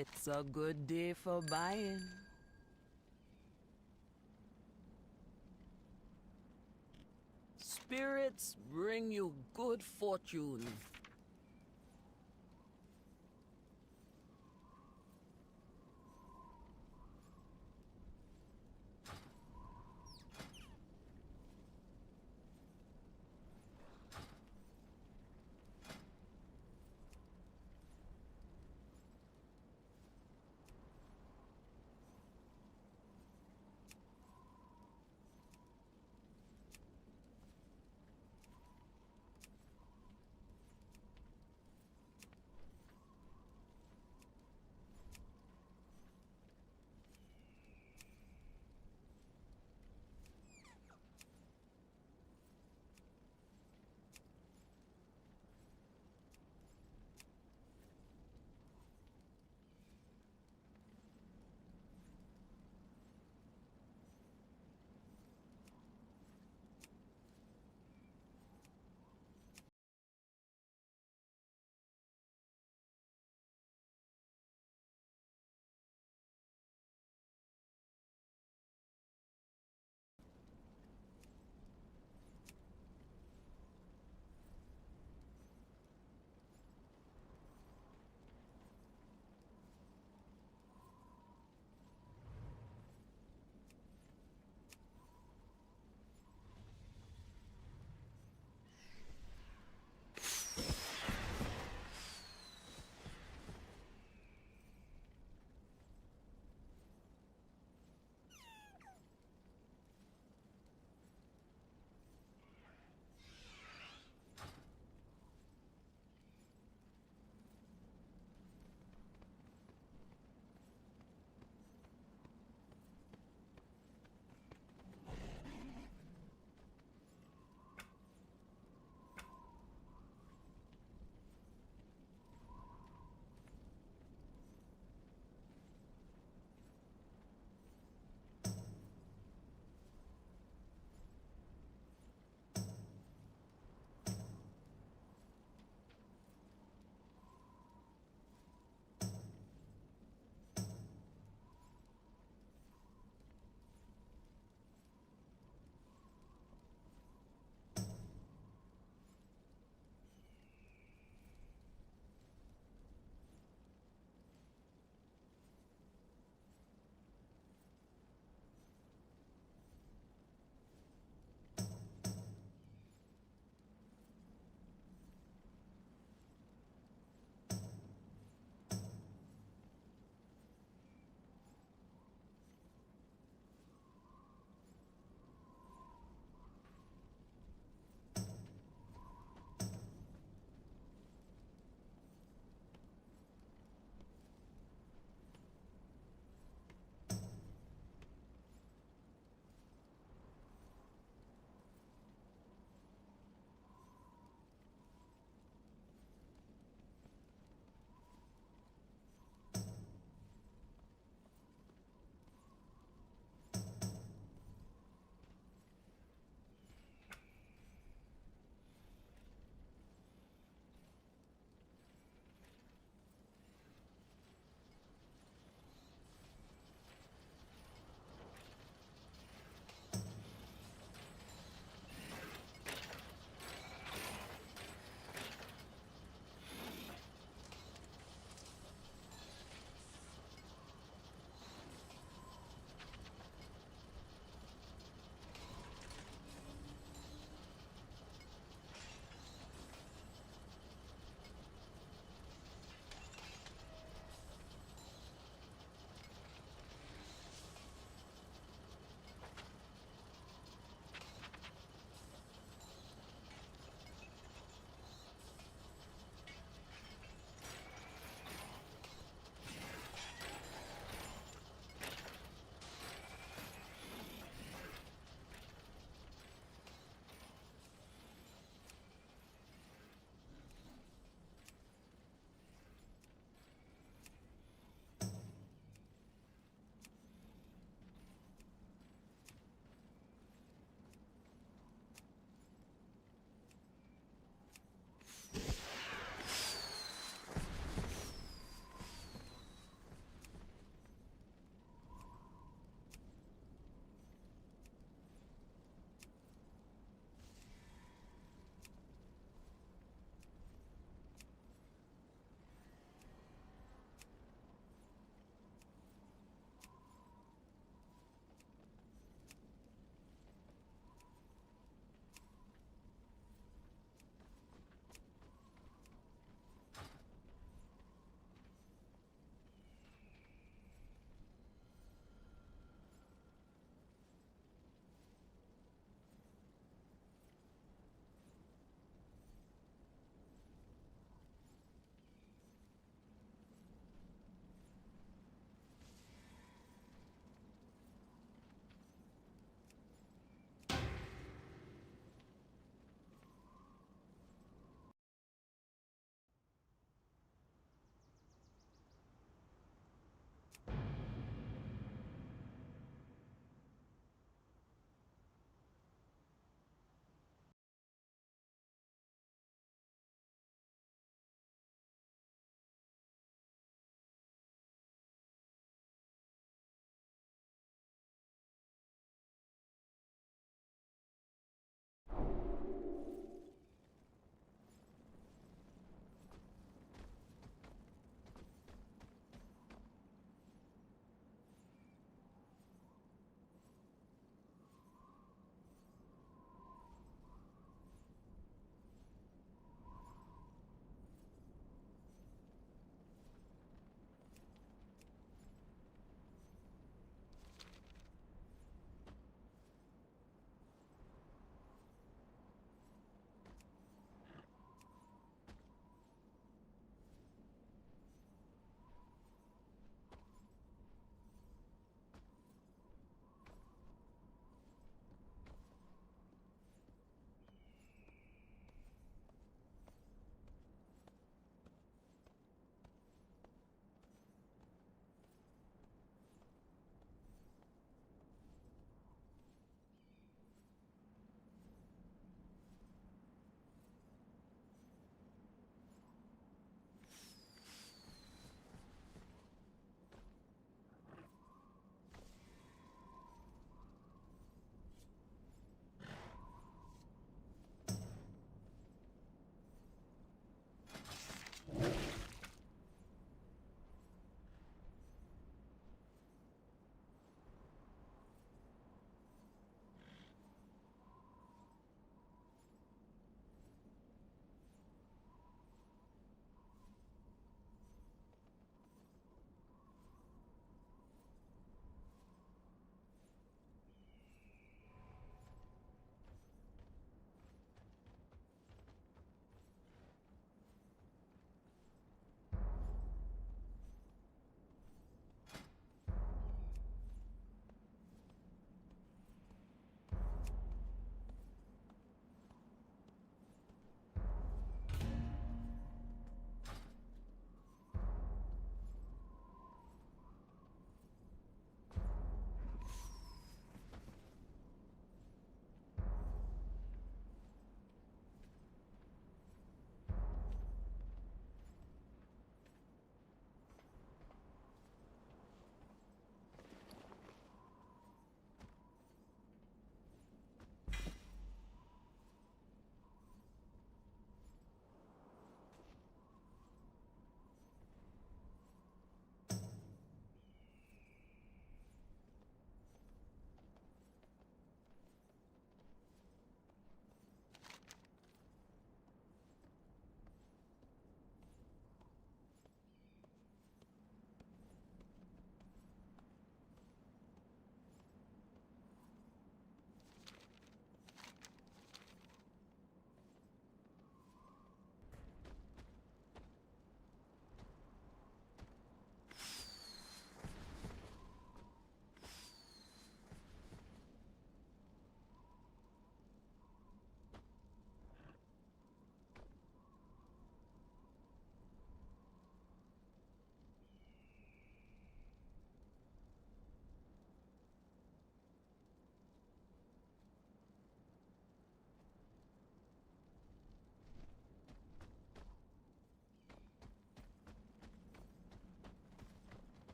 It's a good day for buying. Spirits bring you good fortune.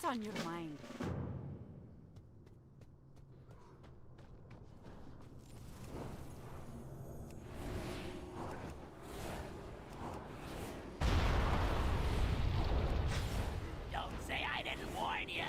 What's on your mind? Don't say I didn't warn you!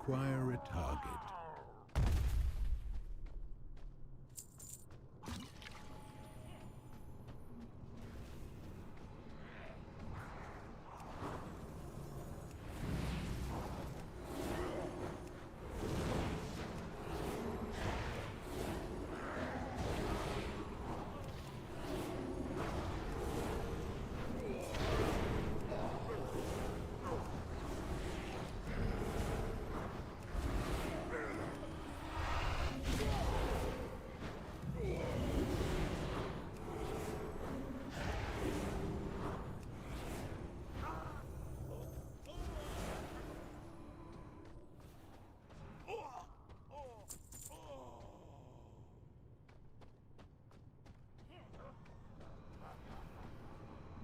acquire a target.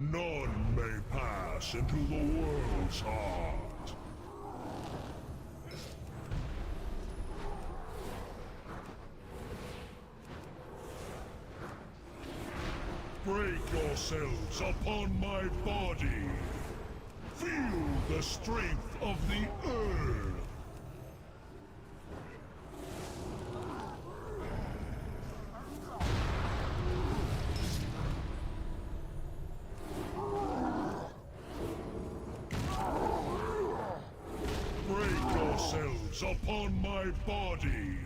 None may pass into the world's heart. Break yourselves upon my body. Feel the strength of the earth. Upon my body.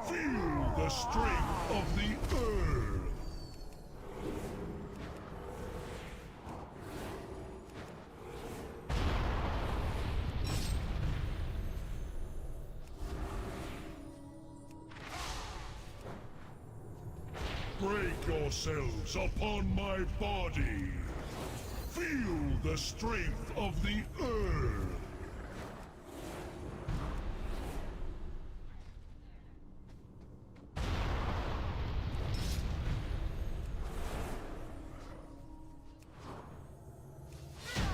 Feel the strength of the earth. Break yourselves upon my body. Feel the strength of the earth.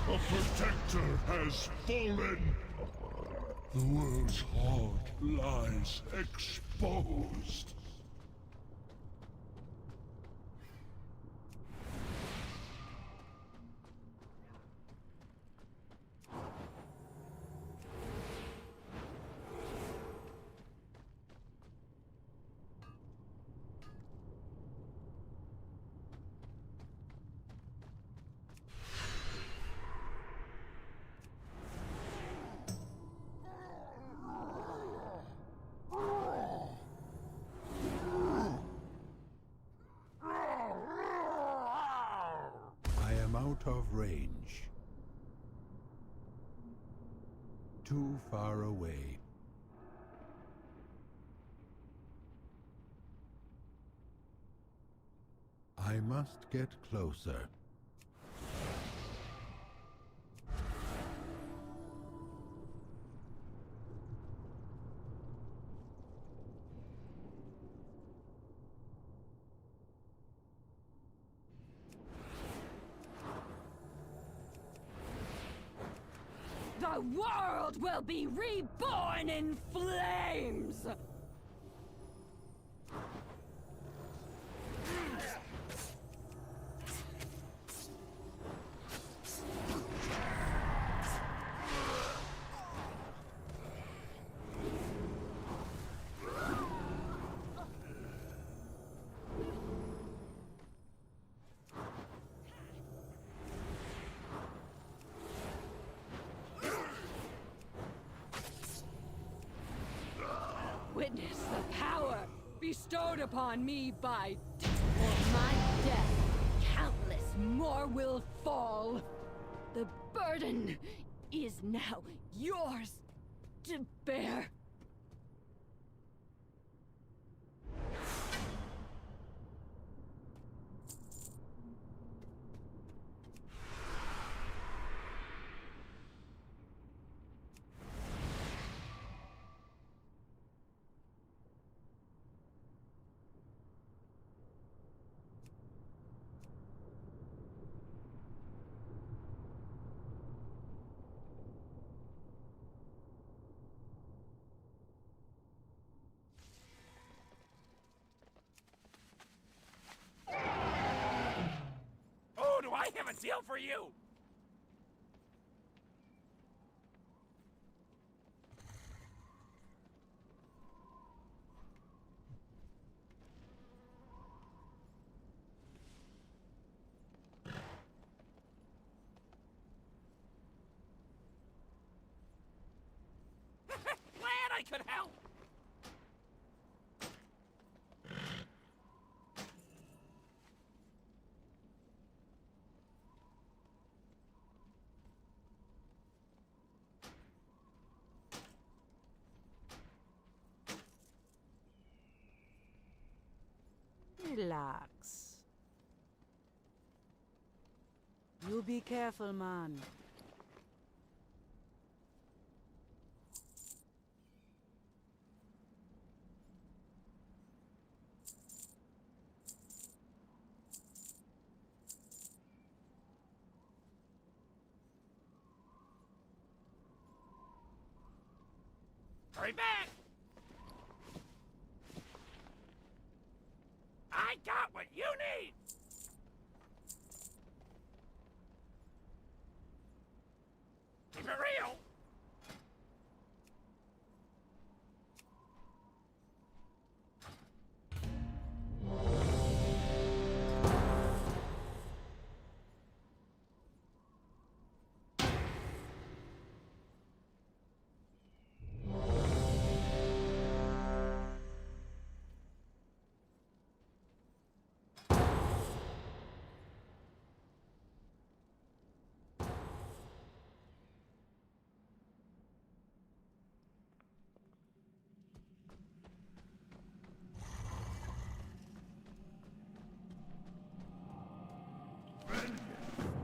A protector has fallen. The world's heart lies exposed. Out of range. Too far away. I must get closer. The world will be reborn in flames! Witness the power bestowed upon me by for my death. Countless more will fall. The burden is now yours to bear. I have a deal for you! Glad I could help. Relax. You be careful, man. Hurry back! I got what you need! Keep it real!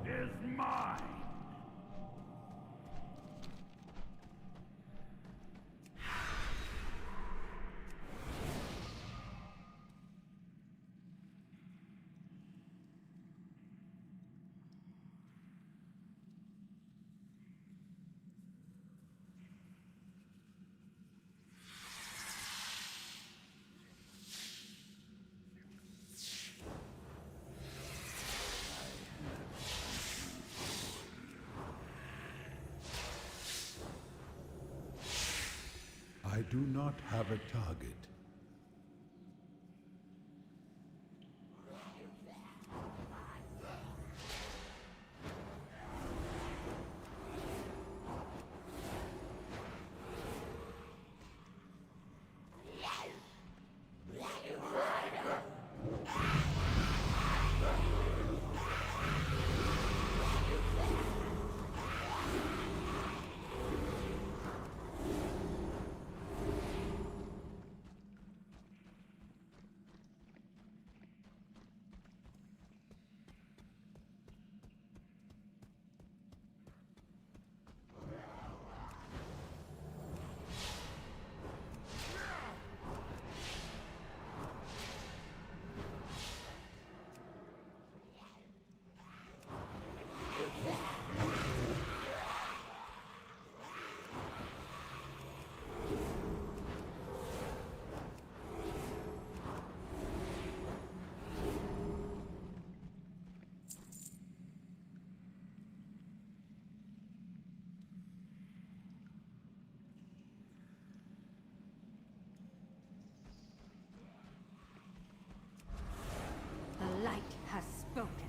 Is mine. I do not have a target. The light has spoken.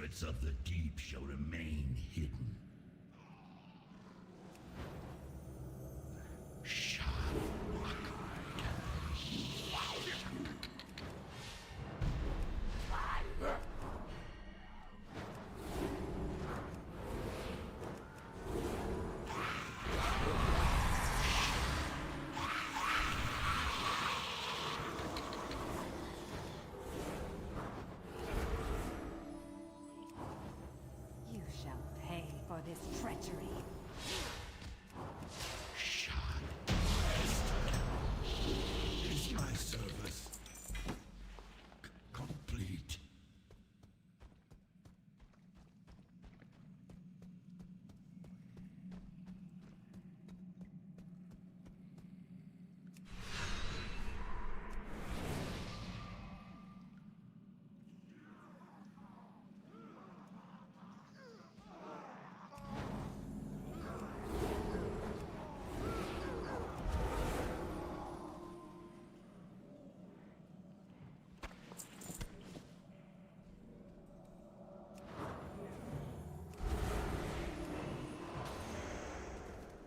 secrets of the deep shall remain hidden. You shall pay for this treachery. Is my service complete?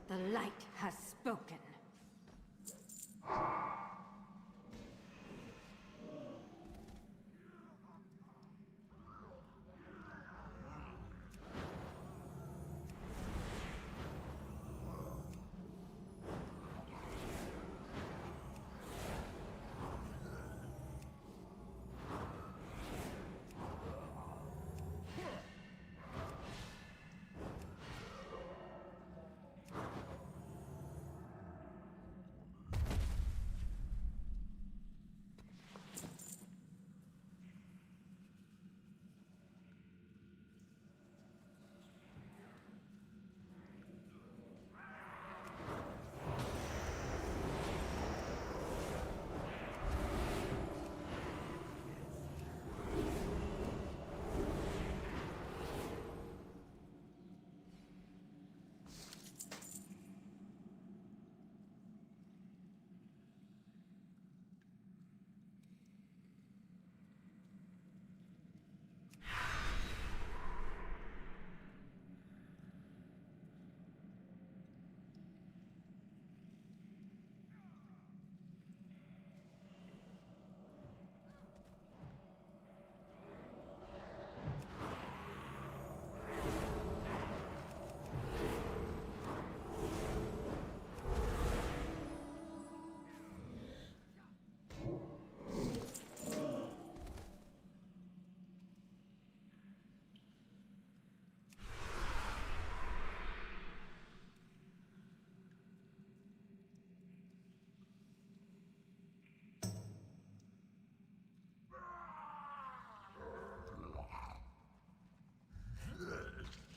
The light has spoken.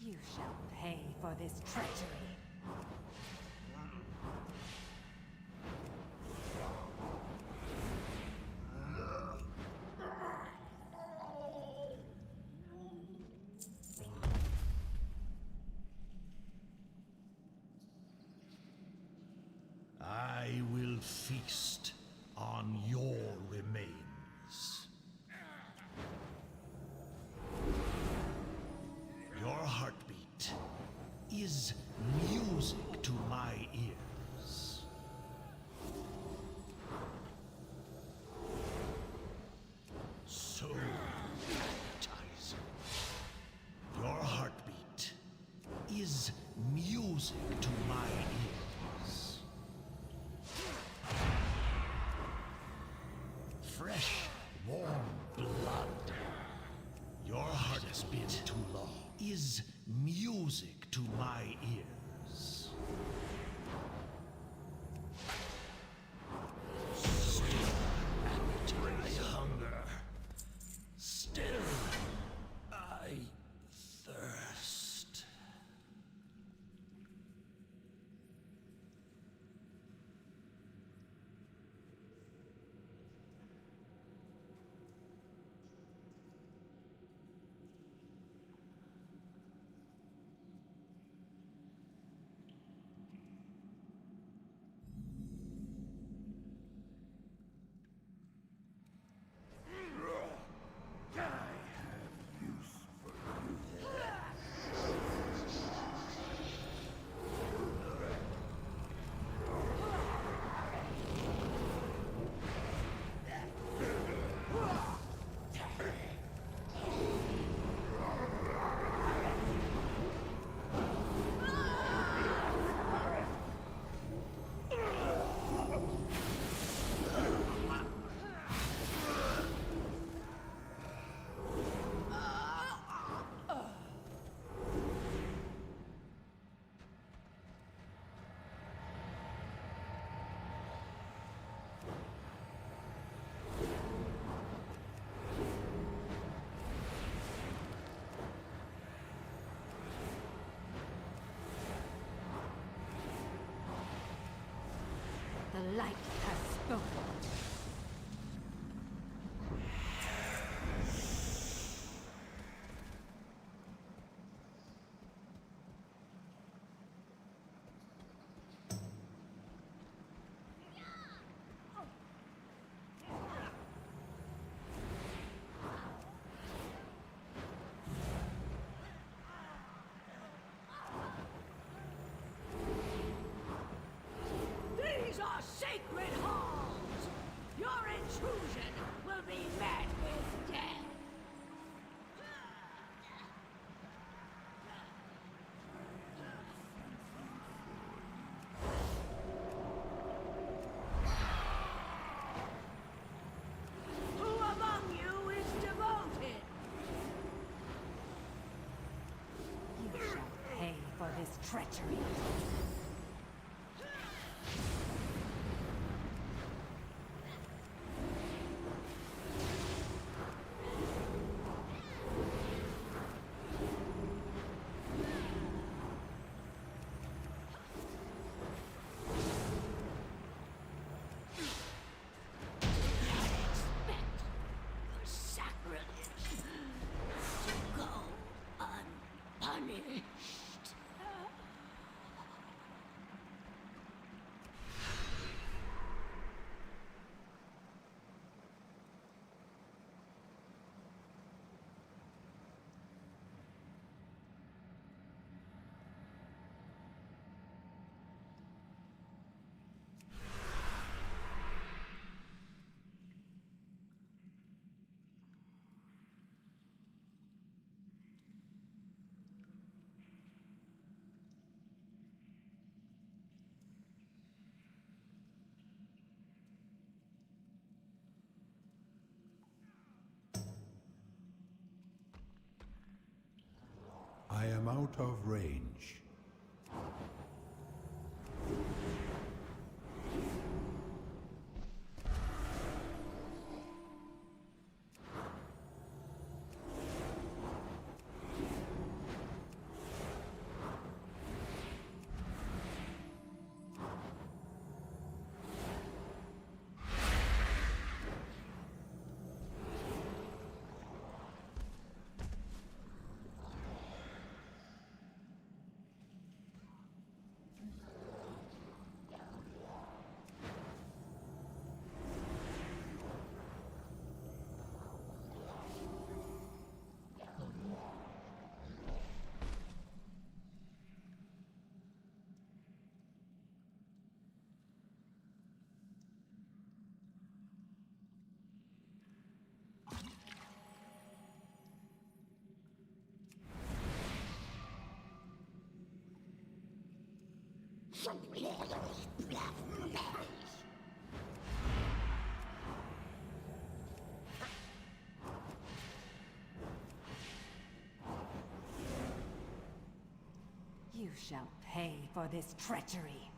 You shall pay for this treachery. I will feast on your remains. Your heartbeat is music to my ears. So appetizing. Your heartbeat is music to my ears. Fresh light has spoken. These are sacred halls! Your intrusion will be met with death! Who among you is devoted? You shall pay for this treachery. Expect the sacrilege to go unpunished. I am out of range. You shall pay for this treachery.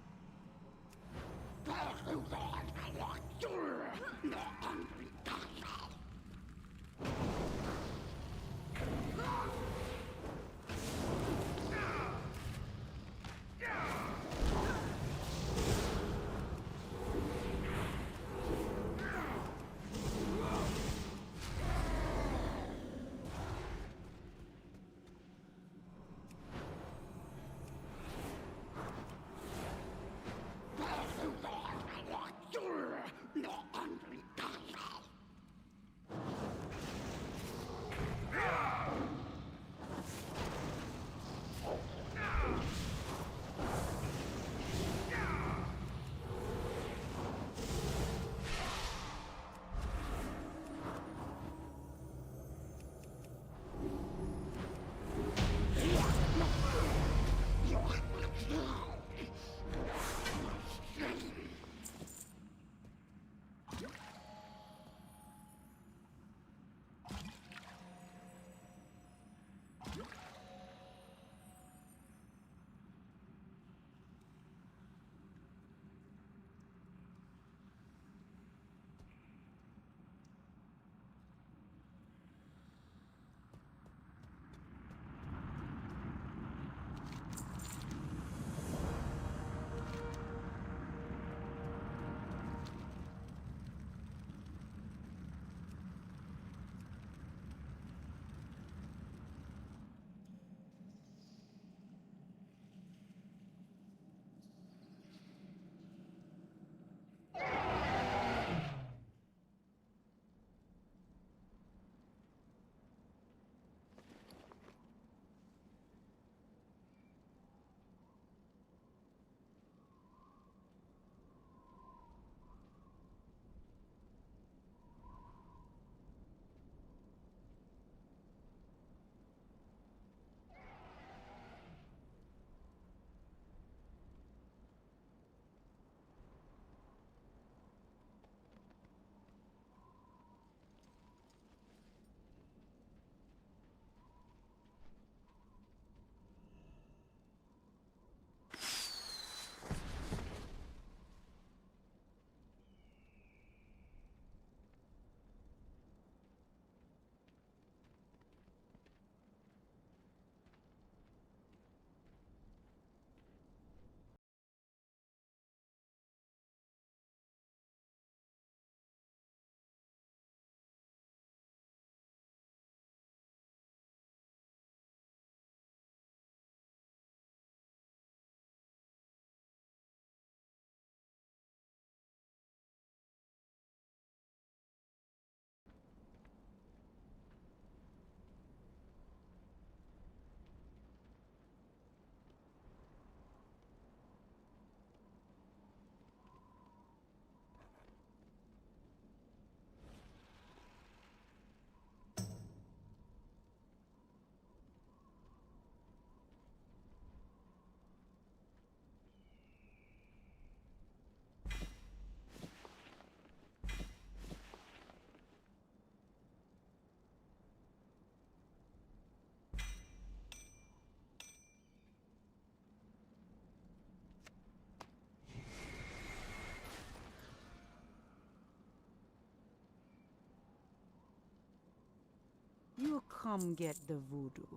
come get the voodoo.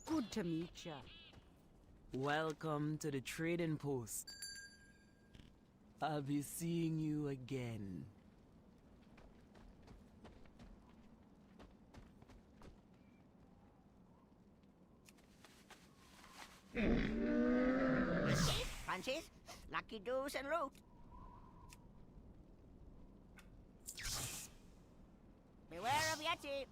Good to meet ya. Welcome to the trading post. I'll be seeing you again. Francis, lucky do's and root. Beware of Yeti.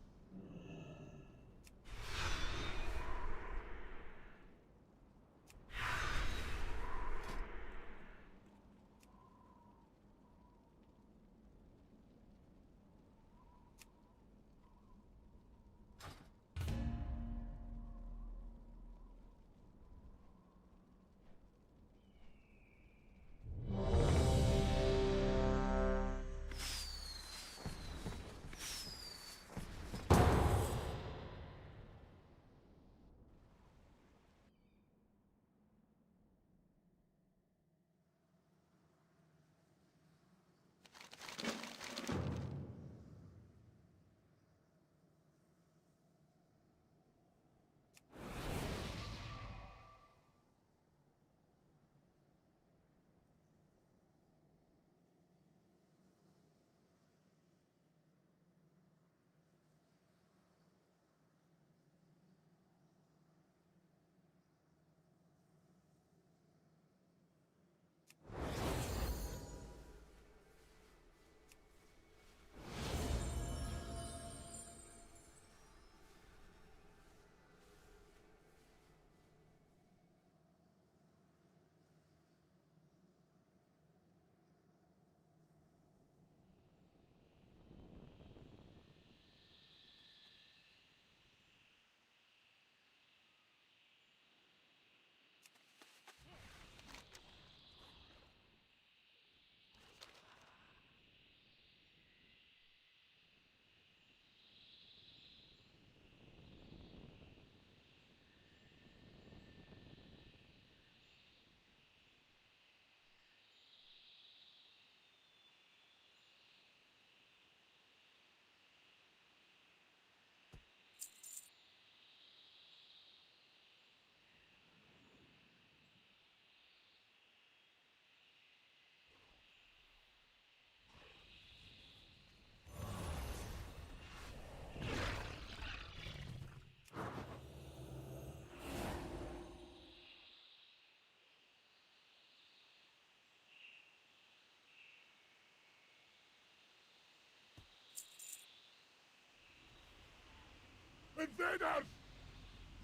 Invaders!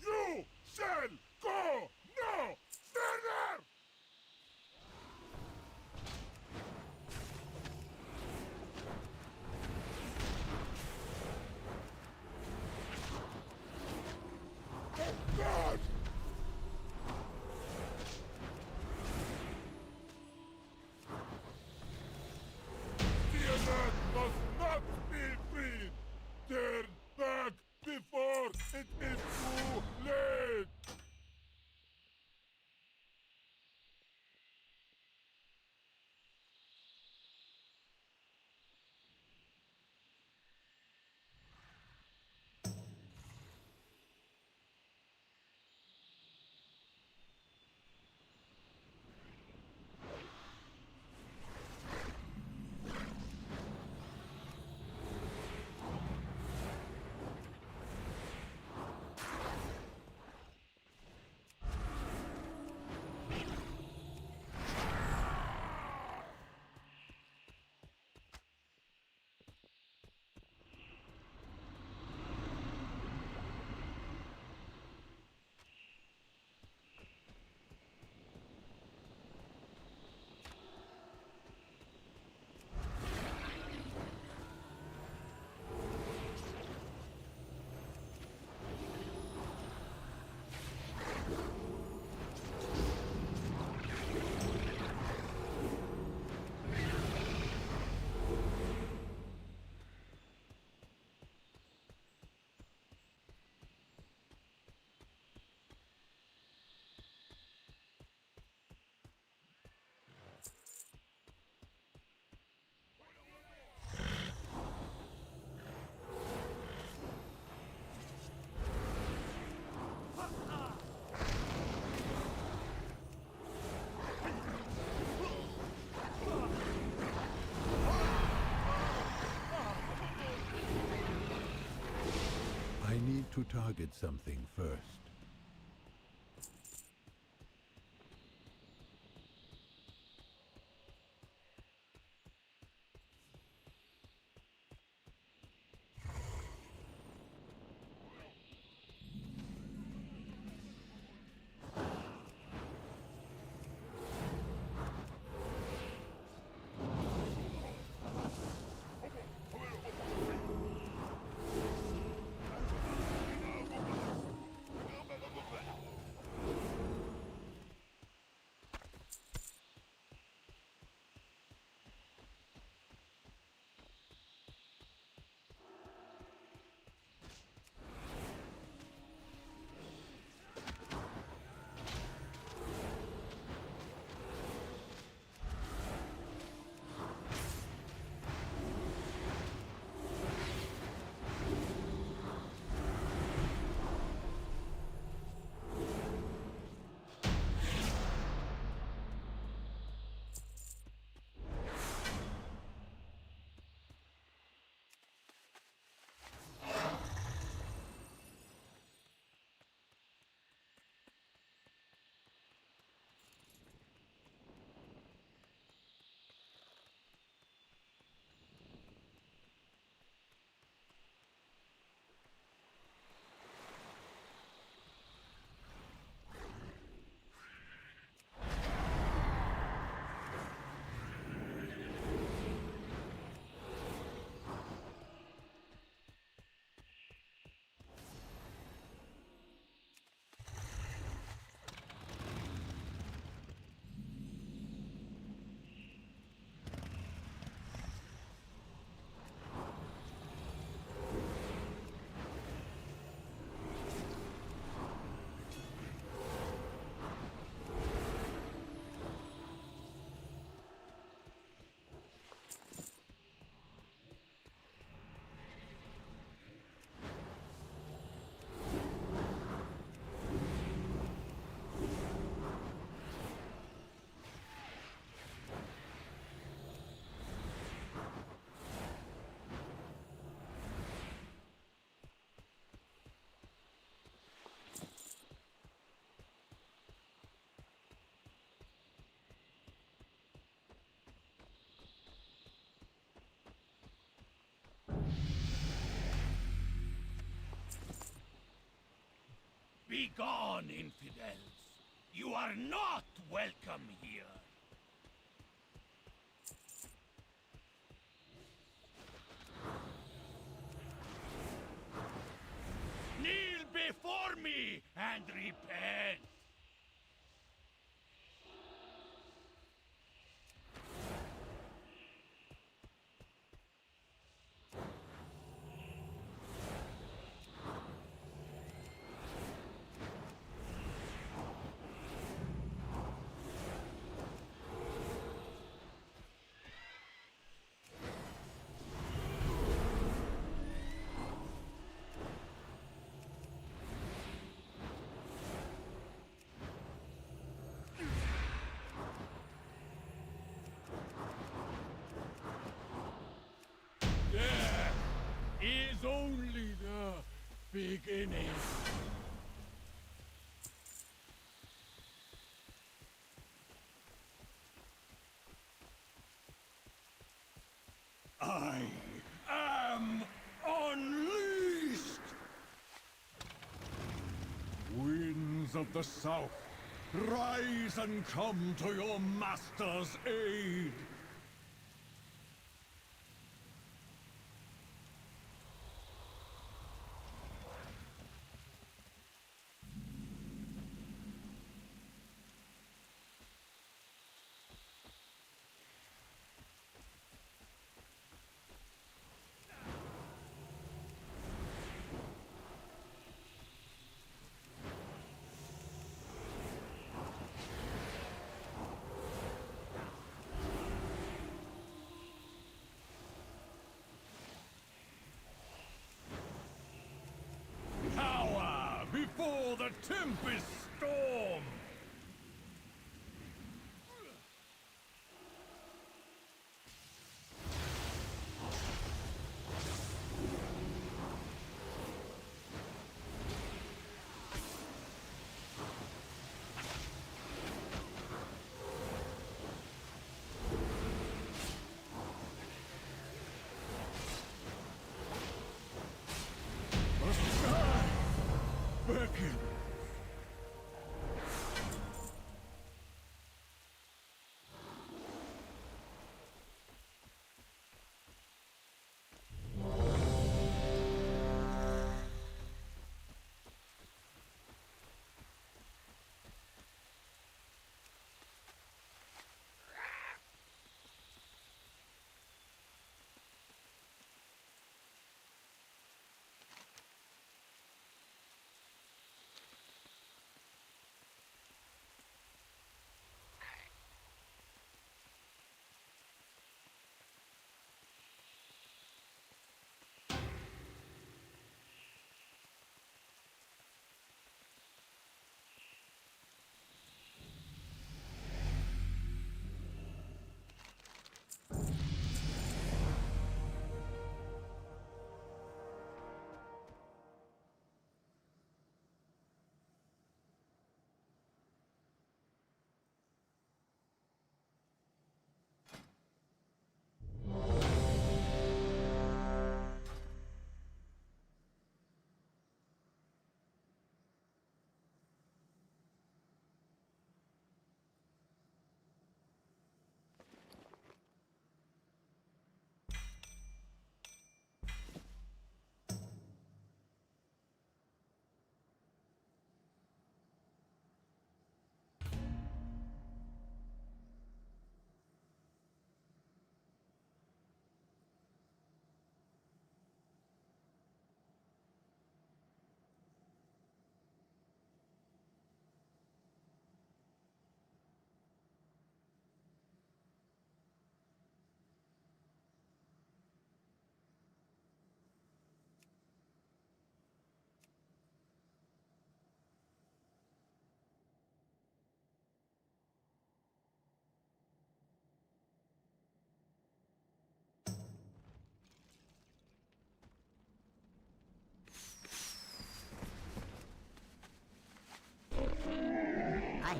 You shall go no further! Oh God! The land must not be freed! Turn back before it is too late! I need to target something first. Be gone, infidels! You are not welcome here! Kneel before me and repent! Is only the beginning. I am unleashed! Winds of the South, rise and come to your master's aid! Before the tempest storm!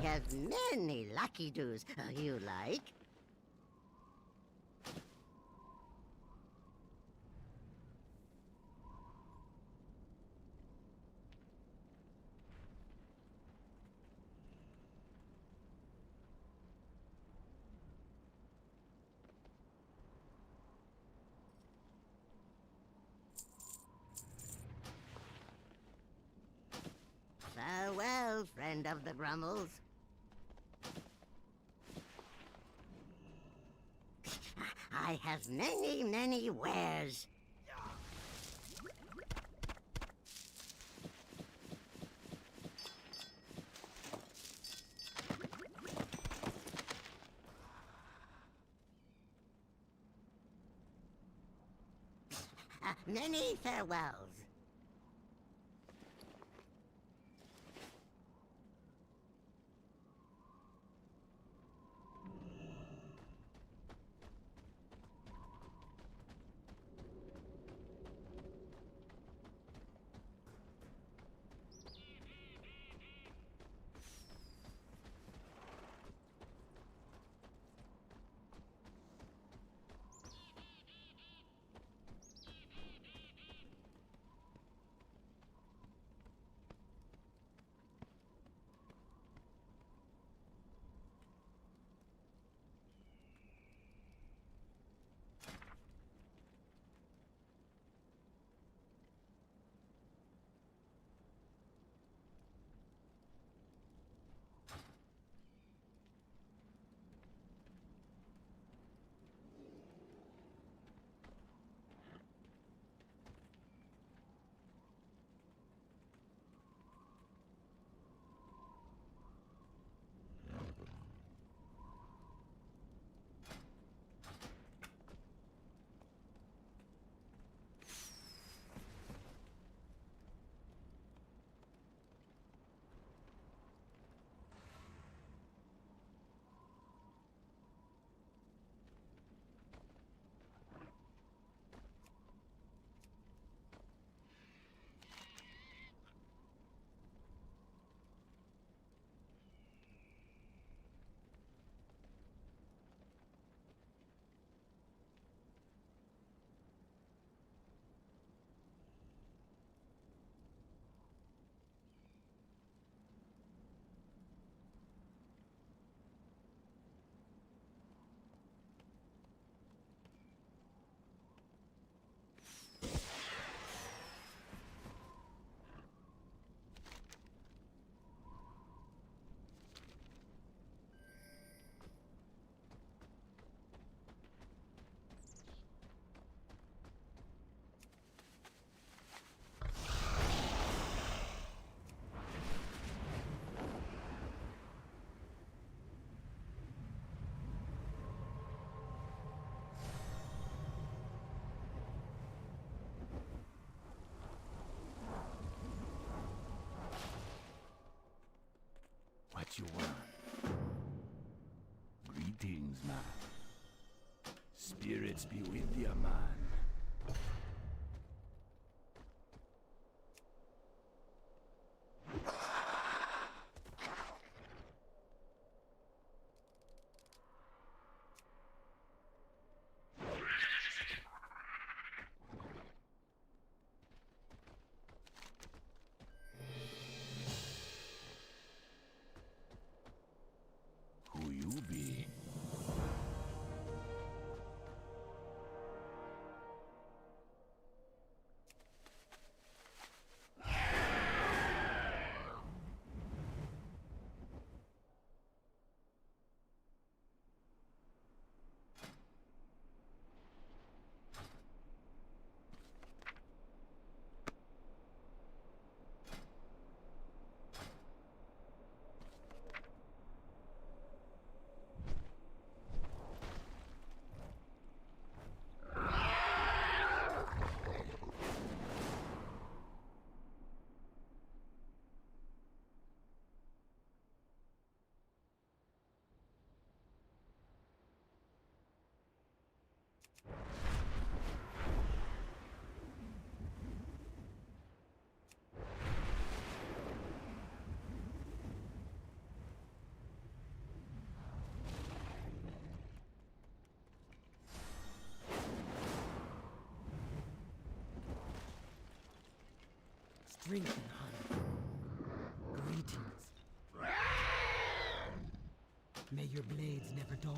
have many lucky doos you like. Farewell, friend of the Grummles. I have many, many wares. Many farewells. What you want? Greetings, man. Spirits be with you, man. Who you be? Strength and honor. Greetings. May your blades never dull.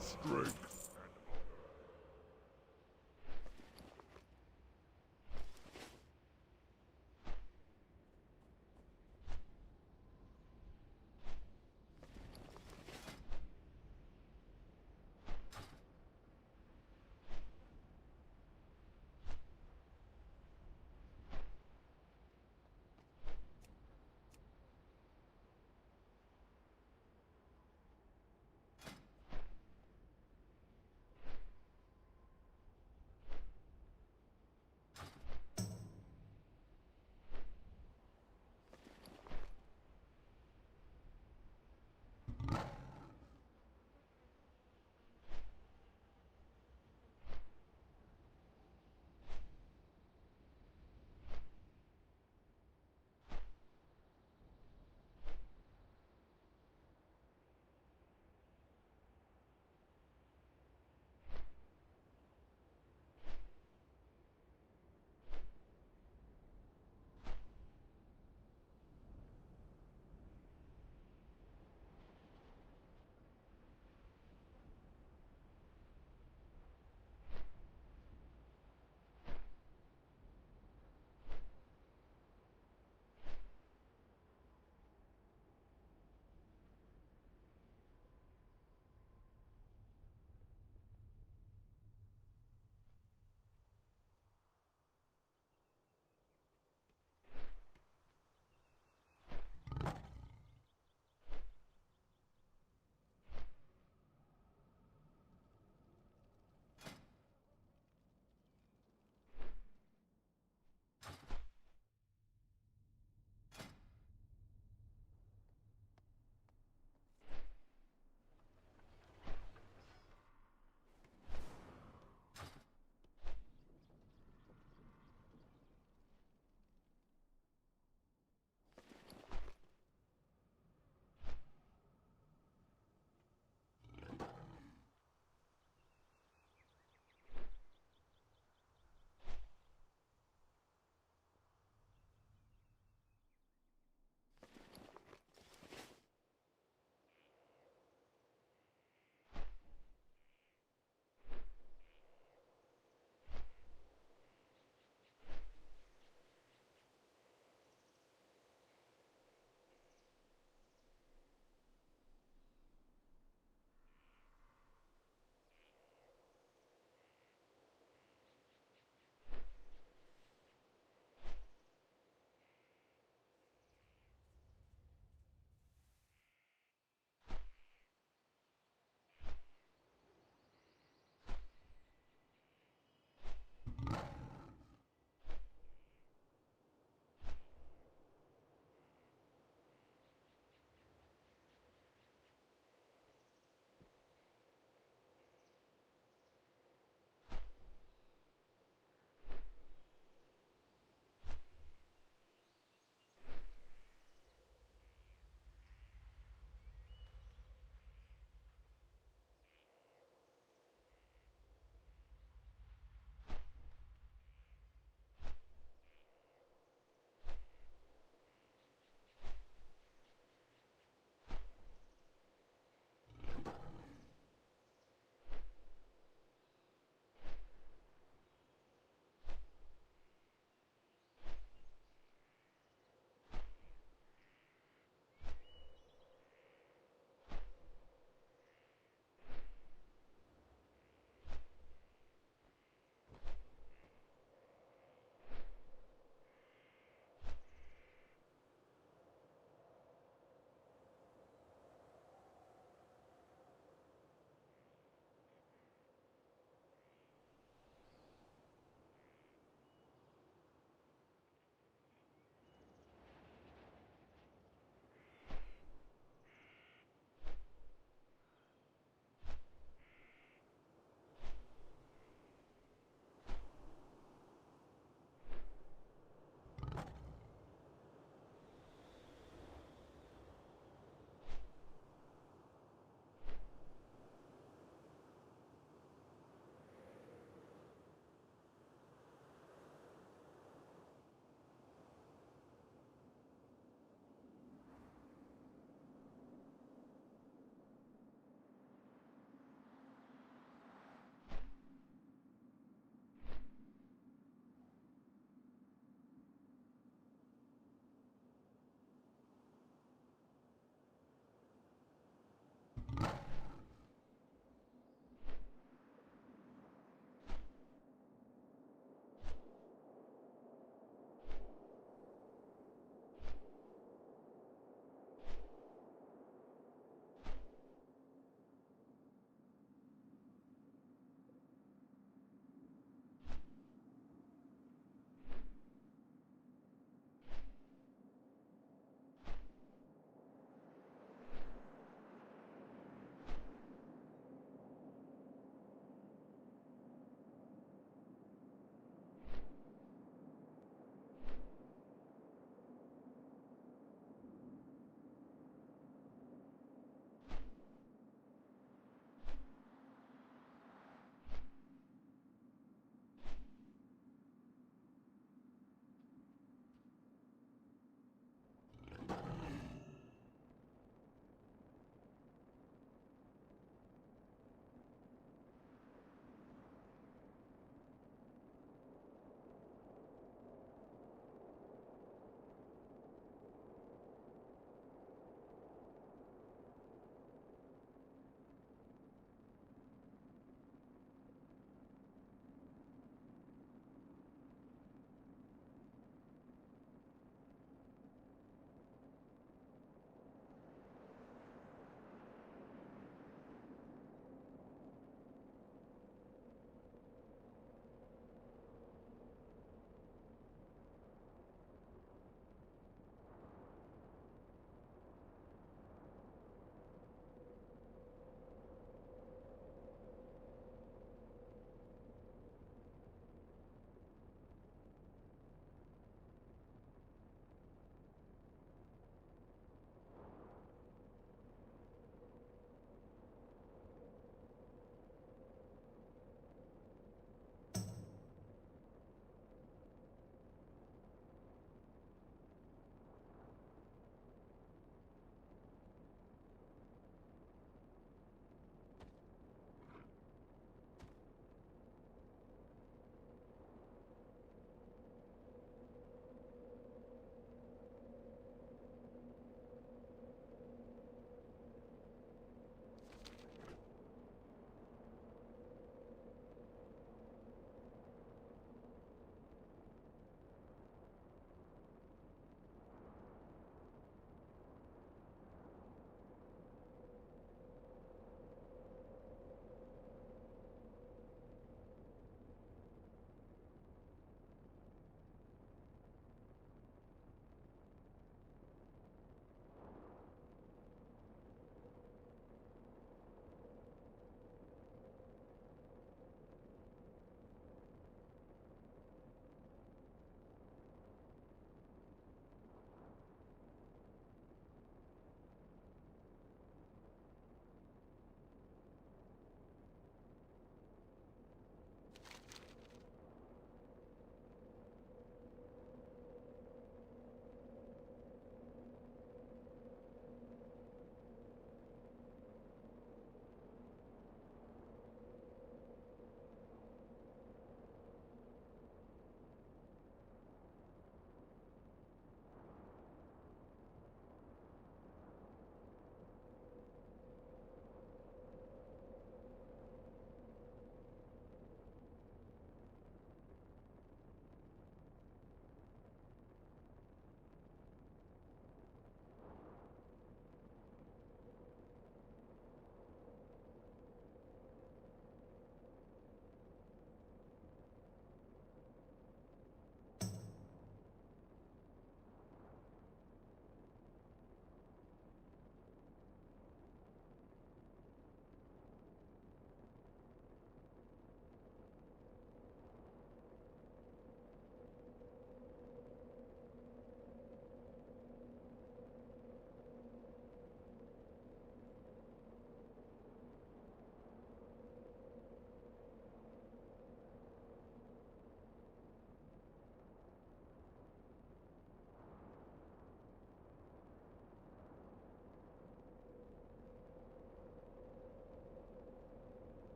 Strength.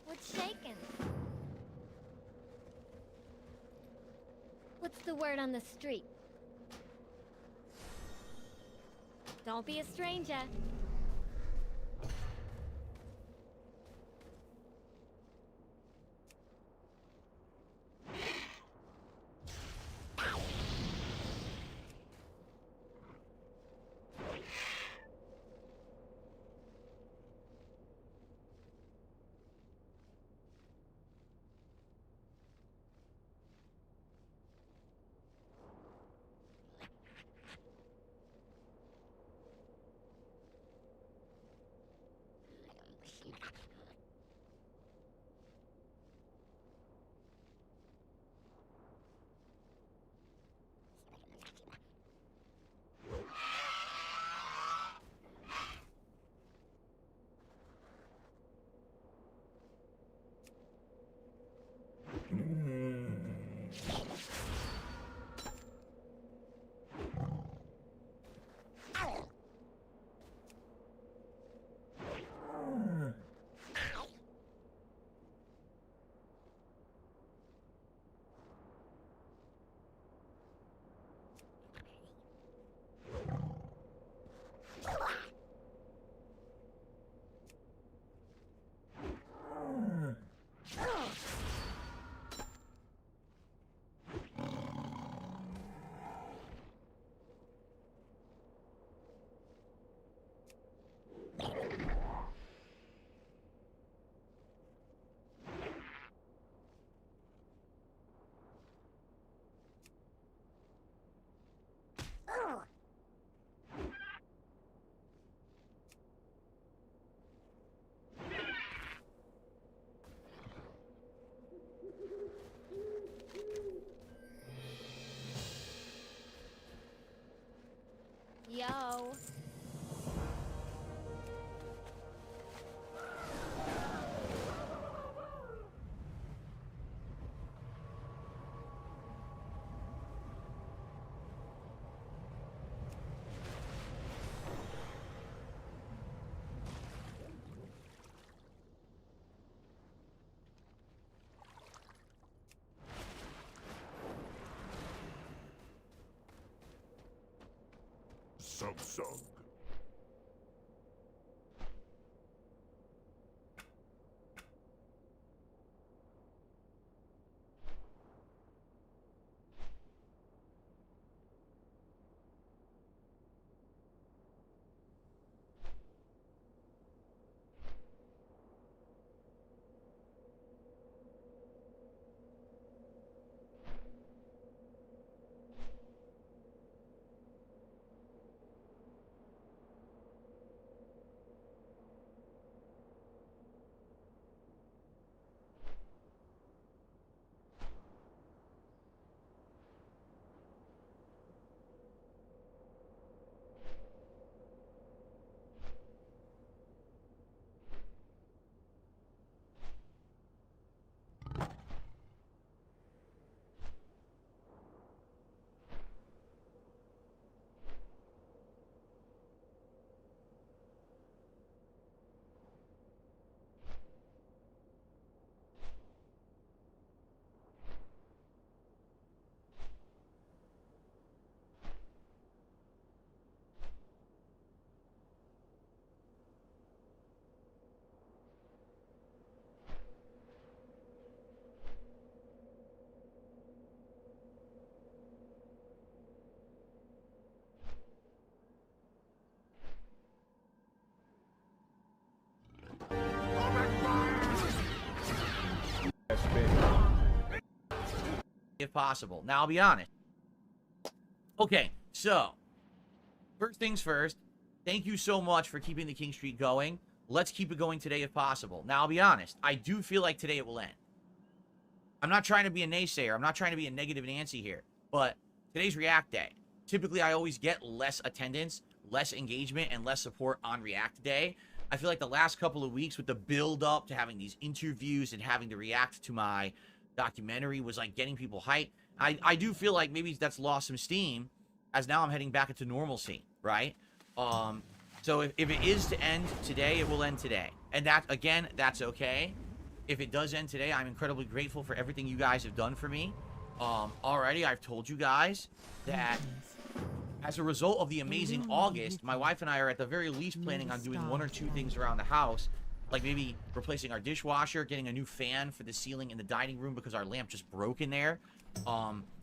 What's shaking? What's the word on the street? Don't be a stranger. Yo. Sub-sub. If possible. Now, I'll be honest. Okay, so, first things first, thank you so much for keeping the King Streak going. Let's keep it going today if possible. Now, I'll be honest. I do feel like today it will end. I'm not trying to be a naysayer. I'm not trying to be a negative Nancy here. But today's React Day. Typically, I always get less attendance, less engagement, and less support on React Day. I feel like the last couple of weeks with the build-up to having these interviews and having to react to my documentary was like getting people hyped. I do feel like maybe that's lost some steam as now I'm heading back into normalcy, right? So if it is to end today, it will end today. And that, again, that's okay. if it does end today, I'm incredibly grateful for everything you guys have done for me. Already, I've told you guys that as a result of the amazing August, my wife and I are at the very least planning on doing 1 or 2 things around the house. Like maybe replacing our dishwasher, getting a new fan for the ceiling in the dining room because our lamp just broke in there.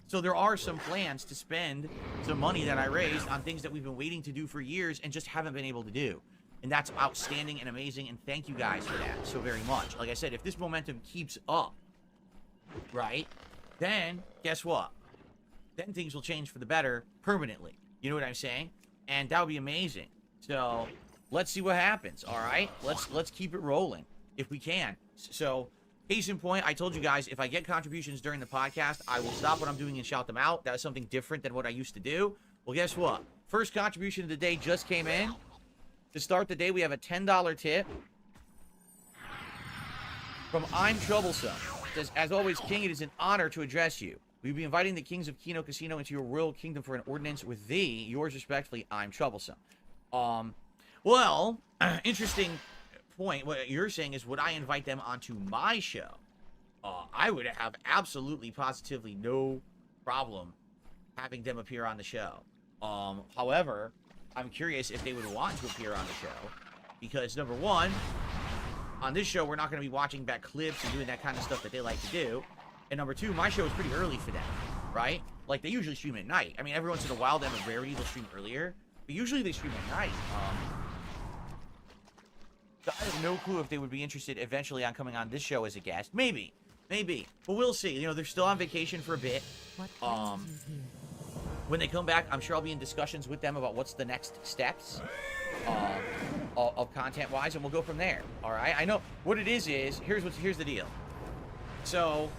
So there are some plans to spend some money that I raised on things that we've been waiting to do for years and just haven't been able to do. And that's outstanding and amazing, and thank you guys for that so very much. Like I said, if this momentum keeps up, right, then guess what? Then things will change for the better permanently. You know what I'm saying? And that would be amazing. So let's see what happens, all right? Let's keep it rolling if we can. So case in point, I told you guys, if I get contributions during the podcast, I will stop what I'm doing and shout them out. That is something different than what I used to do. Well, guess what? First contribution of the day just came in. To start the day, we have a $10 tip from I'm Troublesome. It says, as always, King, it is an honor to address you. We'll be inviting the kings of Kino Casino into your royal kingdom for an ordinance with thee. Yours respectfully, I'm Troublesome. Well, interesting point. What you're saying is, would I invite them onto my show? I would have absolutely, positively no problem having them appear on the show. However, I'm curious if they would want to appear on the show, because number one, on this show, we're not going to be watching back clips and doing that kind of stuff that they like to do. And number two, my show is pretty early for them, right? Like, they usually stream at night. I mean, every once in a while, they have a rarity, they'll stream earlier, but usually they stream at night. So I have no clue if they would be interested eventually on coming on this show as a guest. Maybe, but we'll see. You know, they're still on vacation for a bit. When they come back, I'm sure I'll be in discussions with them about what's the next steps of content-wise, and we'll go from there. All right? I know what it is. Here's the deal. So,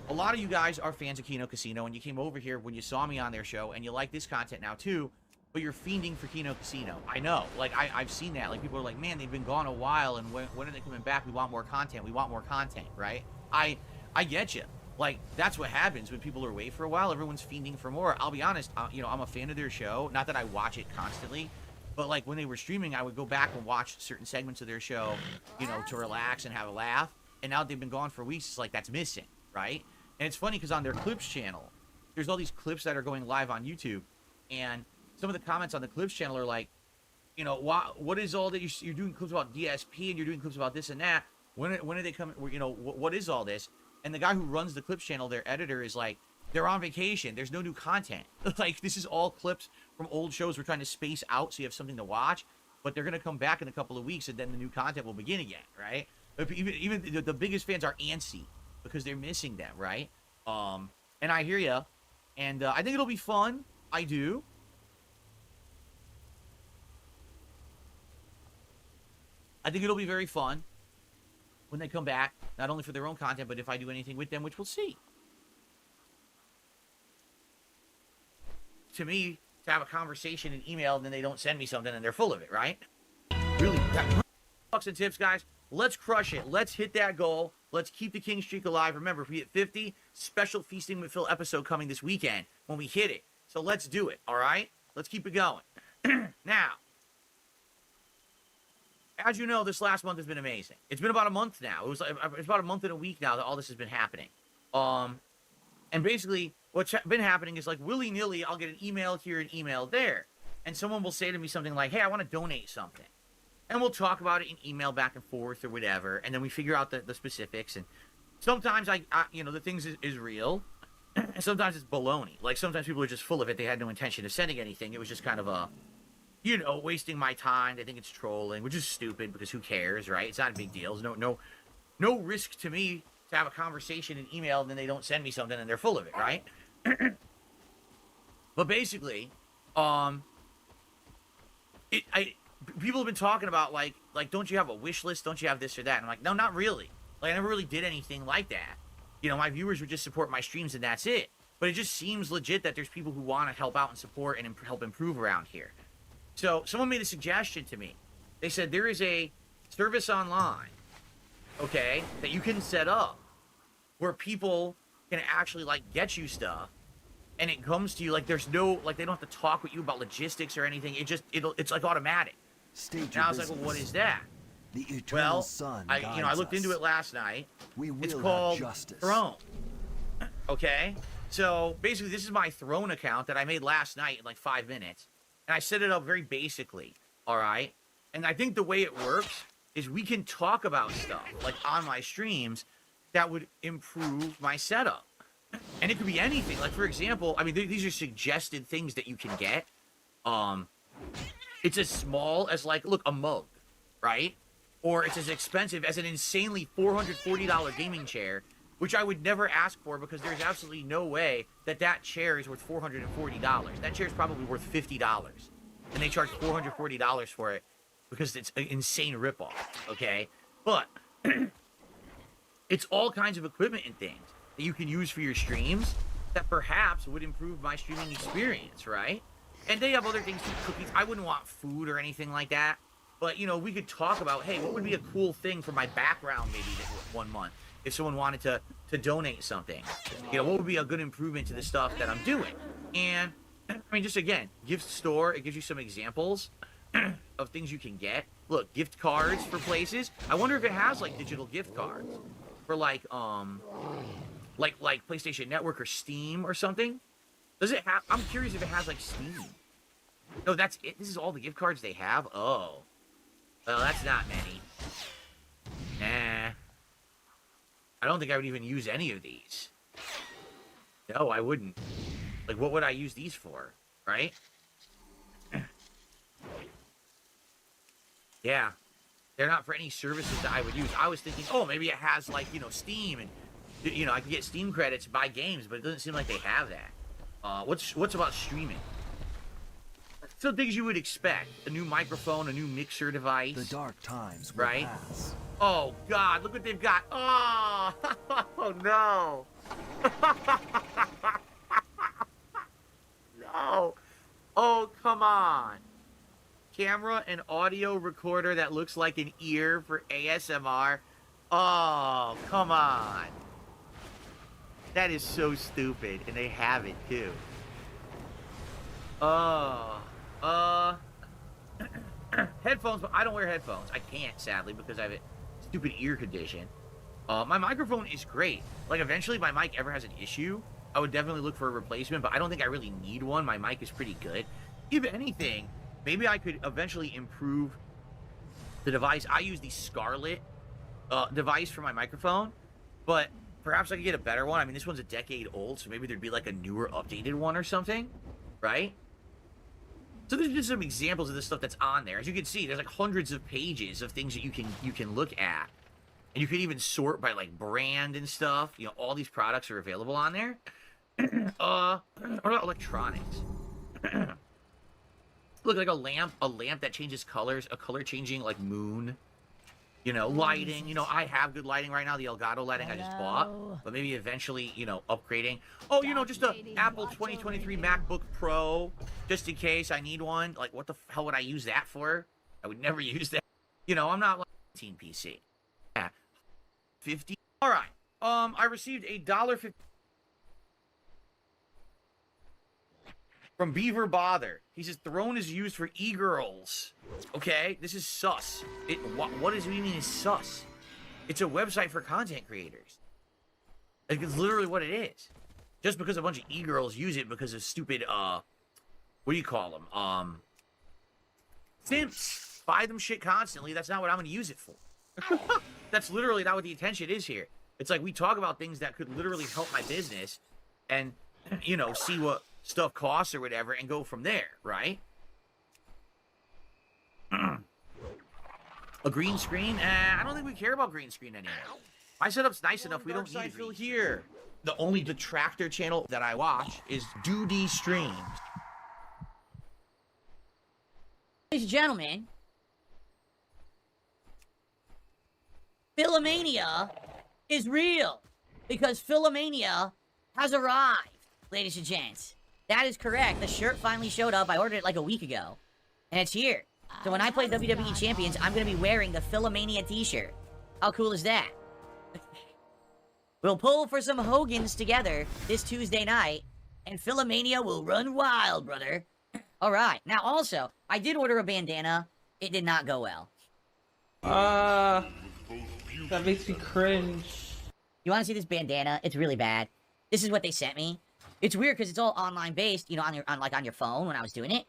a lot of you guys are fans of Kino Casino, and you came over here when you saw me on their show, and you like this content now too. But you're fiending for Kino Casino. I know. Like I've seen that. Like people are like, man, they've been gone a while, and when are they coming back? We want more content. We want more content, right? I get you. Like, that's what happens when people are away for a while. Everyone's fiending for more. I'll be honest, you know, I'm a fan of their show. Not that I watch it constantly, but, like, when they were streaming, I would go back and watch certain segments of their show, you know, to relax and have a laugh. And now they've been gone for weeks. It's like, that's missing, right? And it's funny because on their clips channel, there's all these clips that are going live on YouTube. And some of the comments on the clips channel are like, you know, what is all that you're doing clips about DSP and you're doing clips about this and that? When are they coming? You know, what is all this? And the guy who runs the clips channel, their editor, is like, they're on vacation. There's no new content. Like, this is all clips from old shows we're trying to space out so you have something to watch. But they're going to come back in a couple of weeks, and then the new content will begin again, right? Even the biggest fans are antsy because they're missing them, right? And I hear you. And I think it'll be fun. I do. I think it'll be very fun when they come back, not only for their own content, but if I do anything with them, which we'll see. To me, to have a conversation and email, and then they don't send me something, and they're full of it, right? Really, bucks and tips, guys. Let's crush it. Let's hit that goal. Let's keep the king streak alive. Remember, if we hit 50, special Feasting with Phil episode coming this weekend when we hit it. So let's do it, all right? Let's keep it going. Now, as you know, this last month has been amazing. It's been about a month now. It's about a month and a week now that all this has been happening. And basically, what's been happening is, like, willy-nilly, I'll get an email here, an email there. And someone will say to me something like, hey, I want to donate something. And we'll talk about it in email back and forth or whatever. And then we figure out the specifics. And sometimes, you know, the things is real. And sometimes it's baloney. Like, sometimes people are just full of it. They had no intention of sending anything. It was just kind of a, you know, wasting my time. They think it's trolling, which is stupid because who cares, right? It's not a big deal. There's no risk to me to have a conversation in email, and then they don't send me something and they're full of it, right? But basically, people have been talking about, like, don't you have a wish list? Don't you have this or that? And I'm like, no, not really. Like, I never really did anything like that. You know, my viewers would just support my streams and that's it. But it just seems legit that there's people who want to help out and support and help improve around here. So someone made a suggestion to me. They said there is a service online, okay, that you can set up where people can actually, like, get you stuff, and it comes to you, like, there's no, like, they don't have to talk with you about logistics or anything. It's like automatic. State and I was like, well, what is that? The eternal Well, sun I looked into it last night. We will It's have called justice. Throne. Okay? So, basically, this is my Throne account that I made last night in like 5 minutes. And I set it up very basically, all right? And I think the way it works is we can talk about stuff, like on my streams, that would improve my setup. And it could be anything. Like, for example, I mean, these are suggested things that you can get. It's as small as, like, look, a mug, right? Or it's as expensive as an insanely $440 gaming chair, which I would never ask for because there's absolutely no way that that chair is worth $440. That chair is probably worth $50. And they charge $440 for it because it's an insane ripoff, okay? But it's all kinds of equipment and things that you can use for your streams that perhaps would improve my streaming experience, right? And they have other things too, cookies. I wouldn't want food or anything like that. But, you know, we could talk about, hey, what would be a cool thing for my background maybe this 1 month if someone wanted to donate something? You know, what would be a good improvement to the stuff that I'm doing? And, I mean, just again, gift store, it gives you some examples of things you can get. Look, gift cards for places. I wonder if it has, like, digital gift cards for, like PlayStation Network or Steam or something. Does it have, I'm curious if it has, like, Steam. No, that's it. This is all the gift cards they have? Oh. Well, that's not many. Nah. I don't think I would even use any of these. No, I wouldn't. Like, what would I use these for? Right? Yeah. They're not for any services that I would use. I was thinking, oh, maybe it has, like, you know, Steam, and, you know, I can get Steam credits, buy games, but it doesn't seem like they have that. What's about streaming? Some things you would expect. A new microphone, a new mixer device. The dark times will right? pass. Oh, God, look what they've got. Oh, oh no. No. Oh, come on. Camera and audio recorder that looks like an ear for ASMR. Oh, come on. That is so stupid, and they have it, too. Headphones, but I don't wear headphones. I can't, sadly, because I have a stupid ear condition. My microphone is great. Like, eventually, if my mic ever has an issue, I would definitely look for a replacement, but I don't think I really need one. My mic is pretty good. If anything, maybe I could eventually improve the device. I use the Scarlett device for my microphone, but perhaps I could get a better one. I mean, this one's a decade old, so maybe there'd be, like, a newer, updated one or something, right? So there's just some examples of the stuff that's on there. As you can see, there's like hundreds of pages of things that you can look at. And you can even sort by like brand and stuff. You know, all these products are available on there. What about electronics? Look, like a lamp that changes colors, a color changing like moon. You know, lighting. You know, I have good lighting right now. The Elgato lighting I just bought. But maybe eventually, you know, upgrading. Oh, you know, just a Apple 2023 MacBook Pro. Just in case I need one. Like, what the hell would I use that for? I would never use that. You know, I'm not like a teen PC. Yeah. 50. All right. I received a $1.50 from Beaver Bother. He says Throne is used for e-girls. Okay, this is sus. What does it mean is sus? It's a website for content creators. Like, it's literally what it is. Just because a bunch of e-girls use it because of stupid, what do you call them? Simps. Buy them shit constantly. That's not what I'm going to use it for. That's literally not what the intention is here. It's like we talk about things that could literally help my business and, you know, see what stuff costs or whatever and go from there, right? A green screen? I don't think we care about green screen anymore. My setup's nice enough. We don't need it here. The only detractor channel that I watch is Duty Streams. Ladies and gentlemen, Philomania is real because Philomania has arrived, ladies and gents. That is correct. The shirt finally showed up. I ordered it like a week ago, and it's here. So when I play WWE Champions, I'm going to be wearing the Philomania t-shirt. How cool is that? We'll pull for some Hogans together this Tuesday night, and Philomania will run wild, brother. All right. Now, also, I did order a bandana. It did not go well. That makes me cringe. You want to see this bandana? It's really bad. This is what they sent me. It's weird because it's all online based, you know, on your phone when I was doing it.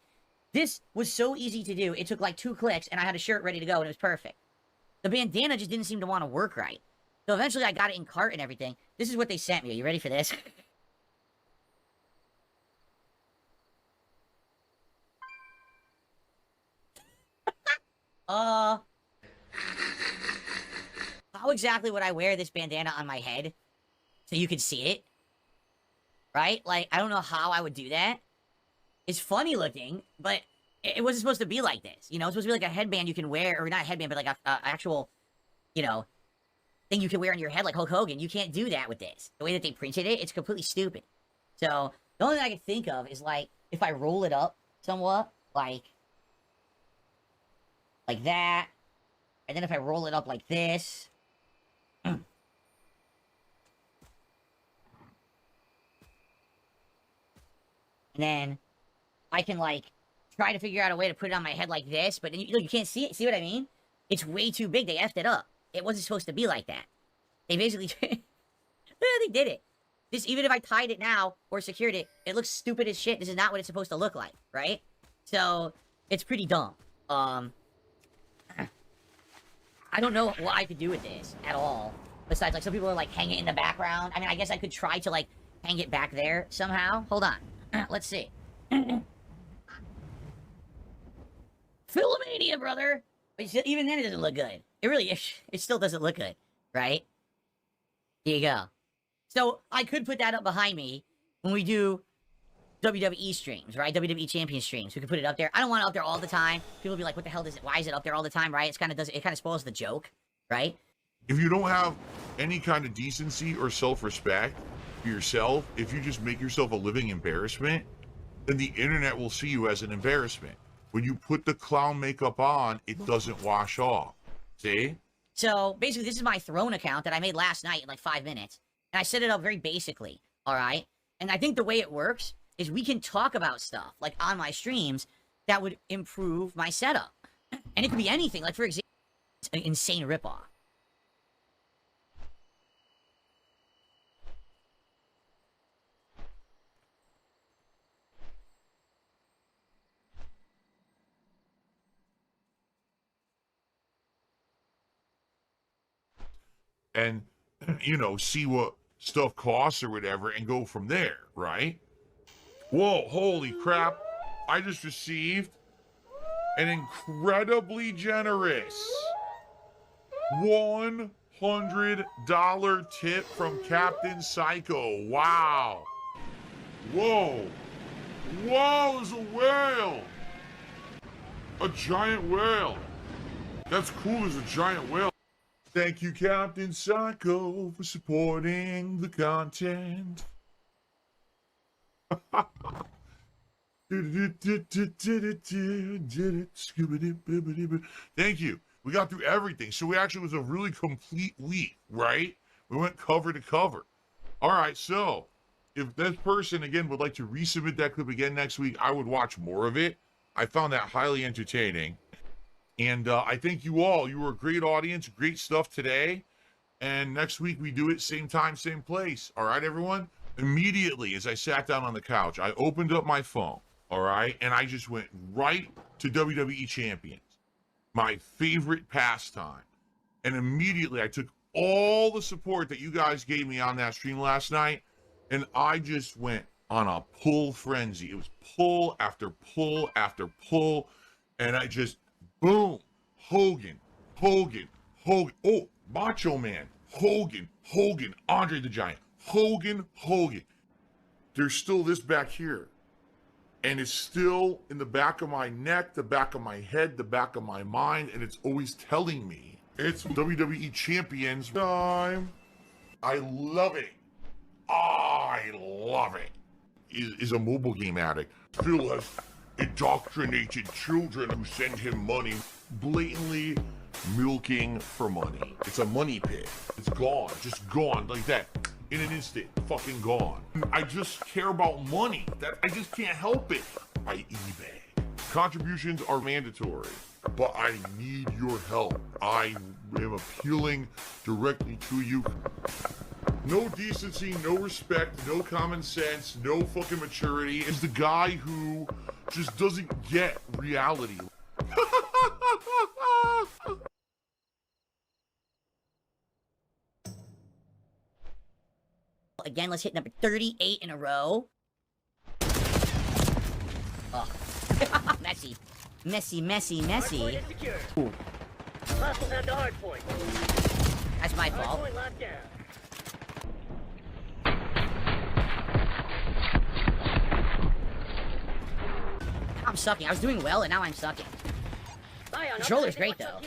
This was so easy to do. It took like 2 clicks and I had a shirt ready to go and it was perfect. The bandana just didn't seem to want to work right. So eventually I got it in cart and everything. This is what they sent me. Are you ready for this? How exactly would I wear this bandana on my head so you could see it? Right? Like, I don't know how I would do that. It's funny looking, but it wasn't supposed to be like this. You know, it's supposed to be like a headband you can wear, or not a headband, but like a actual, you know, thing you can wear on your head like Hulk Hogan. You can't do that with this. The way that they printed it, it's completely stupid. So, the only thing I can think of is like, if I roll it up somewhat, like that, and then if I roll it up like this, and then I can, like, try to figure out a way to put it on my head like this, but then you can't see it. See what I mean? It's way too big. They effed it up. It wasn't supposed to be like that. They basically... they did it. This, even if I tied it now or secured it, it looks stupid as shit. This is not what it's supposed to look like, right? So, it's pretty dumb. I don't know what I could do with this at all. Besides, like, some people are, like, hang it in the background. I mean, I guess I could try to, like, hang it back there somehow. Hold on. Let's see. Philomania, brother! But even then, it doesn't look good. It really, it still doesn't look good, right? Here you go. So, I could put that up behind me when we do WWE streams, right? WWE Champion streams. We could put it up there. I don't want it up there all the time. People will be like, what the hell is it? Why is it up there all the time, right? It kind of spoils the joke, right? If you don't have any kind of decency or self-respect for yourself, if you just make yourself a living embarrassment, then the internet will see you as an embarrassment. When you put the clown makeup on, it doesn't wash off. See? So, basically, this is my throne account that I made last night in like 5 minutes. And I set it up very basically, alright? And I think the way it works is we can talk about stuff, like on my streams, that would improve my setup. And it could be anything, like for example, it's an insane ripoff. And, you know, see what stuff costs or whatever and go from there, right? Whoa, holy crap. I just received an incredibly generous $100 tip from Captain Psycho. Wow. Whoa. Whoa, it's a whale. A giant whale. That's cool, there's a giant whale. Thank you, Captain Psycho, for supporting the content. Thank you. We got through everything. So we actually was a really complete week, right? We went cover to cover. All right, so if this person, again, would like to resubmit that clip again next week, I would watch more of it. I found that highly entertaining. And I thank you all. You were a great audience, great stuff today. And next week we do it same time, same place. All right, everyone? Immediately, as I sat down on the couch, I opened up my phone, all right? And I just went right to WWE Champions, my favorite pastime. And immediately I took all the support that you guys gave me on that stream last night, and I just went on a pull frenzy. It was pull after pull after pull, and I just... boom, Hogan, oh, Macho Man, Hogan, Andre the Giant, Hogan. There's still this back here. And it's still in the back of my neck, the back of my head, the back of my mind, and it's always telling me it's WWE Champions time. I love it. Is a mobile game addict. Phil has indoctrinated children who send him money, blatantly milking for money. It's a money pit. It's gone, just gone like that. In an instant, fucking gone. I just care about money. That I just can't help it. I eBay. Contributions are mandatory, but I need your help. I am appealing directly to you. No decency, no respect, no common sense, no fucking maturity. Is the guy who just doesn't get reality. Again, let's hit number 38 in a row. Oh. Messy. Messy, messy, messy. Ooh. That's my fault. I'm sucking. I was doing well, and now I'm sucking. Controller's great, though.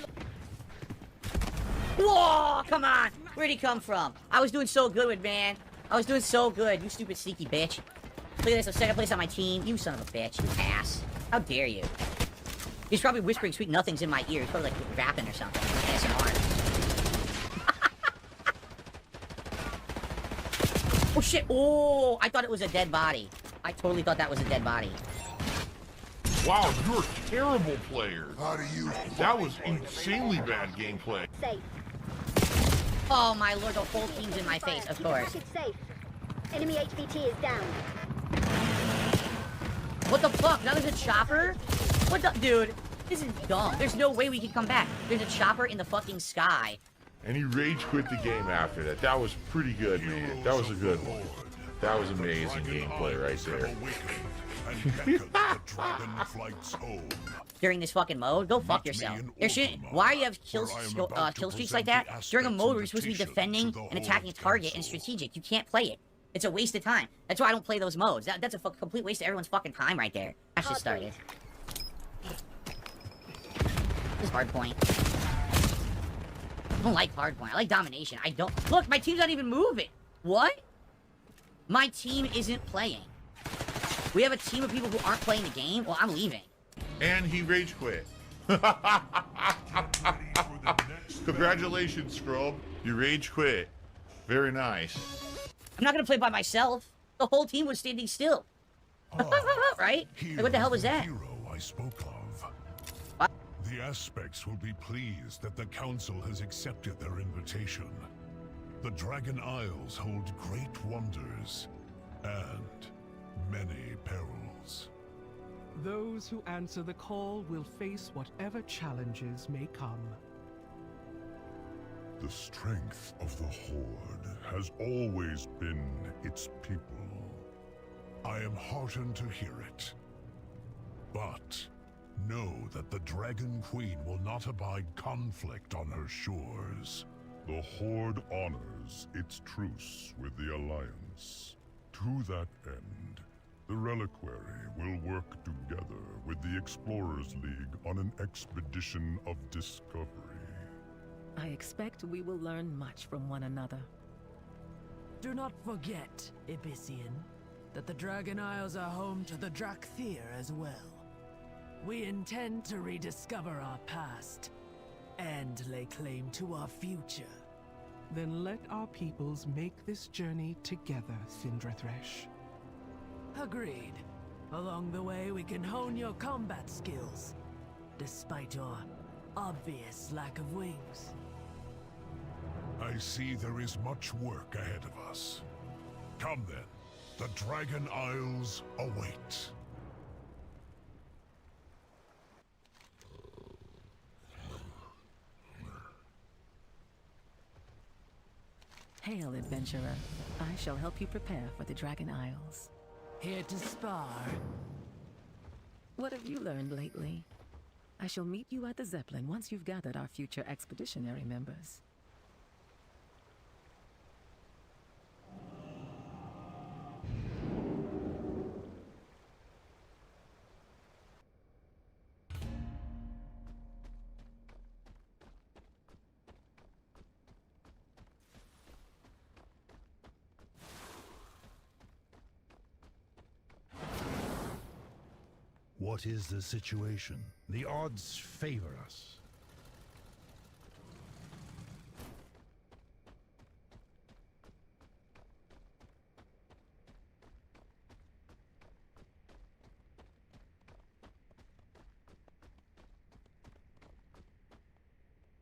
Whoa! Come on! Where'd he come from? I was doing so good, man. I was doing so good. You stupid, sneaky bitch. Look at this. I'm second place on my team. You son of a bitch. You ass. How dare you? He's probably whispering sweet nothings in my ear. He's probably, like, rapping or something. ASMR. Oh, shit. Oh, I thought it was a dead body. I totally thought that was a dead body. Wow, you're a terrible player. That was insanely bad gameplay. Safe. Oh my lord, the whole team's in my face, of course. Safe. Enemy HVT is down. What the fuck? Now there's a chopper? What the— dude, this is dumb. There's no way we can come back. There's a chopper in the fucking sky. And he rage quit the game after that. That was pretty good, man. That was a good one. That was amazing gameplay right there. During this fucking mode, go fuck yourself. There should— why do you have kill streaks like that? During a mode where you're supposed to be defending and attacking a target and strategic, you can't play it. It's a waste of time. That's why I don't play those modes. That's a complete waste of everyone's fucking time right there. That just started. This is hard point. I don't like hard point. I like domination. I don't— look, my team's not even moving. What? My team isn't playing. We have a team of people who aren't playing the game? Well, I'm leaving. And he rage quit. Congratulations, Scrub. You rage quit. Very nice. I'm not gonna play by myself. The whole team was standing still. Right? Like, what the hell was that? Hero I spoke of. What? The Aspects will be pleased that the Council has accepted their invitation. The Dragon Isles hold great wonders and many perils. Those who answer the call will face whatever challenges may come. The strength of the Horde has always been its people. I am heartened to hear it. But know that the Dragon Queen will not abide conflict on her shores. The Horde honors its truce with the Alliance. To that end, the Reliquary will work together with the Explorers League on an expedition of discovery. I expect we will learn much from one another. Do not forget, Abyssian, that the Dragon Isles are home to the Drakthir as well. We intend to rediscover our past and lay claim to our future. Then let our peoples make this journey together, Cindrathresh. Agreed. Along the way, we can hone your combat skills, despite your obvious lack of wings. I see there is much work ahead of us. Come then, the Dragon Isles await. Hail, adventurer. I shall help you prepare for the Dragon Isles. Here to spar. What have you learned lately? I shall meet you at the Zeppelin once you've gathered our future expeditionary members. What is the situation? The odds favor us.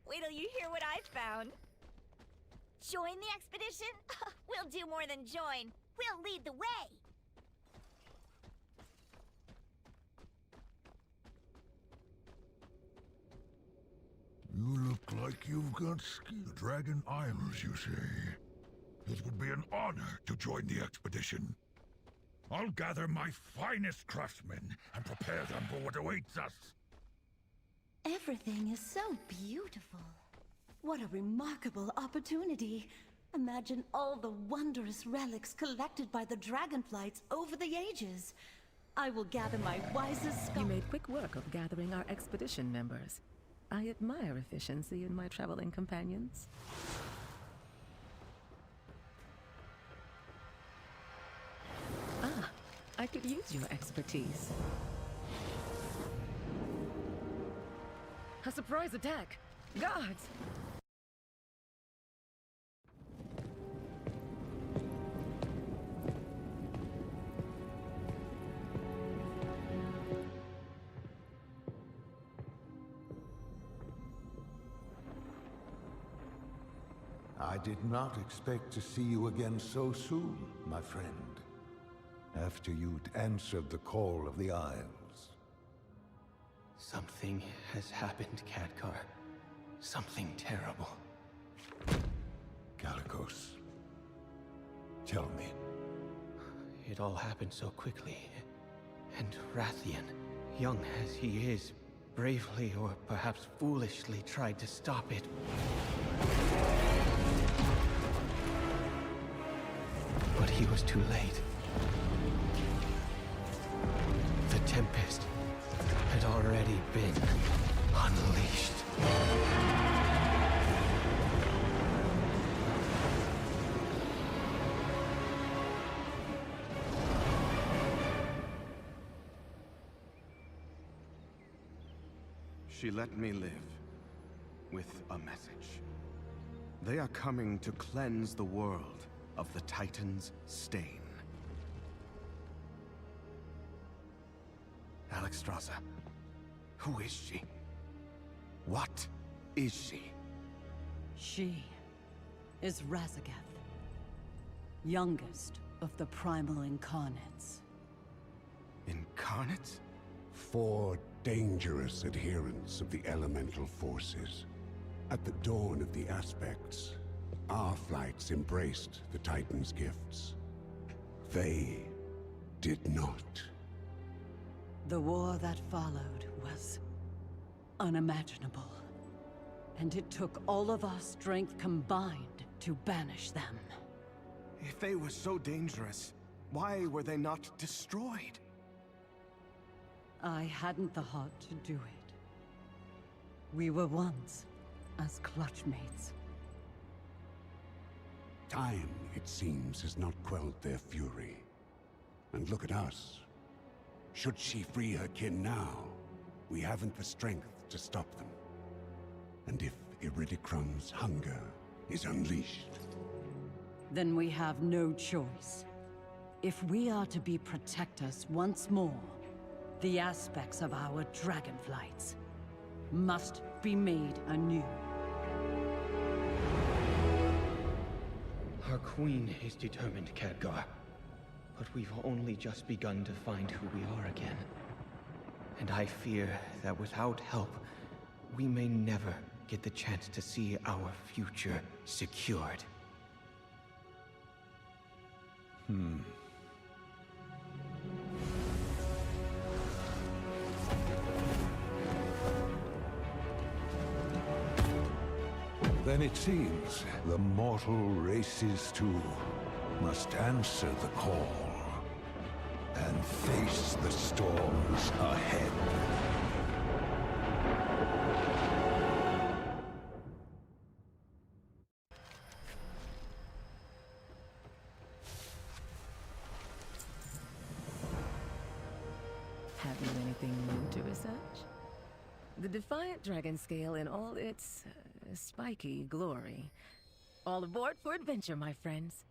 Wait till you hear what I found. Join the expedition? We'll do more than join. We'll lead the way. You look like you've got skill. Dragon Isles, you say? It would be an honor to join the expedition. I'll gather my finest craftsmen and prepare them for what awaits us. Everything is so beautiful. What a remarkable opportunity. Imagine all the wondrous relics collected by the dragonflights over the ages. I will gather my wisest You made quick work of gathering our expedition members. I admire efficiency in my traveling companions. Ah, I could use your expertise. A surprise attack! Guards! I did not expect to see you again so soon, my friend. After you'd answered the call of the Isles. Something has happened, Khadgar. Something terrible. Kalikos, tell me. It all happened so quickly. And Rathian, young as he is, bravely or perhaps foolishly tried to stop it. But he was too late. The Tempest had already been unleashed. She let me live with a message. They are coming to cleanse the world of the Titan's stain. Alexstrasza, who is she? What is she? She is Razagath, youngest of the primal incarnates. Incarnates? 4 dangerous adherents of the elemental forces. At the dawn of the Aspects, our flights embraced the Titan's gifts. They did not. The war that followed was unimaginable. And it took all of our strength combined to banish them. If they were so dangerous, why were they not destroyed? I hadn't the heart to do it. We were once as clutchmates. Time, it seems, has not quelled their fury. And look at us. Should she free her kin now, we haven't the strength to stop them. And if Iridicrum's hunger is unleashed... Then we have no choice. If we are to be protectors once more, the aspects of our dragonflights must be made anew. Our queen is determined, Khadgar. But we've only just begun to find who we are again. And I fear that without help, we may never get the chance to see our future secured. Then it seems the mortal races too must answer the call and face the storms ahead. Have you anything new to research? The Defiant Dragon Scale in all its spiky glory. All aboard for adventure, my friends.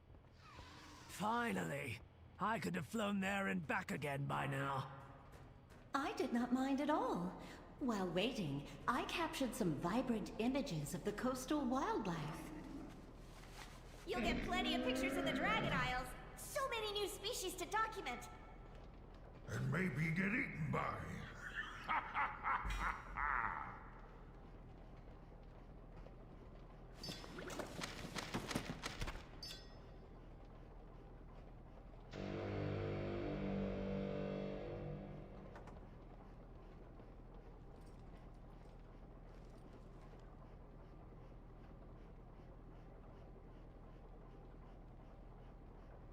Finally! I could have flown there and back again by now. I did not mind at all. While waiting, I captured some vibrant images of the coastal wildlife. You'll get plenty of pictures in the Dragon Isles. So many new species to document. And maybe get eaten by.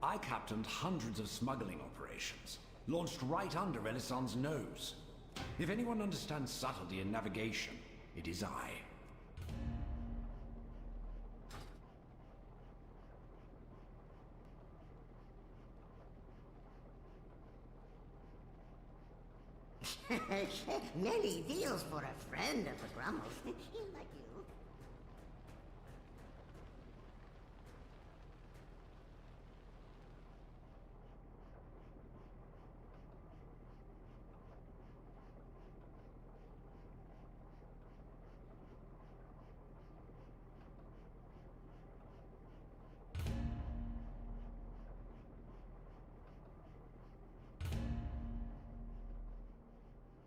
I captained hundreds of smuggling operations, launched right under Renaissance's nose. If anyone understands subtlety in navigation, it is I. Many deals for a friend of the Grummles. Like you.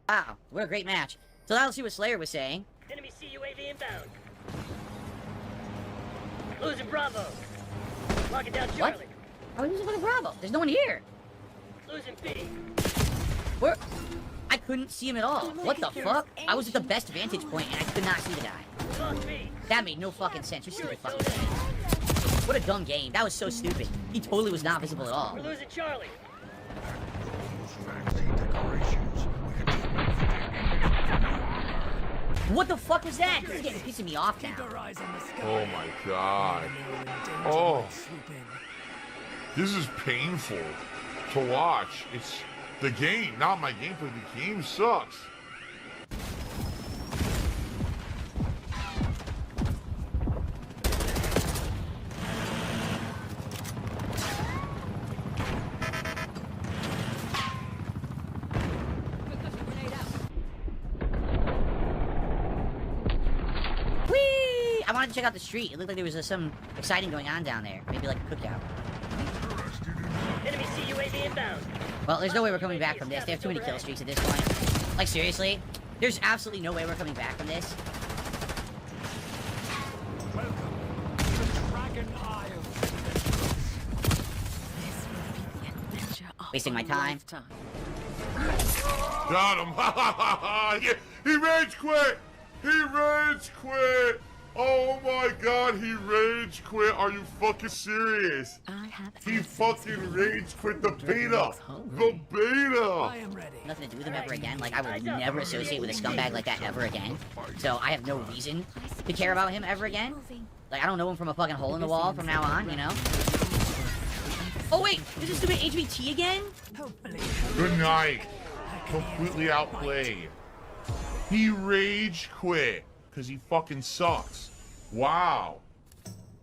Wow, what a great match. So now let's see what Slayer was saying. Enemy CUAV inbound. Losing Bravo. Locking down Charlie. What? How are we losing fucking Bravo? There's no one here. Losing B. Where? I couldn't see him at all. What the fuck? I was at the best vantage point and I could not see the guy. That made no fucking sense. You stupid fucking game. What a dumb game. That was so stupid. He totally was not visible at all. We're losing Charlie. What the fuck was that? This is getting pissing me off now. Oh my god. Oh. This is painful to watch. It's the game, not my gameplay. The game sucks. I wanted to check out the street. It looked like there was some exciting going on down there. Maybe like a cookout. Enemy CUAV inbound. Well, there's no way we're coming back from this. They have too many kill streaks at this point. Like, seriously? There's absolutely no way we're coming back from this. Welcome to the Dragon Isles. This will be the adventure of Wasting my a time. lifetime. Got him! He rage quit! He rage quit! Oh my god, he rage quit. Are you fucking serious? He fucking rage quit the beta. The beta. Nothing to do with him ever again. Like, I will never associate with a scumbag like that ever again. So I have no reason to care about him ever again. Like, I don't know him from a fucking hole in the wall from now on, you know? Oh wait, is this stupid HVT again? Good night. Completely outplayed. He rage quit. Because he fucking sucks. Wow.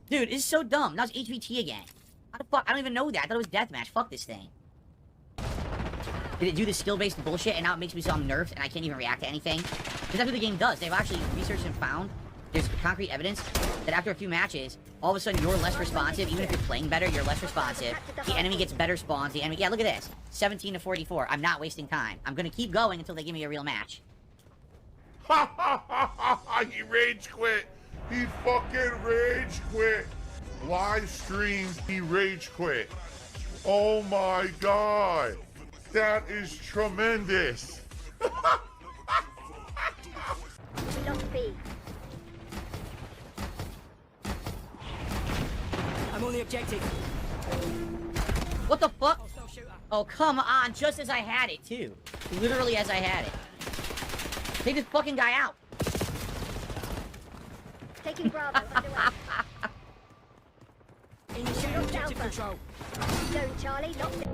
Dude, this is so dumb. That was HVT again. How the fuck? I don't even know that. I thought it was deathmatch. Fuck this thing. Did it do this skill-based bullshit and now it makes me so I'm nerfed and I can't even react to anything? Because that's what the game does. They've actually researched and found there's concrete evidence that after a few matches, all of a sudden you're less responsive. Even if you're playing better, you're less responsive. The enemy gets better spawns. The enemy... Yeah, look at this. 17 to 44. I'm not wasting time. I'm gonna keep going until they give me a real match. Ha ha ha ha ha! He rage quit! He fucking rage quit! Live stream, he rage quit. Oh my god! That is tremendous! We lost B. I'm on the objective. What the fuck? Oh, come on. Just as I had it, too. Literally as I had it. Take this fucking guy out. Taking Bravo underway. Initiate objective control. Zone Charlie locked in.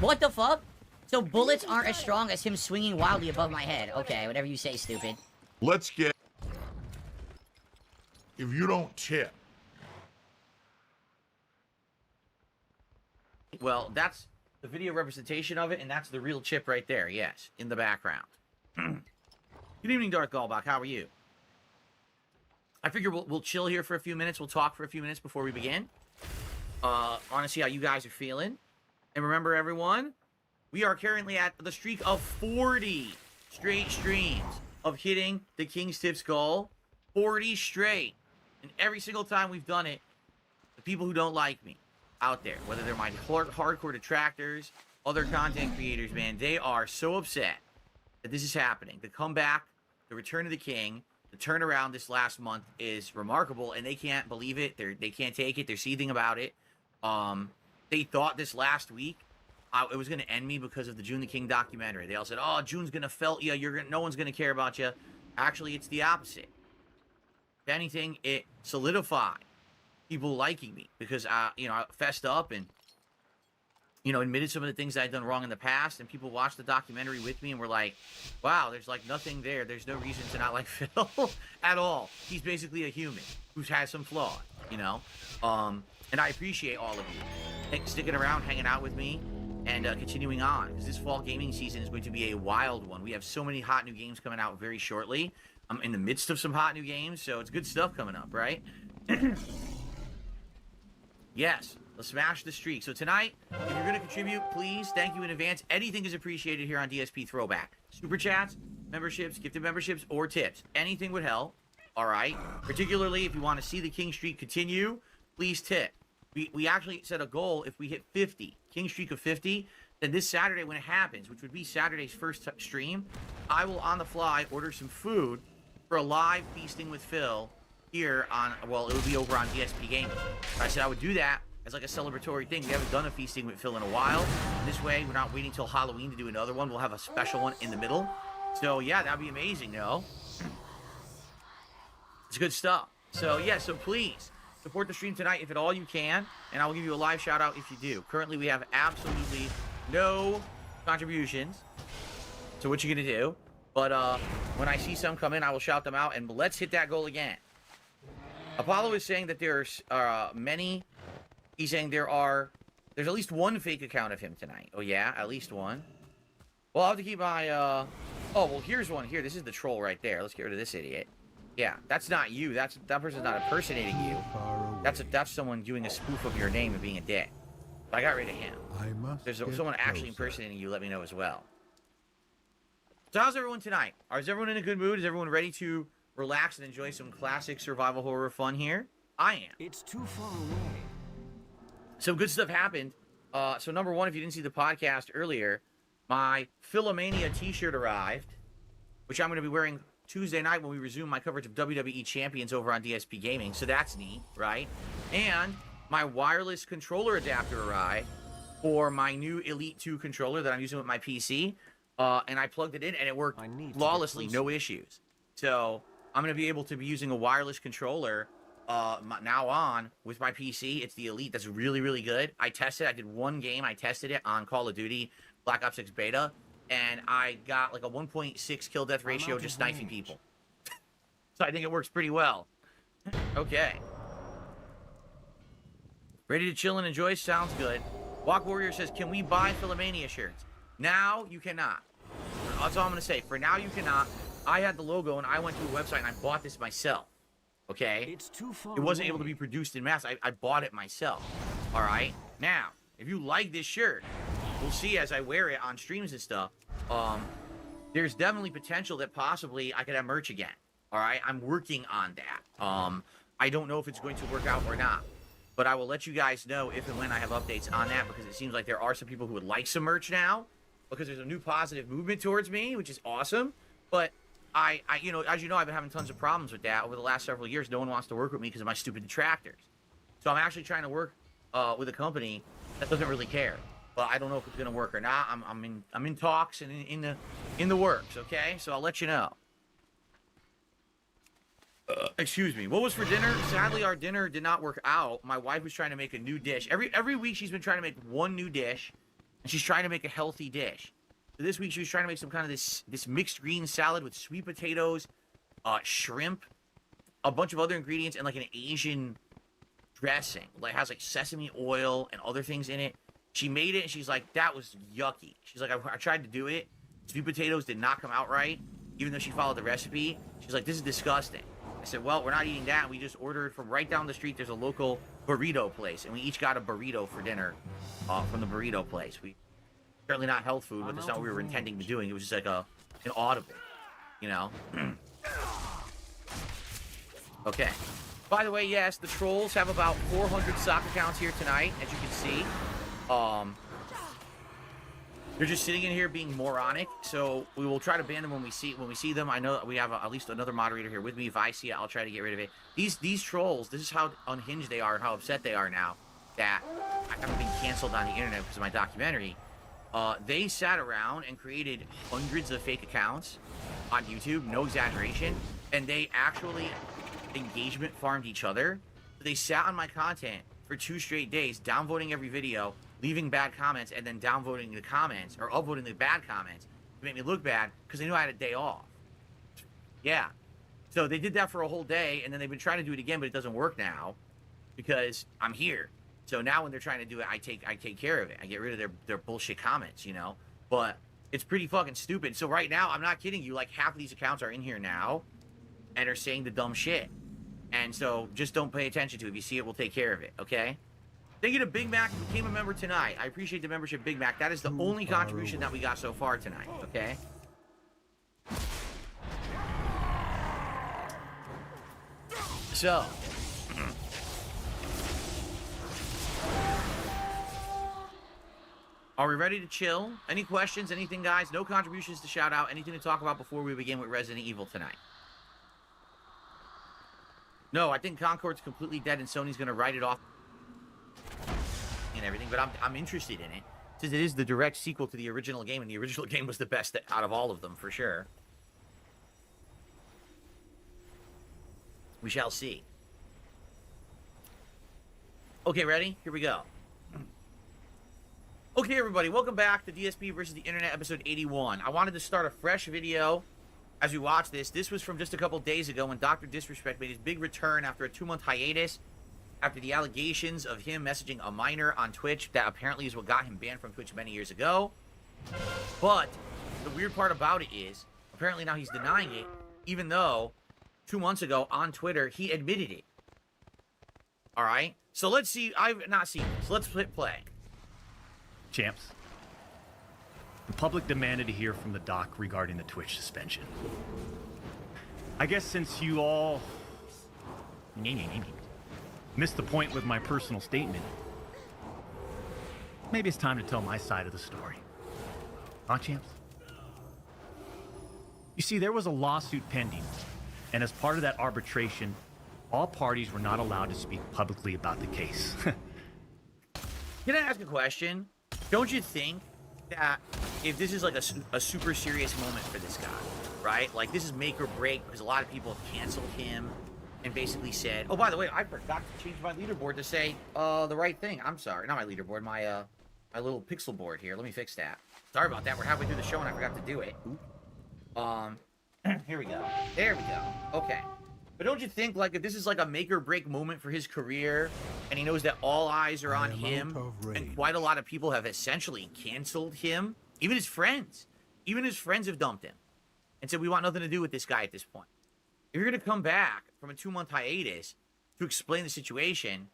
What the fuck? So bullets aren't as strong as him swinging wildly above my head. Okay, whatever you say, stupid. Let's get... If you don't tip, Well, that's the video representation of it, and that's the real chip right there, yes, in the background. Good evening, Darth Gallbach. How are you? I figure we'll chill here for a few minutes. We'll talk for a few minutes before we begin. Want to see how you guys are feeling. And remember, everyone, we are currently at the streak of 40 straight streams of hitting the King's Tips goal. 40 straight. And every single time we've done it, the people who don't like me out there, whether they're my hardcore detractors, other content creators, man, they are so upset that this is happening. The comeback, the return of the King, the turnaround this last month is remarkable, and they can't believe it. They can't take it. They're seething about it. They thought this last week it was going to end me because of the June the King documentary. They all said, "Oh, June's going to felt you. No one's going to care about you." Actually, it's the opposite. If anything, it solidified people liking me because I fessed up and admitted some of the things I'd done wrong in the past, and people watched the documentary with me and were like, "Wow, there's like nothing there. There's no reason to not like Phil at all. He's basically a human who's had some flaws, And I appreciate all of you sticking around, hanging out with me, and continuing on, because this fall gaming season is going to be a wild one. We have so many hot new games coming out very shortly. I'm in the midst of some hot new games, so it's good stuff coming up, right? Yes, let's smash the streak. So tonight, if you're going to contribute, please, thank you in advance. Anything is appreciated here on DSP Throwback. Super chats, memberships, gifted memberships, or tips. Anything would help, all right? Particularly if you want to see the King streak continue, please tip. We actually set a goal. If we hit 50, King streak of 50, then this Saturday when it happens, which would be Saturday's first stream, I will on the fly order some food for a live feasting with Phil here on, well, it'll be over on DSP Gaming. I said I would do that as like a celebratory thing. We haven't done a feasting with Phil in a while. This way, we're not waiting till Halloween to do another one. We'll have a special one in the middle. So yeah, that'd be amazing, It's good stuff. So yeah, so please support the stream tonight if at all you can, and I will give you a live shout out if you do. Currently, we have absolutely no contributions. So what you gonna do? But when I see some come in, I will shout them out, and let's hit that goal again. Apollo is saying that there's many. He's saying there's at least one fake account of him tonight. Oh yeah, at least one. Well, I'll have to keep my oh well, here's one here. This is the troll right there. Let's get rid of this idiot. Yeah, that's not you. That person's not impersonating you. That's someone doing a spoof of your name and being a dick. But I got rid of him. There's someone actually impersonating you. Let me know as well. So how's everyone tonight? Is everyone in a good mood? Is everyone ready to relax and enjoy some classic survival horror fun here? I am. It's too far away. Some good stuff happened. So number one, if you didn't see the podcast earlier, my Philomania t-shirt arrived, which I'm going to be wearing Tuesday night when we resume my coverage of WWE Champions over on DSP Gaming. So that's neat, right? And my wireless controller adapter arrived for my new Elite 2 controller that I'm using with my PC. And I plugged it in, and it worked flawlessly, no issues. So I'm going to be able to be using a wireless controller now on with my PC. It's the Elite. That's really, really good. I tested it. I did one game. I tested it on Call of Duty Black Ops 6 Beta, and I got like a 1.6 kill death ratio just knifing people. So I think it works pretty well. Okay. Ready to chill and enjoy? Sounds good. Walk Warrior says, can we buy Philomania shirts? Now you cannot. That's all I'm going to say. For now you cannot. I had the logo, and I went to a website, and I bought this myself. Okay? It's too far It wasn't away. able to be produced in mass. I bought it myself. All right? Now, if you like this shirt, we'll see as I wear it on streams and stuff. There's definitely potential that possibly I could have merch again. All right? I'm working on that. I don't know if it's going to work out or not. But I will let you guys know if and when I have updates on that, because it seems like there are some people who would like some merch now, because there's a new positive movement towards me, which is awesome. But I as you know, I've been having tons of problems with that over the last several years. No one wants to work with me because of my stupid detractors. So I'm actually trying to work with a company that doesn't really care. But I don't know if it's gonna work or not. I'm in talks and in the works. Okay, so I'll let you know. Excuse me. What was for dinner? Sadly, our dinner did not work out. My wife was trying to make a new dish. Every week she's been trying to make one new dish, and she's trying to make a healthy dish. So this week she was trying to make some kind of this mixed green salad with sweet potatoes, shrimp, a bunch of other ingredients, and like an Asian dressing. Like has like sesame oil and other things in it. She made it, and she's like, that was yucky. She's like, I tried to do it. Sweet potatoes did not come out right, even though she followed the recipe. She's like, this is disgusting. I said, well, we're not eating that. We just ordered from right down the street. There's a local burrito place, and we each got a burrito for dinner from the burrito place. We certainly not health food, but that's not what we were intending to doing. It was just like an audible, you know? Okay. By the way, yes, the trolls have about 400 stock accounts here tonight, as you can see. They're just sitting in here being moronic, so we will try to ban them when we see them. I know we have at least another moderator here with me. If I see it, I'll try to get rid of it. These trolls, this is how unhinged they are and how upset they are now that I haven't been canceled on the internet because of my documentary. They sat around and created hundreds of fake accounts on YouTube, no exaggeration, and they actually engagement farmed each other. They sat on my content for 2 straight days, downvoting every video, leaving bad comments, and then downvoting the comments, or upvoting the bad comments to make me look bad, because they knew I had a day off. Yeah. So they did that for a whole day, and then they've been trying to do it again, but it doesn't work now, because I'm here. So now when they're trying to do it, I take care of it. I get rid of their bullshit comments, you know? But it's pretty fucking stupid. So right now, I'm not kidding you, like half of these accounts are in here now, and are saying the dumb shit. And so just don't pay attention to it. If you see it, we'll take care of it, okay? Thank you to Big Mac, who became a member tonight. I appreciate the membership, Big Mac. That is the only contribution that we got so far tonight, okay? So. Are we ready to chill? Any questions? Anything, guys? No contributions to shout out. Anything to talk about before we begin with Resident Evil tonight? No, I think Concord's completely dead and Sony's going to write it off and everything, but I'm interested in it since it is the direct sequel to the original game, and the original game was the best out of all of them, for sure. We shall see. Okay, ready? Here we go. Okay, everybody, welcome back to DSP versus the Internet, episode 81. I wanted to start a fresh video as we watch this. This was from just a couple days ago when Dr. Disrespect made his big return after a 2-month hiatus, after the allegations of him messaging a minor on Twitch. That apparently is what got him banned from Twitch many years ago. But the weird part about it is, apparently now he's denying it, even though 2 months ago on Twitter, he admitted it. Alright? So let's see. I've not seen this. Let's hit play. Champs, the public demanded to hear from the doc regarding the Twitch suspension. I guess since you all missed the point with my personal statement, maybe it's time to tell my side of the story. Huh, Champs? You see, there was a lawsuit pending, and as part of that arbitration, all parties were not allowed to speak publicly about the case. Can I ask a question? Don't you think that if this is like a super serious moment for this guy, right? Like this is make or break because a lot of people have canceled him and basically said, oh, by the way, I forgot to change my leaderboard to say the right thing. I'm sorry. Not my leaderboard, my little pixel board here. Let me fix that. Sorry about that. We're halfway through the show and I forgot to do it. Here we go. There we go. Okay. But don't you think, like, if this is like a make or break moment for his career, and he knows that all eyes are on him, and quite a lot of people have essentially canceled him, even his friends have dumped him, and said, we want nothing to do with this guy at this point. If you're going to come back from a 2-month hiatus to explain the situation,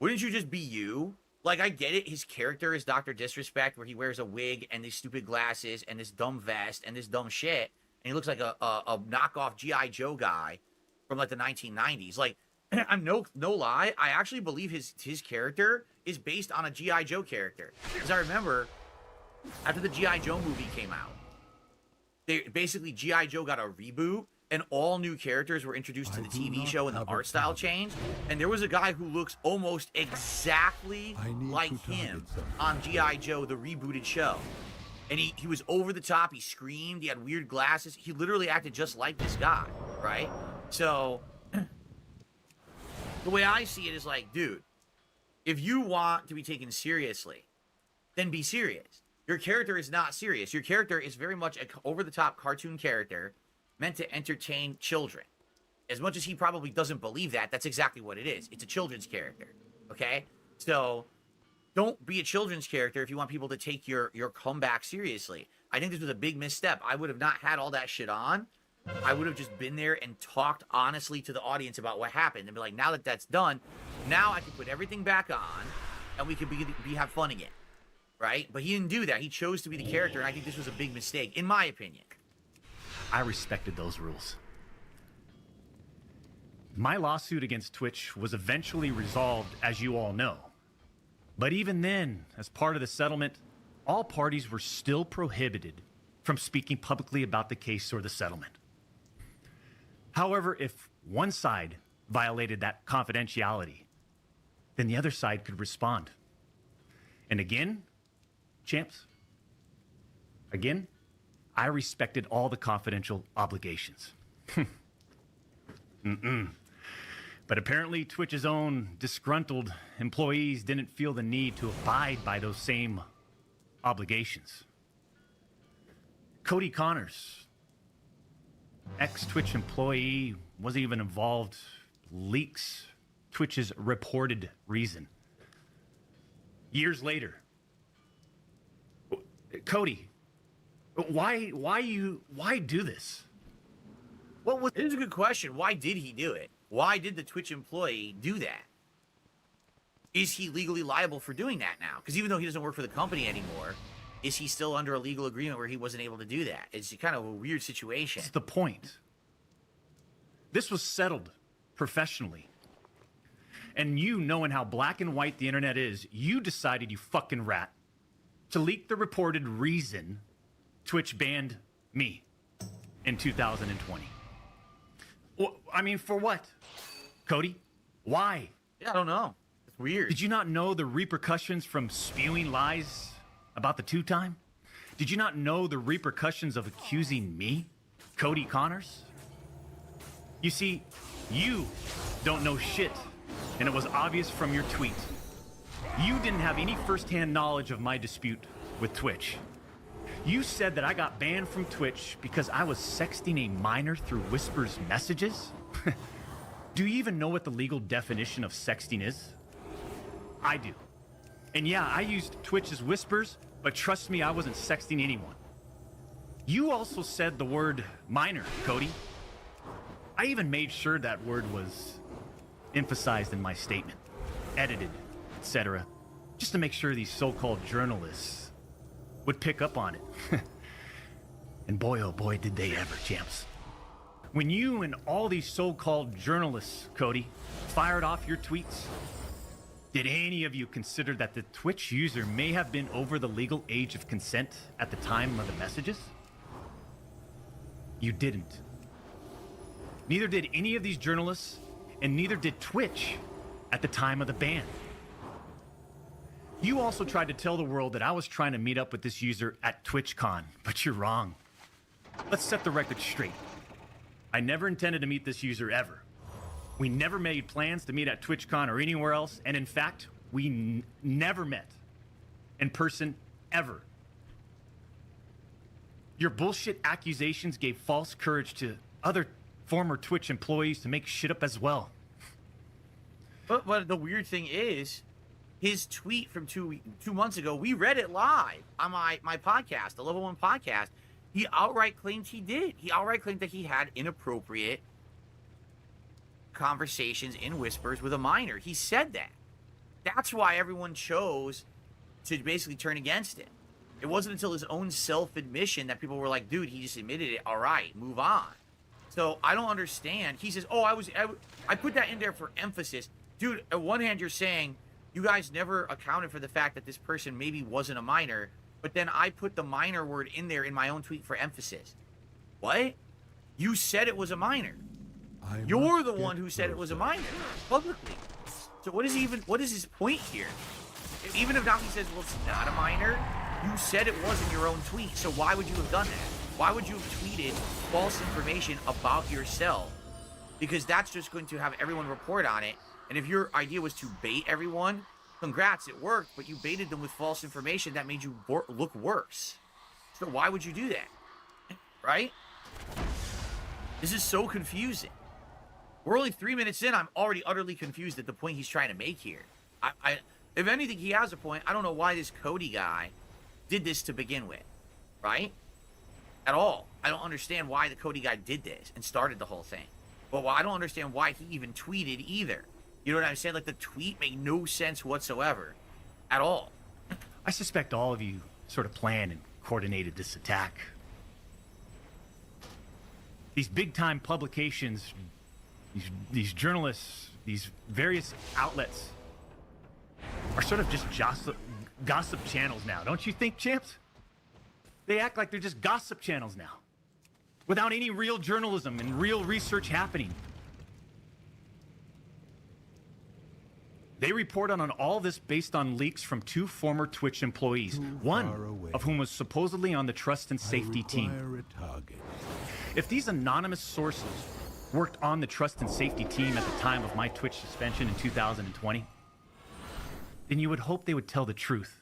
wouldn't you just be you? Like, I get it, his character is Dr. Disrespect, where he wears a wig and these stupid glasses and this dumb vest and this dumb shit, and he looks like a knockoff G.I. Joe guy from like the 1990s. Like, I'm no lie, I actually believe his character is based on a G.I. Joe character. Because I remember, after the G.I. Joe movie came out, basically G.I. Joe got a reboot, and all new characters were introduced to the TV show, and the art style changed. And there was a guy who looks almost exactly like him on G.I. Joe, the rebooted show. And he was over the top, he screamed, he had weird glasses, he literally acted just like this guy, right? So, the way I see it is like, dude, if you want to be taken seriously, then be serious. Your character is not serious. Your character is very much an over-the-top cartoon character meant to entertain children. As much as he probably doesn't believe that, that's exactly what it is. It's a children's character, okay? So, don't be a children's character if you want people to take your comeback seriously. I think this was a big misstep. I would have not had all that shit on. I would have just been there and talked honestly to the audience about what happened and be like, now that that's done, now I can put everything back on and we can have fun again, right? But he didn't do that. He chose to be the character, and I think this was a big mistake, in my opinion. I respected those rules. My lawsuit against Twitch was eventually resolved, as you all know. But even then, as part of the settlement, all parties were still prohibited from speaking publicly about the case or the settlement. However, if one side violated that confidentiality, then the other side could respond. And again, champs, again, I respected all the confidential obligations. But apparently Twitch's own disgruntled employees didn't feel the need to abide by those same obligations. Cody Connors, ex-Twitch employee, wasn't even involved, leaks Twitch's reported reason. Years later, Cody, why do this? It is a good question. Why did he do it? Why did the Twitch employee do that? Is he legally liable for doing that now? Because even though he doesn't work for the company anymore, is he still under a legal agreement where he wasn't able to do that? It's kind of a weird situation. That's the point. This was settled professionally. And you, knowing how black and white the internet is, you decided, you fucking rat, to leak the reported reason Twitch banned me in 2020. Well, I mean, for what? Cody? Why? Yeah, I don't know. It's weird. Did you not know the repercussions from spewing lies about the two-time? Did you not know the repercussions of accusing me, Cody Connors? You see, you don't know shit, and it was obvious from your tweet. You didn't have any first-hand knowledge of my dispute with Twitch. You said that I got banned from Twitch because I was sexting a minor through Whisper's messages? Do you even know what the legal definition of sexting is? I do. And yeah, I used Twitch's Whispers, but trust me, I wasn't sexting anyone. You also said the word minor, Cody. I even made sure that word was emphasized in my statement, edited, etc., just to make sure these so-called journalists would pick up on it. And boy, oh boy, did they ever, champs. When you and all these so-called journalists, Cody, fired off your tweets, did any of you consider that the Twitch user may have been over the legal age of consent at the time of the messages? You didn't. Neither did any of these journalists, and neither did Twitch at the time of the ban. You also tried to tell the world that I was trying to meet up with this user at TwitchCon, but you're wrong. Let's set the record straight. I never intended to meet this user ever. We never made plans to meet at TwitchCon or anywhere else, and in fact, we never met in person ever. Your bullshit accusations gave false courage to other former Twitch employees to make shit up as well. But the weird thing is, his tweet from 2 months ago, we read it live on my podcast, the Level 1 podcast. He outright claimed he did. He outright claimed that he had inappropriate conversations in Whispers with a minor. He said that. That's why everyone chose to basically turn against it. It wasn't until his own self-admission that people were like, dude, he just admitted it. All right, move on. So I don't understand. He says, oh, I put that in there for emphasis. Dude, on one hand, you're saying you guys never accounted for the fact that this person maybe wasn't a minor, but then I put the minor word in there in my own tweet for emphasis. What? You said it was a minor. You're the one who said it was a minor publicly. So what is his point here? Even if now he says, well, it's not a minor, you said it was in your own tweet, so why would you have done that? Why would you have tweeted false information about yourself? Because that's just going to have everyone report on it. And if your idea was to bait everyone, congrats, it worked, but you baited them with false information that made you look worse. So why would you do that? Right? This is so confusing. We're only 3 minutes in, I'm already utterly confused at the point he's trying to make here. if anything, he has a point. I don't know why this Cody guy did this to begin with, right? At all. I don't understand why the Cody guy did this and started the whole thing. But I don't understand why he even tweeted either. You know what I'm saying? Like, the tweet made no sense whatsoever. At all. I suspect all of you sort of planned and coordinated this attack. These big-time publications, these journalists, these various outlets are sort of just gossip channels now, don't you think, champs? They act like they're just gossip channels now, without any real journalism and real research happening. They report on all this based on leaks from 2 former Twitch employees, one of whom was supposedly on the trust and safety team. If these anonymous sources worked on the trust and safety team at the time of my Twitch suspension in 2020, then you would hope they would tell the truth.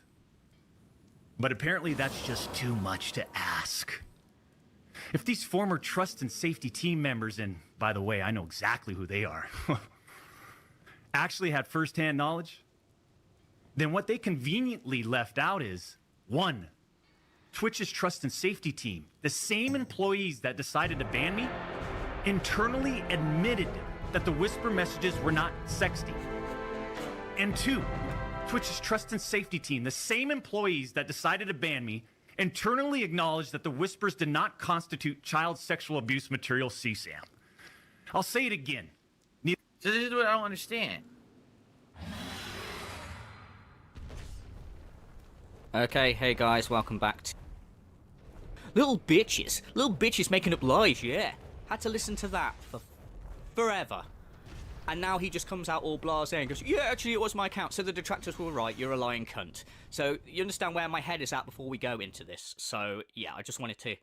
But apparently that's just too much to ask. If these former trust and safety team members, and by the way, I know exactly who they are, actually had first-hand knowledge, then what they conveniently left out is, 1, Twitch's trust and safety team, the same employees that decided to ban me, internally admitted that the whisper messages were not sexting. And 2, Twitch's trust and safety team, the same employees that decided to ban me, internally acknowledged that the whispers did not constitute child sexual abuse material CSAM. I'll say it again. So this is what I don't understand. Okay, hey guys, welcome back to... Little bitches making up lies, yeah. Had to listen to that for forever. And now he just comes out all blasé and goes, yeah, actually it was my account, so the detractors were right, you're a lying cunt. So you understand where my head is at before we go into this. So yeah, I just wanted to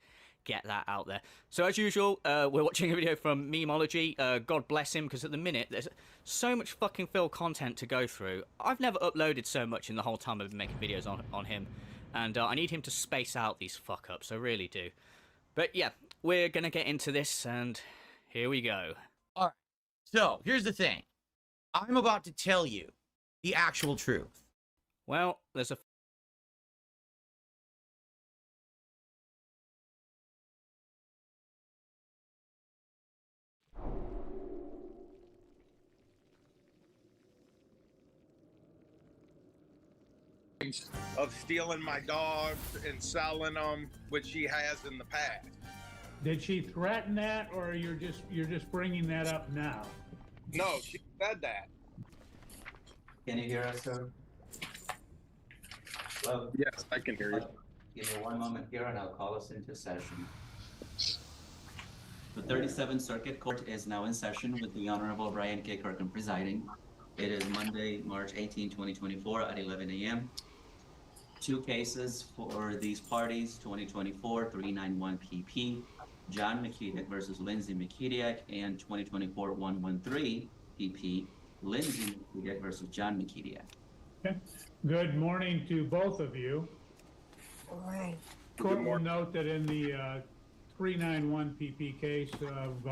get that out there. So as usual, we're watching a video from Memeology. God bless him, because at the minute there's so much fucking Phil content to go through. I've never uploaded so much in the whole time I've been making videos on him. And I need him to space out these fuck-ups, I really do. But yeah, we're gonna get into this, and here we go. Alright, so here's the thing. I'm about to tell you the actual truth. Well, there's a... of stealing my dogs and selling them, which she has in the past. Did she threaten that, or you're just bringing that up now? No, she said that. Can you hear us, sir? Hello? Yes, I can hear you. Give me one moment here and I'll call us into session. The 37th Circuit Court is now in session with the Honorable Brian K. Kirkham presiding. It is Monday, March 18, 2024 at 11 a.m. 2 cases for these parties, 2024-391 PP, John McKediak versus Lindsay McKediak, and 2024-113 PP, Lindsay McKediak versus John McKediak. Okay. Good morning to both of you. Court will note that in the 391 PP case of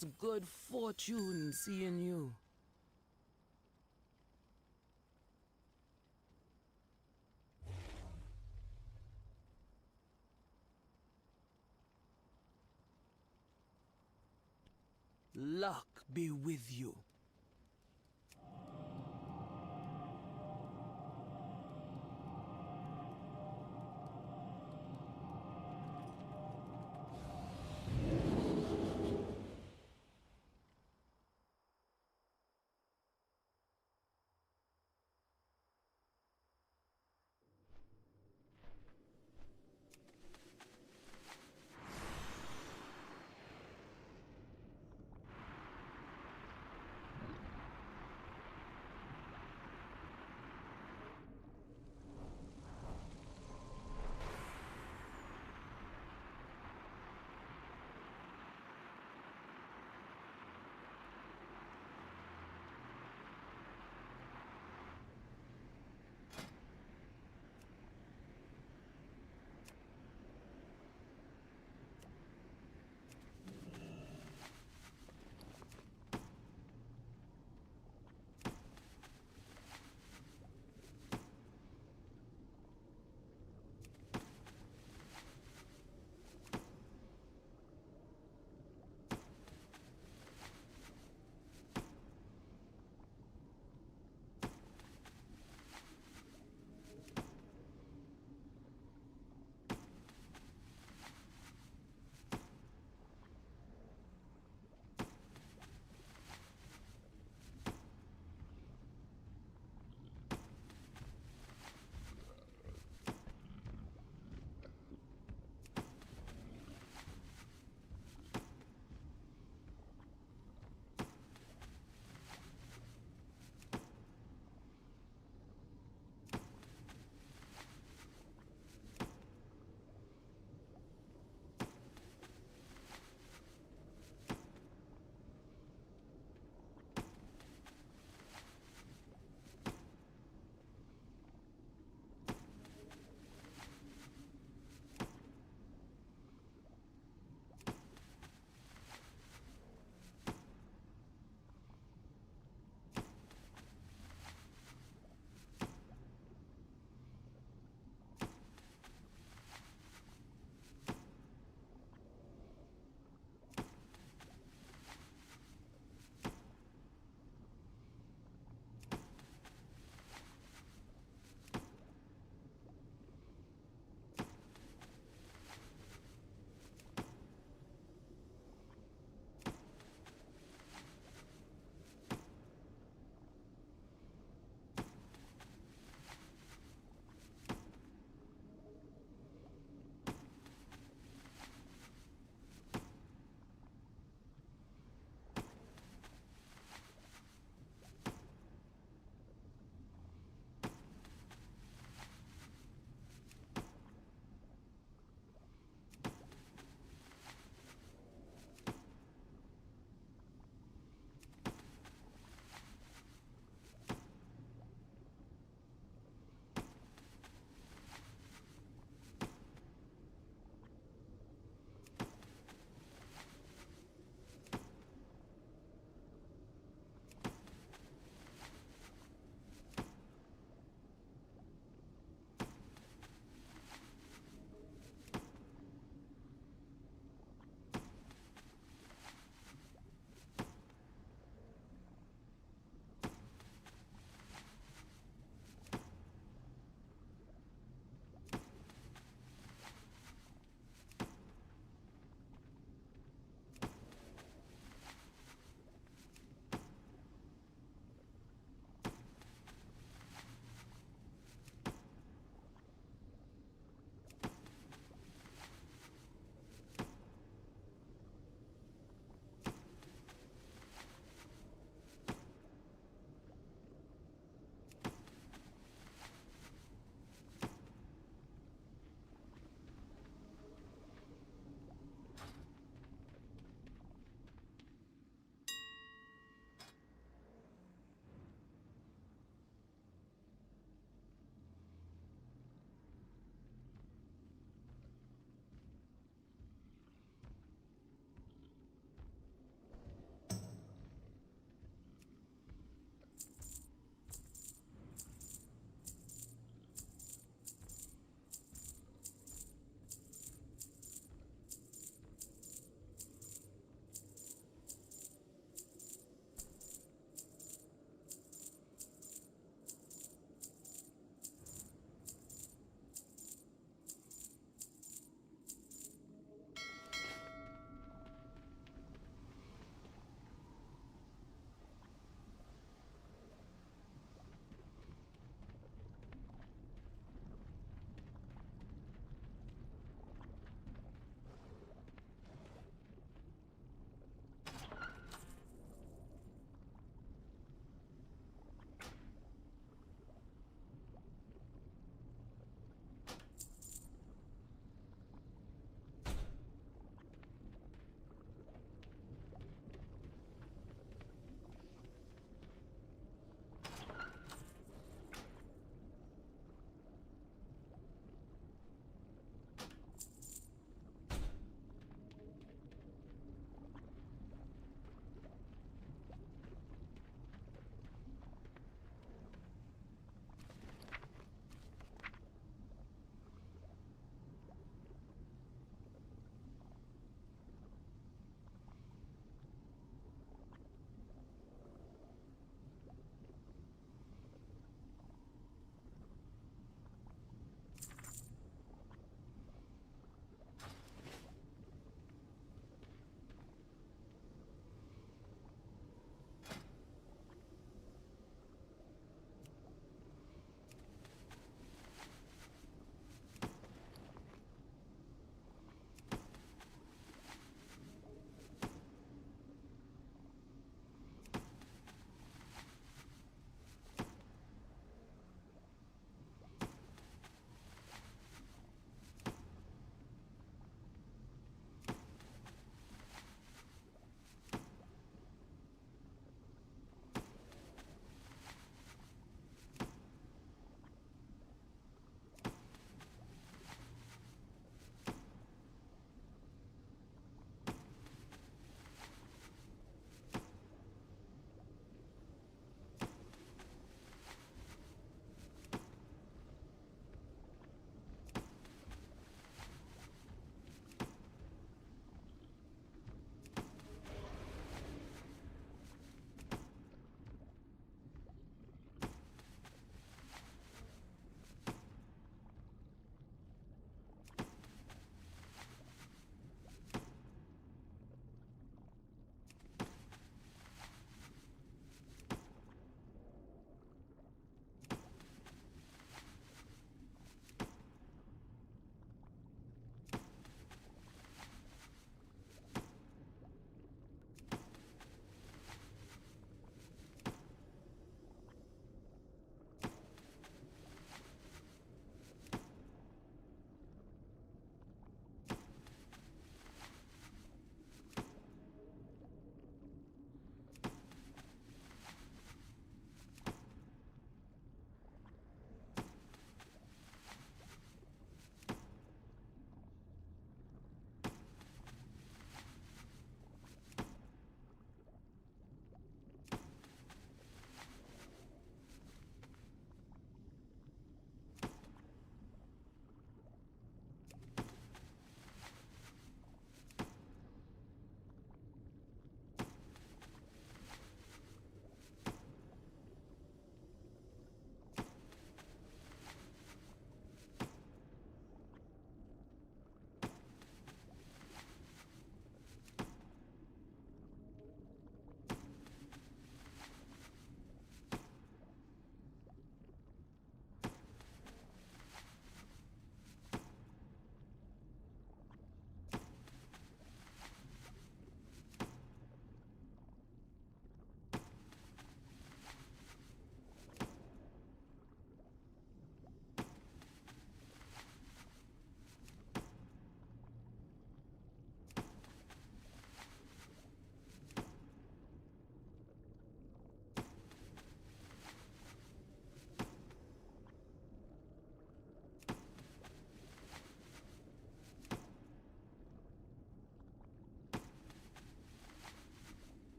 it's good fortune seeing you. Luck be with you.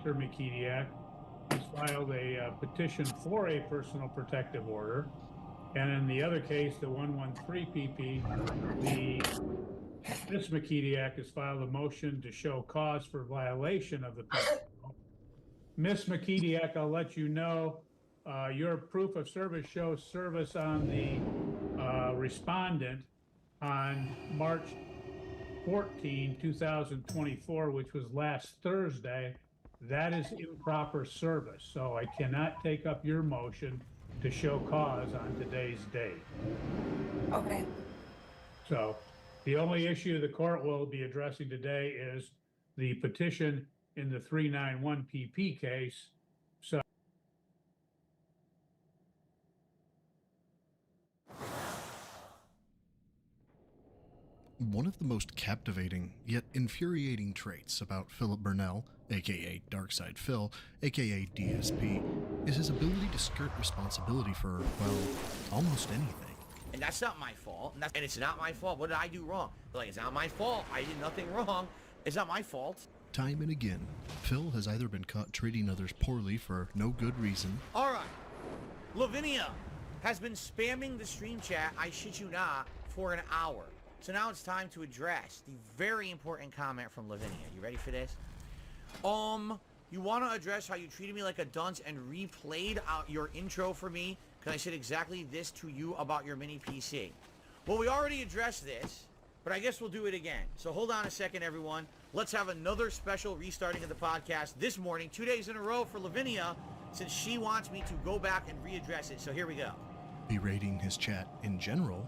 Dr. McKediak, has filed a petition for a personal protective order. And in the other case, the 113 PP, Ms. McKediak has filed a motion to show cause for violation of the penal code. Ms. McKediak, I'll let you know, your proof of service shows service on the respondent on March 14, 2024, which was last Thursday. That is improper service, so I cannot take up your motion to show cause on today's date. Okay. So the only issue the court will be addressing today is the petition in the 391 PP case. So one of the most captivating yet infuriating traits about Philip Burnell, aka Darkside Phil, aka DSP, is his ability to skirt responsibility for, well, almost anything. And that's not my fault. And it's not my fault. What did I do wrong? Like, it's not my fault. I did nothing wrong. It's not my fault. Time and again, Phil has either been caught treating others poorly for no good reason. All right. Lavinia has been spamming the stream chat, I shit you not, for an hour. So now it's time to address the very important comment from Lavinia. You ready for this? You want to address how you treated me like a dunce and replayed out your intro for me because I said exactly this to you about your mini PC. Well, we already addressed this, but I guess we'll do it again. So hold on a second, everyone. Let's have another special restarting of the podcast this morning, 2 days in a row for Lavinia, since she wants me to go back and readdress it. So here we go. Berating his chat in general.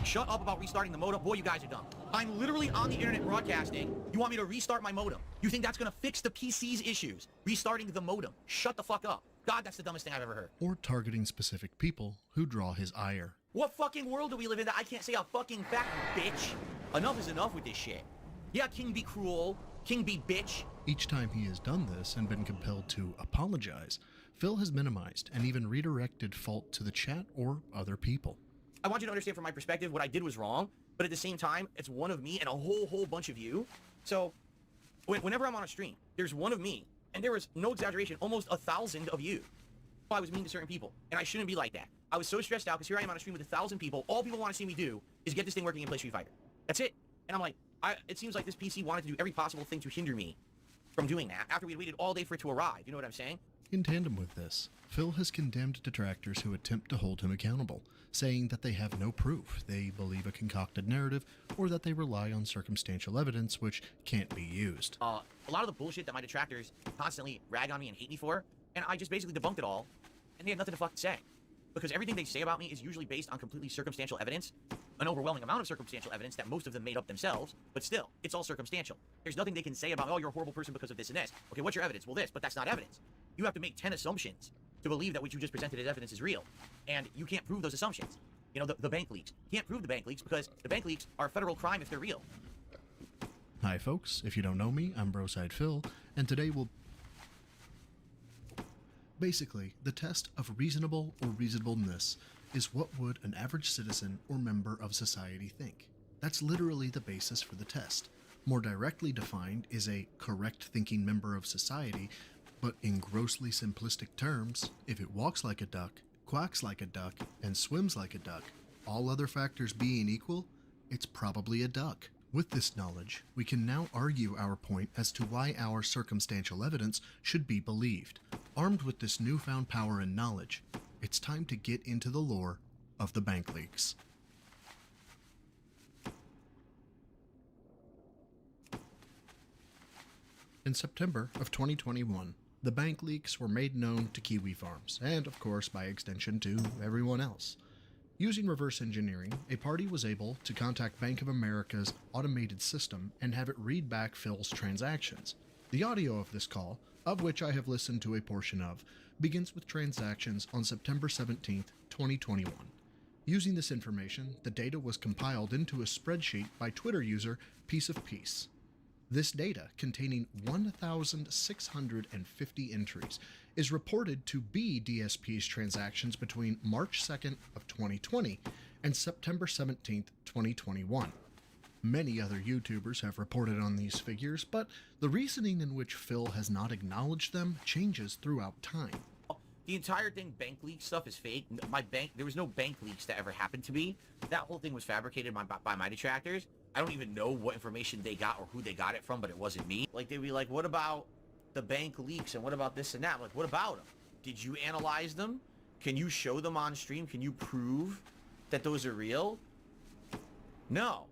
Shut up about restarting the modem. Boy, you guys are dumb. I'm literally on the internet broadcasting. You want me to restart my modem? You think that's gonna fix the PC's issues? Restarting the modem. Shut the fuck up. God, that's the dumbest thing I've ever heard. Or targeting specific people who draw his ire. What fucking world do we live in that I can't say a fucking fact, bitch? Enough is enough with this shit. Yeah, king be cruel. King be bitch. Each time he has done this and been compelled to apologize, Phil has minimized and even redirected fault to the chat or other people. I want you to understand from my perspective what I did was wrong, but at the same time, it's one of me and a whole bunch of you. So whenever I'm on a stream, there's one of me, and there was no exaggeration, almost 1,000 of you. I was mean to certain people, and I shouldn't be like that. I was so stressed out because here I am on a stream with 1,000 people. All people want to see me do is get this thing working and play Street Fighter. That's it. And I'm like, it seems like this PC wanted to do every possible thing to hinder me from doing that after we had waited all day for it to arrive. You know what I'm saying? In tandem with this, Phil has condemned detractors who attempt to hold him accountable, saying that they have no proof, they believe a concocted narrative, or that they rely on circumstantial evidence which can't be used. A lot of the bullshit that my detractors constantly rag on me and hate me for, and I just basically debunked it all, and they had nothing to fucking say. Because everything they say about me is usually based on completely circumstantial evidence, an overwhelming amount of circumstantial evidence that most of them made up themselves, but still, it's all circumstantial. There's nothing they can say about, oh, you're a horrible person because of this and this. Okay, what's your evidence? Well, this, but that's not evidence. You have to make 10 assumptions to believe that what you just presented as evidence is real. And you can't prove those assumptions. You know, the bank leaks. You can't prove the bank leaks because the bank leaks are a federal crime if they're real. Hi folks, if you don't know me, I'm Broside Phil, and today we'll... Basically, the test of reasonable or reasonableness is what would an average citizen or member of society think. That's literally the basis for the test. More directly defined is a correct thinking member of society, but in grossly simplistic terms, if it walks like a duck, quacks like a duck, and swims like a duck, all other factors being equal, it's probably a duck. With this knowledge, we can now argue our point as to why our circumstantial evidence should be believed. Armed with this newfound power and knowledge, it's time to get into the lore of the bank leaks. In September of 2021, the bank leaks were made known to Kiwi Farms, and of course by extension to everyone else. Using reverse engineering, a party was able to contact Bank of America's automated system and have it read back Phil's transactions. The audio of this call, of which I have listened to a portion of, begins with transactions on September 17th, 2021. Using this information, the data was compiled into a spreadsheet by Twitter user Piece of Peace. This data, containing 1,650 entries, is reported to be DSP's transactions between March 2nd of 2020 and September 17th, 2021. Many other YouTubers have reported on these figures, but the reasoning in which Phil has not acknowledged them changes throughout time. The entire thing, bank leak stuff, is fake. There was no bank leaks that ever happened to me. That whole thing was fabricated by my detractors. I don't even know what information they got or who they got it from, but it wasn't me. Like, they'd be like, what about the bank leaks and what about this and that? I'm like, what about them? Did you analyze them? Can you show them on stream? Can you prove that those are real? No.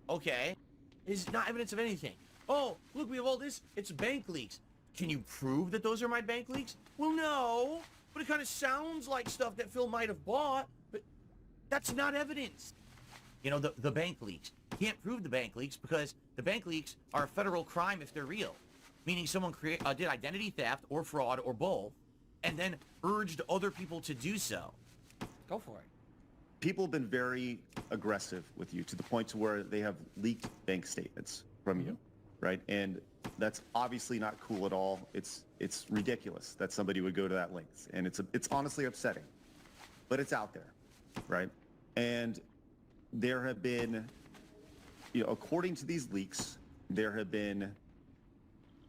Okay. It's not evidence of anything. Oh, look, we have all this. It's bank leaks. Can you prove that those are my bank leaks? Well, no. But it kind of sounds like stuff that Phil might have bought, but that's not evidence. You know, the bank leaks. Can't prove the bank leaks because the bank leaks are a federal crime if they're real. Meaning someone did identity theft or fraud or both, and then urged other people to do so. Go for it. People have been very aggressive with you to the point to where they have leaked bank statements from you, right? And that's obviously not cool at all. It's ridiculous that somebody would go to that length, and it's honestly upsetting, but it's out there, right? And there have been, you know, according to these leaks, there have been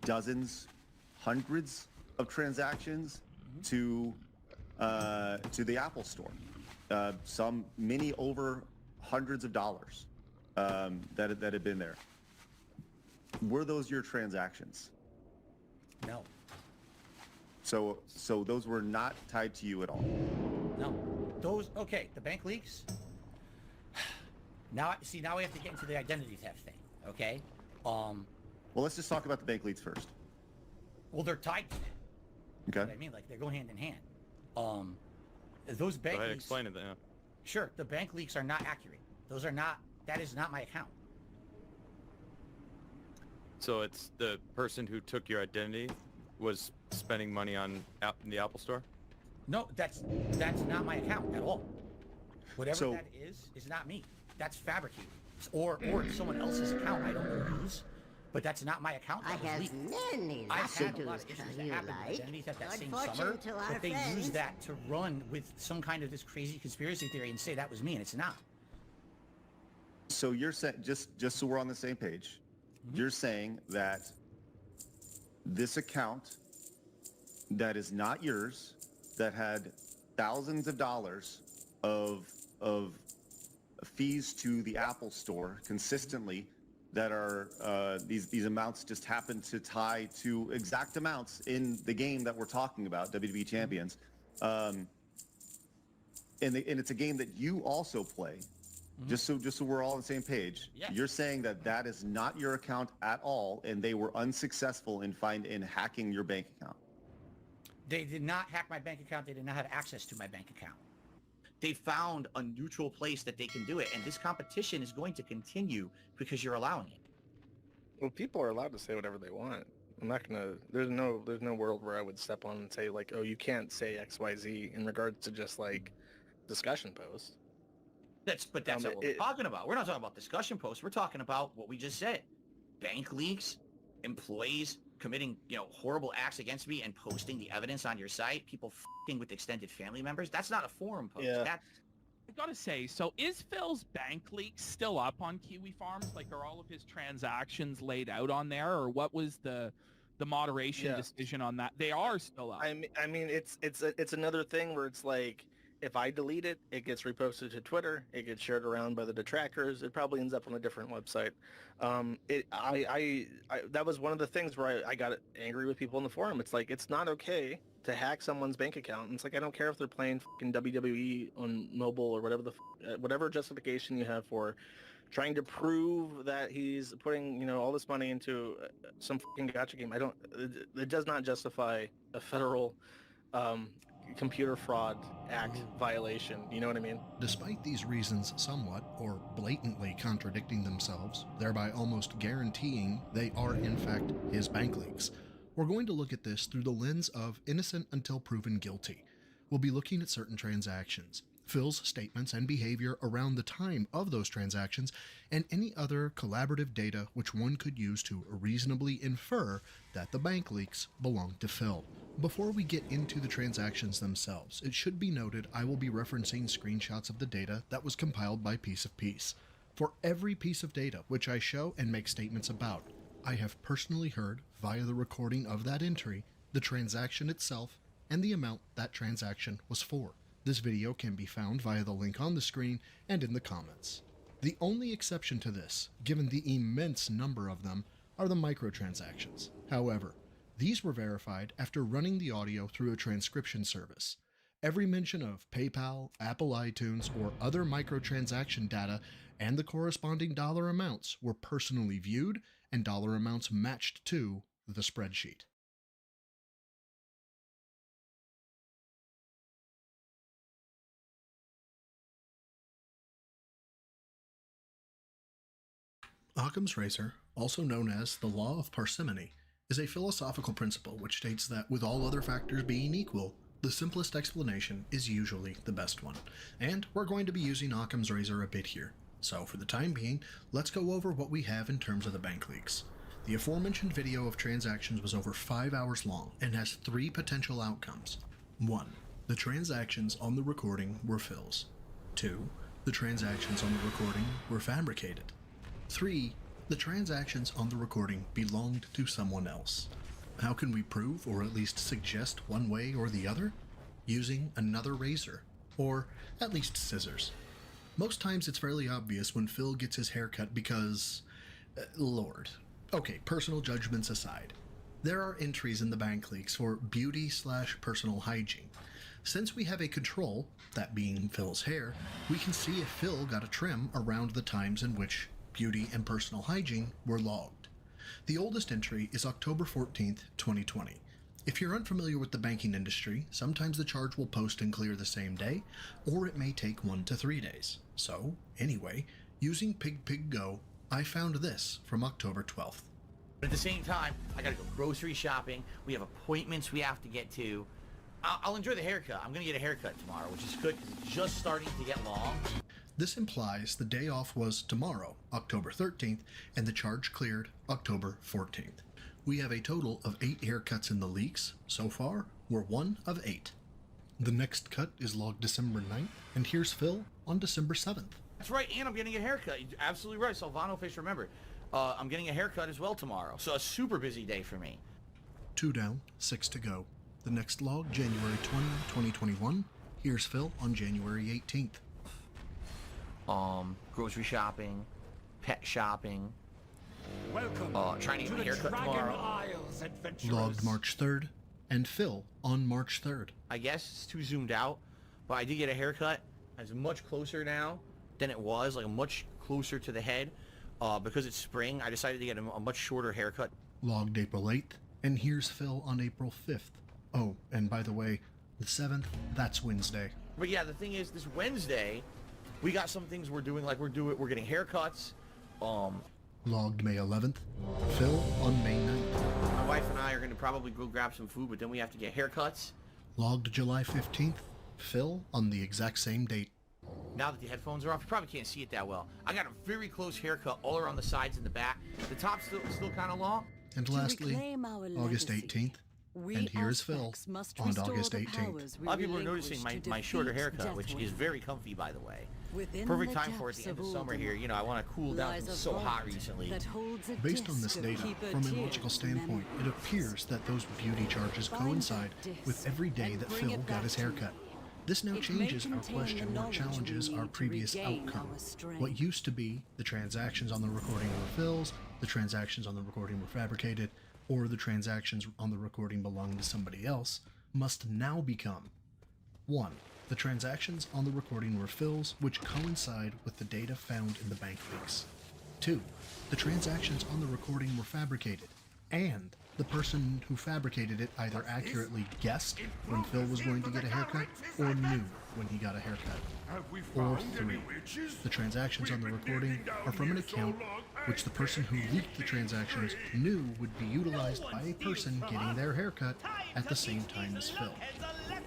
dozens, hundreds of transactions to the Apple Store. Many over hundreds of dollars that have been there. Were those your transactions? No. So those were not tied to you at all? No. Okay, the bank leaks. Now we have to get into the identity theft thing, okay? Well, let's just talk about the bank leaks first. Well, they're tied to it. Okay. You know what I mean? Like, they're going hand in hand. Those bank leaks... explain it then. Sure, the bank leaks are not accurate. That is not my account. So it's the person who took your identity was spending money on the Apple Store? No, that's not my account at all. Whatever that is not me. That's fabricated. Or it's someone else's account. I don't know whose. But that's not my account. I have many I've had a lot lawsuits of issues you that happened with like. identity theft that same Good summer, fortune to our but they friends. used that to run with some kind of this crazy conspiracy theory and say that was me, and it's not. So you're saying, just so we're on the same page, you're saying that this account that is not yours, that had thousands of dollars of fees to the Apple Store consistently, that are these amounts just happen to tie to exact amounts in the game that we're talking about, WWE Champions, and it's a game that you also play. Just so we're all on the same page. Yes. You're saying that is not your account at all, and they were unsuccessful in hacking your bank account. They did not hack my bank account. They did not have access to my bank account. They found a neutral place that they can do it, and this competition is going to continue because you're allowing it. Well, people are allowed to say whatever they want. I'm not gonna. There's no world where I would step on and say like, oh, you can't say XYZ in regards to just like discussion posts. That's what we're talking about. We're not talking about discussion posts. We're talking about what we just said. Bank leaks, employees committing, horrible acts against me and posting the evidence on your site, people f***ing with extended family members. That's not a forum post. Yeah. I gotta say, so is Phil's bank leak still up on Kiwi Farms? Like, are all of his transactions laid out on there, or what was the moderation decision on that? They are still up. I mean, it's another thing where it's like, if I delete it, it gets reposted to Twitter. It gets shared around by the detractors. It probably ends up on a different website. That was one of the things where I got angry with people in the forum. It's like, it's not okay to hack someone's bank account. And it's like, I don't care if they're playing fucking WWE on mobile or whatever whatever justification you have for trying to prove that he's putting, all this money into some fucking gacha game. It does not justify a federal computer fraud act violation. You know what I mean? Despite these reasons somewhat or blatantly contradicting themselves, thereby almost guaranteeing they are in fact his bank leaks, we're going to look at this through the lens of innocent until proven guilty. We'll be looking at certain transactions, Phil's statements and behavior around the time of those transactions, and any other collaborative data which one could use to reasonably infer that the bank leaks belong to Phil. Before we get into the transactions themselves, it should be noted I will be referencing screenshots of the data that was compiled by Piece of Peace. For every piece of data which I show and make statements about, I have personally heard, via the recording of that entry, the transaction itself and the amount that transaction was for. This video can be found via the link on the screen and in the comments. The only exception to this, given the immense number of them, are the microtransactions. However, these were verified after running the audio through a transcription service. Every mention of PayPal, Apple iTunes, or other microtransaction data and the corresponding dollar amounts were personally viewed and dollar amounts matched to the spreadsheet. Occam's razor, also known as the law of parsimony, is a philosophical principle which states that with all other factors being equal, the simplest explanation is usually the best one. And we're going to be using Occam's razor a bit here. So for the time being, let's go over what we have in terms of the bank leaks. The aforementioned video of transactions was over 5 hours long and has 3 potential outcomes. 1. The transactions on the recording were Phil's. 2. The transactions on the recording were fabricated. 3. The transactions on the recording belonged to someone else. How can we prove, or at least suggest one way or the other? Using another razor, or at least scissors. Most times it's fairly obvious when Phil gets his haircut because... Lord. Okay, personal judgments aside. There are entries in the bank leaks for beauty/personal hygiene. Since we have a control, that being Phil's hair, we can see if Phil got a trim around the times in which beauty and personal hygiene were logged. The oldest entry is October 14th, 2020. If you're unfamiliar with the banking industry, sometimes the charge will post and clear the same day, or it may take 1 to 3 days. So, anyway, using PigPigGo, I found this from October 12th. But at the same time, I gotta go grocery shopping. We have appointments we have to get to. I'll enjoy the haircut. I'm gonna get a haircut tomorrow, which is good because it's just starting to get long. This implies the day off was tomorrow, October 13th, and the charge cleared October 14th. We have a total of 8 haircuts in the leaks. So far, we're 1 of 8. The next cut is logged December 9th, and here's Phil on December 7th. That's right, and I'm getting a haircut. You're absolutely right, Salvano Fish, remember. I'm getting a haircut as well tomorrow, so a super busy day for me. 2 down, 6 to go. The next log, January 20, 2021. Here's Phil on January 18th. Grocery shopping, pet shopping, Welcome trying to get to my the haircut Dragon tomorrow. Isles, adventurers. Logged March 3rd, and Phil on March 3rd. I guess it's too zoomed out, but I did get a haircut. It's much closer now than it was, like much closer to the head. Because it's spring, I decided to get a much shorter haircut. Logged April 8th, and here's Phil on April 5th. Oh, and by the way, the 7th, that's Wednesday. But yeah, the thing is, this Wednesday, we got some things we're doing, like we're getting haircuts. Logged May 11th, Phil on May 9th. My wife and I are going to probably go grab some food, but then we have to get haircuts. Logged July 15th, Phil on the exact same date. Now that the headphones are off, you probably can't see it that well. I got a very close haircut all around the sides and the back. The top's still kind of long. And lastly, August 18th, and here's Phil on August 18th. A lot of people are noticing my shorter haircut, which is very comfy, by the way. Perfect time for it at the end of summer here. You know, I want to cool down. It's so hot recently. Based on this data, from a logical standpoint, it appears that those beauty charges coincide with every day that Phil got his haircut. This now changes our question or challenges our previous outcome. What used to be the transactions on the recording were Phil's, the transactions on the recording were fabricated, or the transactions on the recording belonged to somebody else, must now become 1. The transactions on the recording were Phil's, which coincide with the data found in the bank leaks. 2. The transactions on the recording were fabricated, and the person who fabricated it either accurately guessed when Phil was going to get a haircut or knew when he got a haircut. Or 3. The transactions on the recording are from an account which the person who leaked the transactions knew would be utilized by a person getting their haircut at the same time as Phil.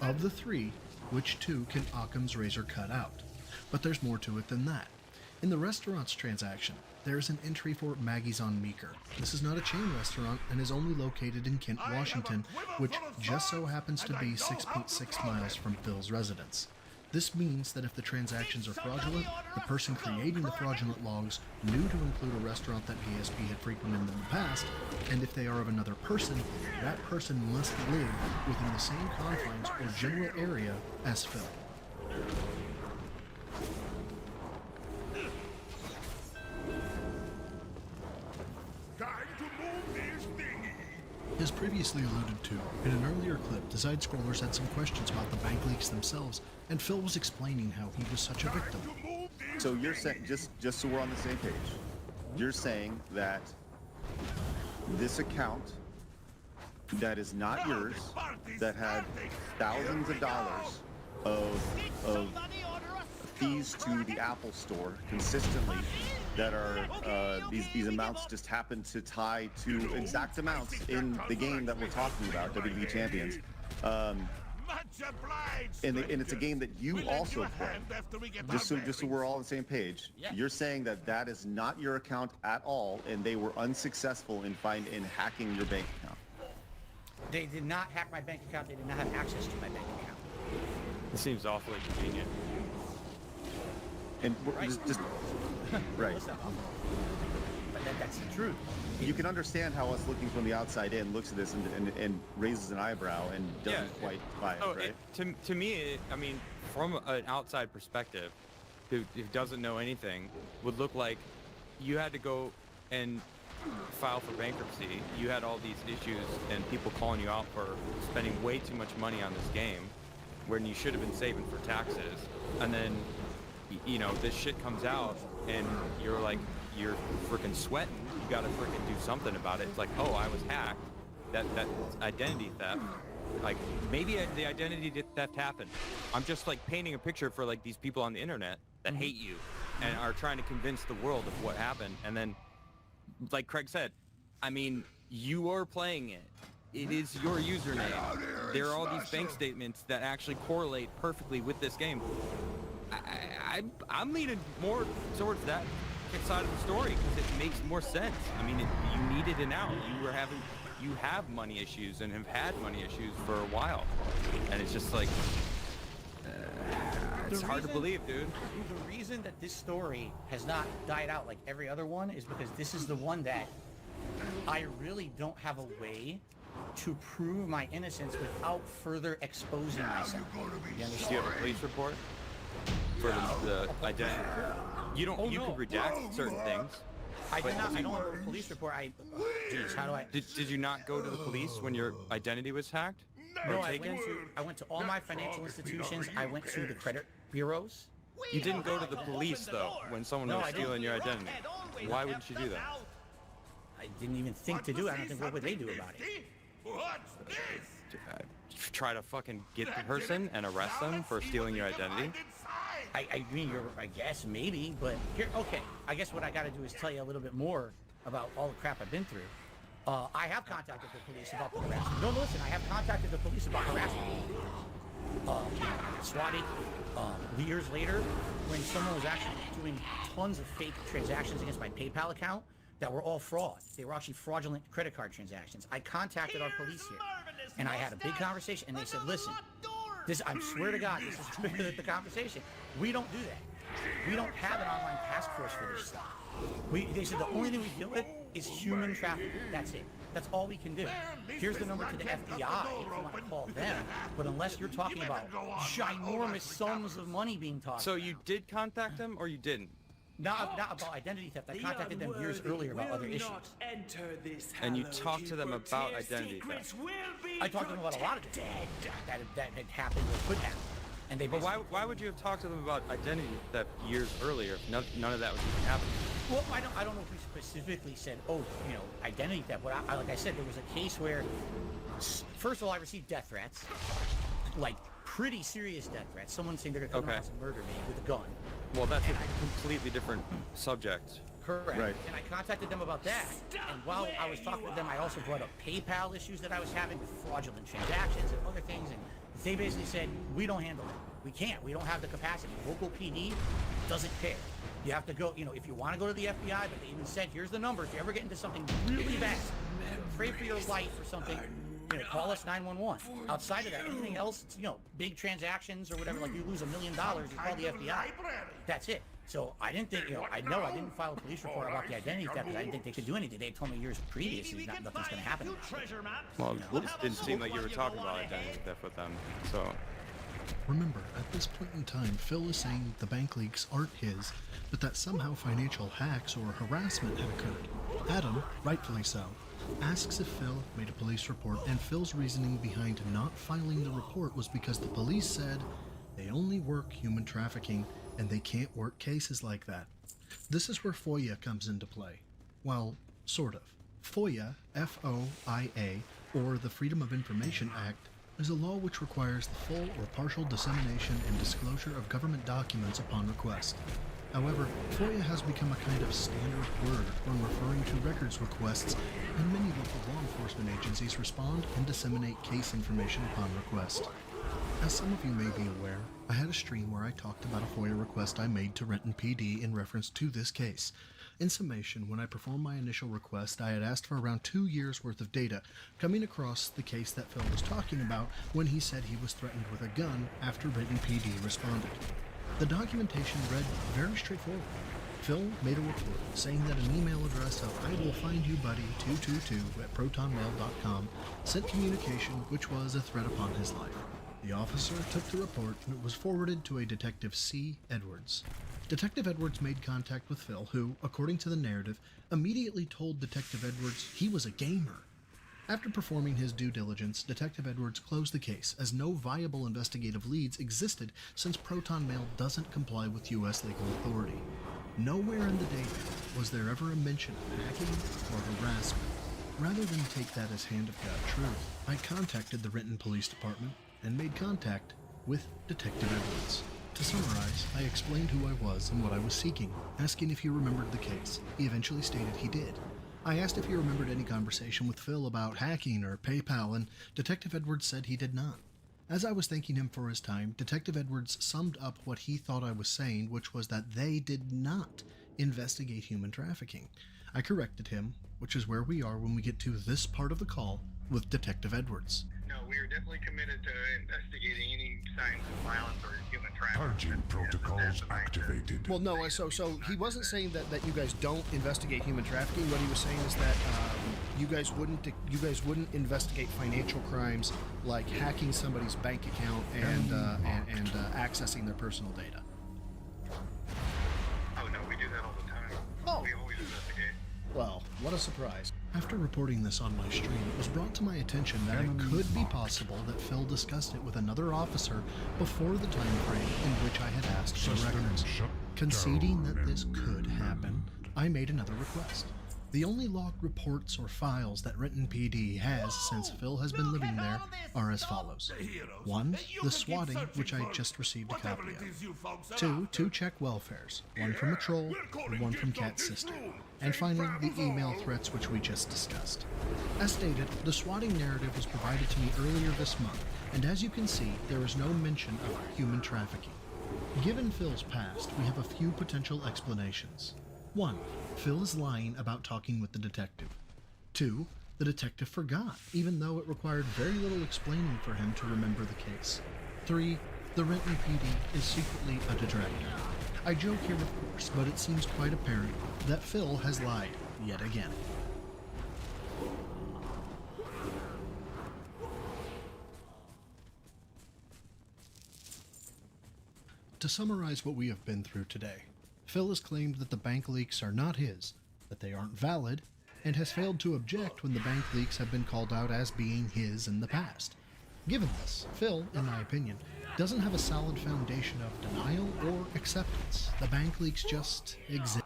Of the 3, which 2 can Occam's razor cut out? But there's more to it than that. In the restaurant's transaction, there's an entry for Maggie's on Meeker. This is not a chain restaurant and is only located in Kent, Washington, which just so happens to be 6.6 miles from Phil's residence. This means that if the transactions are fraudulent, the person creating the fraudulent logs knew to include a restaurant that ASP had frequented in the past, and if they are of another person, that person must live within the same confines or general area as Phil. As previously alluded to, in an earlier clip, the side-scrollers had some questions about the bank leaks themselves, and Phil was explaining how he was such a victim. So you're saying, just so we're on the same page, you're saying that this account that is not yours, that had thousands of dollars of fees to the Apple Store consistently, that are these amounts just happen to tie to exact amounts in the game that we're talking about, WWE Champions. And it's a game that you also play. Just so we're all on the same page, you're saying that that is not your account at all, and they were unsuccessful in hacking your bank account. They did not hack my bank account. They did not have access to my bank account. It seems awfully convenient. And just right. But that's the truth. You can understand how us looking from the outside in looks at this and raises an eyebrow and doesn't quite buy it, right? To me, I mean, from an outside perspective, who doesn't know anything, would look like you had to go and file for bankruptcy. You had all these issues and people calling you out for spending way too much money on this game when you should have been saving for taxes. And then, you know, this shit comes out and you're like, you're freaking sweating. You gotta freaking do something about it. It's like, oh, I was hacked. That's identity theft. Like, maybe the identity theft happened. I'm just like painting a picture for like these people on the internet that hate you and are trying to convince the world of what happened. And then, like Craig said, I mean, you are playing it. It is your username. There are all these bank statements that actually correlate perfectly with this game. I'm leaning more towards that side of the story because it makes more sense. I mean, you needed an out. You have money issues and have had money issues for a while, and it's just like it's hard to believe, dude. The reason that this story has not died out like every other one is because this is the one that I really don't have a way to prove my innocence without further exposing myself. You understand? Do you have a police report for the identity? You don't. You can redact certain things. I did not. I don't have a police report. Geez, how do I? Did you not go to the police when your identity was hacked? No, I went to all my financial institutions. I went to the credit bureaus. You didn't go to the police though when someone was stealing your identity. Why wouldn't you do that? I didn't even think to do it. I don't think what would they do about it? Try to fucking get the person and arrest them for stealing your identity? I mean, I guess maybe, but here, okay. I guess what I got to do is tell you a little bit more about all the crap I've been through. I have contacted the police about the harassment. No, listen, I have contacted the police about harassment. Swatting. Years later, when someone was actually doing tons of fake transactions against my PayPal account that were all fraud. They were actually fraudulent credit card transactions. I contacted our police here, and I had a big conversation, and they said, listen, I swear to God, this is the conversation. We don't do that. We don't have an online task force for this stuff. They said the only thing we deal with is human trafficking. That's it. That's all we can do. Here's the number to the FBI if you want to call them. But unless you're talking about ginormous sums of money being talked So you did contact them or you didn't? Not about identity theft. I contacted them years earlier about other issues. And you talked to them about identity theft? I talked to them about a lot of things that had happened or could happen. And they but why would you have talked to them about identity theft years earlier if none of that was even happening? Well, I don't know if we specifically said, oh, you know, identity theft. But like I said, there was a case where, first of all, I received death threats, like pretty serious death threats. Someone saying they're going to come to my house and murder me with a gun. Well, that's a completely different subject. Correct. Right. And I contacted them about that. And while I was talking to them, I also brought up PayPal issues that I was having with fraudulent transactions and other things. And they basically said, we don't handle it. We can't. We don't have the capacity. Local PD doesn't care. You have to go, you know, if you want to go to the FBI, but they even said, here's the number. If you ever get into something really bad, afraid for your life or something, call us 911. Outside of that, anything else, it's, big transactions or whatever, like you lose $1 million, you call the FBI. That's it. So I didn't think, I didn't file a police report about the identity theft because I didn't think they could do anything. They told me years previously nothing's going to happen. Well, it didn't seem like you were talking about identity theft with them, so... Remember, at this point in time, Phil is saying the bank leaks aren't his, but that somehow financial hacks or harassment had occurred. Adam, rightfully so, asks if Phil made a police report, and Phil's reasoning behind not filing the report was because the police said they only work human trafficking and they can't work cases like that. This is where FOIA comes into play. Well, sort of. FOIA, F-O-I-A, or the Freedom of Information Act, is a law which requires the full or partial dissemination and disclosure of government documents upon request. However, FOIA has become a kind of standard word when referring to records requests, and many local law enforcement agencies respond and disseminate case information upon request. As some of you may be aware, I had a stream where I talked about a FOIA request I made to Renton PD in reference to this case. In summation, when I performed my initial request, I had asked for around 2 years' worth of data, coming across the case that Phil was talking about when he said he was threatened with a gun after Renton PD responded. The documentation read very straightforward. Phil made a report saying that an email address of iwillfindyouBuddy222@protonmail.com sent communication which was a threat upon his life. The officer took the report and it was forwarded to a Detective C. Edwards. Detective Edwards made contact with Phil, who, according to the narrative, immediately told Detective Edwards he was a gamer. After performing his due diligence, Detective Edwards closed the case, as no viable investigative leads existed since Proton Mail doesn't comply with U.S. legal authority. Nowhere in the data was there ever a mention of hacking or harassment. Rather than take that as hand-of-God truth, I contacted the Renton Police Department and made contact with Detective Edwards. To summarize, I explained who I was and what I was seeking, asking if he remembered the case. He eventually stated he did. I asked if he remembered any conversation with Phil about hacking or PayPal, and Detective Edwards said he did not. As I was thanking him for his time, Detective Edwards summed up what he thought I was saying, which was that they did not investigate human trafficking. I corrected him, which is where we are when we get to this part of the call with Detective Edwards. No, we are definitely committed to investigating any signs of violence or human trafficking. Purging protocols activated. Well, no, so he wasn't saying that you guys don't investigate human trafficking. What he was saying is that you guys wouldn't investigate financial crimes like hacking somebody's bank account and accessing their personal data. Oh no, we do that all the time. Oh. We always investigate. Well, what a surprise. After reporting this on my stream, it was brought to my attention that it could be possible that Phil discussed it with another officer before the time frame in which I had asked for records. Conceding that this could happen, I made another request. The only logged reports or files that Renton PD has since Phil has been living there are as follows. 1. The swatting, which I just received a copy of. 2. 2 check welfares, 1 from a troll and 1 from Cat's sister. And finally, the email threats which we just discussed. As stated, the swatting narrative was provided to me earlier this month, and as you can see, there is no mention of human trafficking. Given Phil's past, we have a few potential explanations. 1. Phil is lying about talking with the detective. 2. The detective forgot, even though it required very little explaining for him to remember the case. 3. The Renton PD is secretly a detractor. I joke here, of course, but it seems quite apparent that Phil has lied yet again. To summarize what we have been through today, Phil has claimed that the bank leaks are not his, that they aren't valid, and has failed to object when the bank leaks have been called out as being his in the past. Given this, Phil, in my opinion, doesn't have a solid foundation of denial or acceptance. The bank leaks just exist.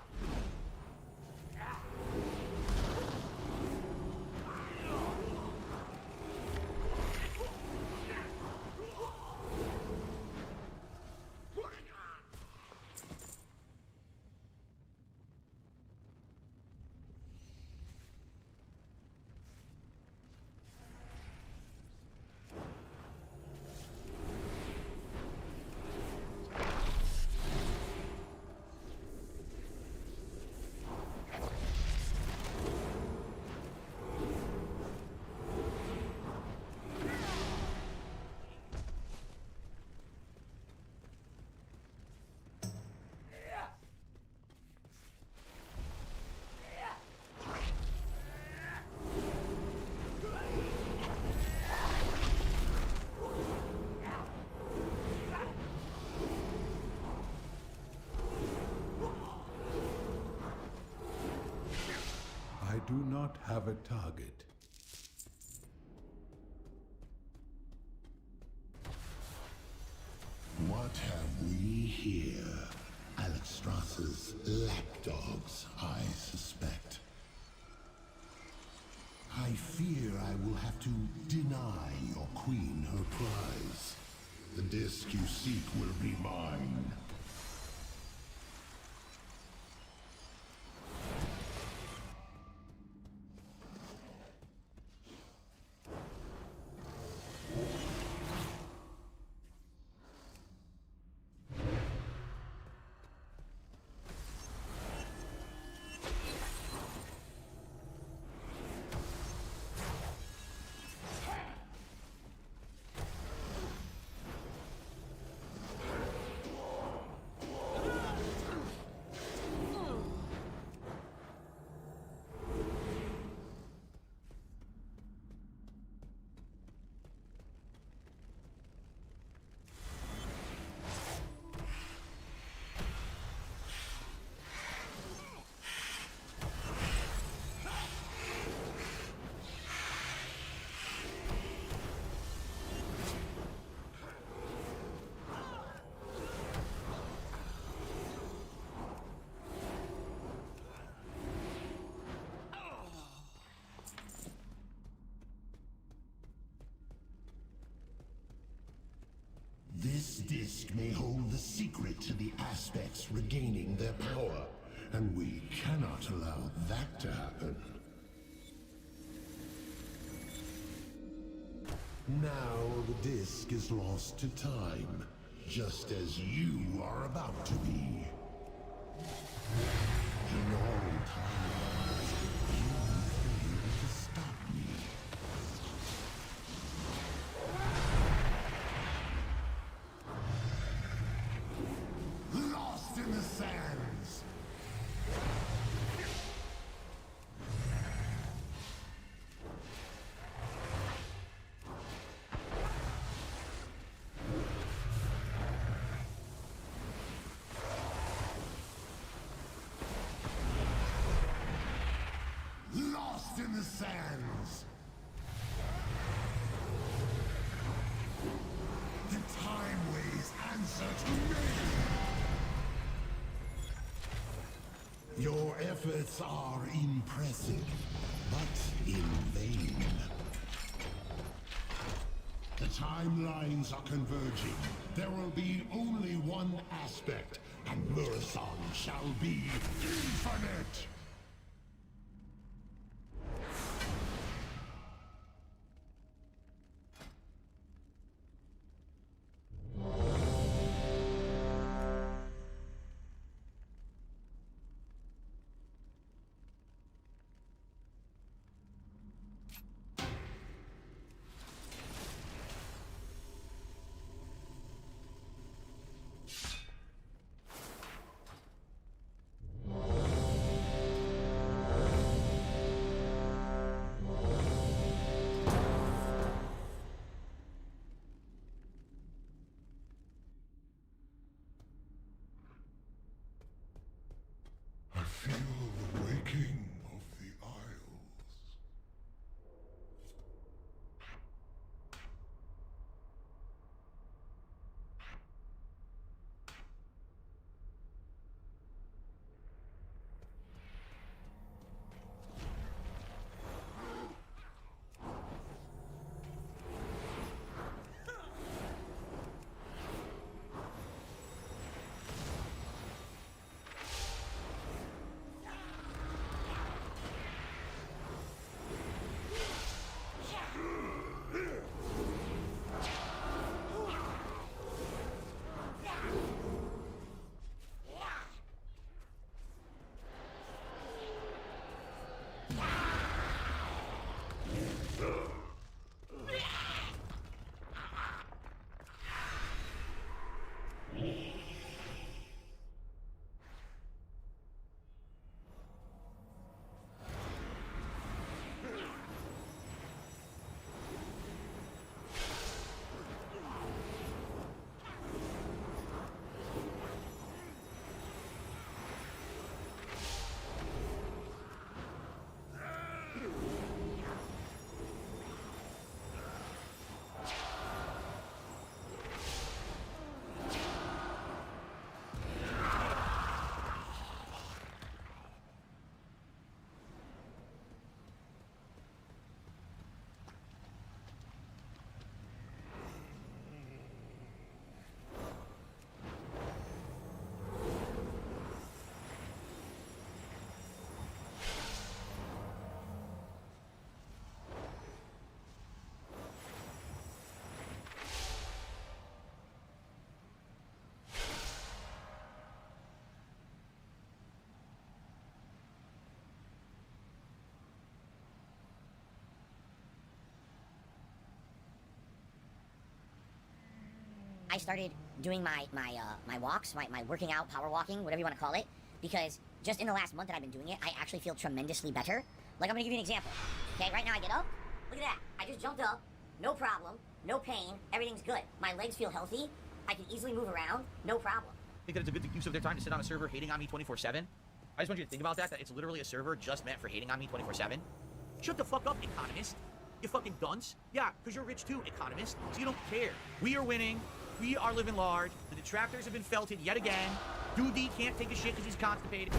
do not have a target. What have we here? Alexstrasza's lapdogs, I suspect. I fear I will have to deny your queen her prize. The disc you seek will be mine. This disc may hold the secret to the aspects regaining their power, and we cannot allow that to happen. Now the disc is lost to time, just as you are about to be. In all timelines, you failed to stop me. Lost in the sands! Lost in the sands! The Time Ways answer to me! Your efforts are impressive, but in vain. The timelines are converging. There will be only one aspect, and Murison shall be infinite! I feel the waking of the Isles. I started doing my walks, my working out, power walking, whatever you want to call it, because just in the last month that I've been doing it, I actually feel tremendously better. Like, I'm gonna give you an example. Okay, right now I get up. Look at that. I just jumped up. No problem. No pain. Everything's good. My legs feel healthy. I can easily move around. No problem. I think that it's a good use of their time to sit on a server hating on me 24/7. I just want you to think about that it's literally a server just meant for hating on me 24/7. Shut the fuck up, economist. You fucking dunce. Yeah, because you're rich too, economist. So you don't care. We are winning. We are living large. The detractors have been felted yet again. Doody can't take a shit because he's constipated.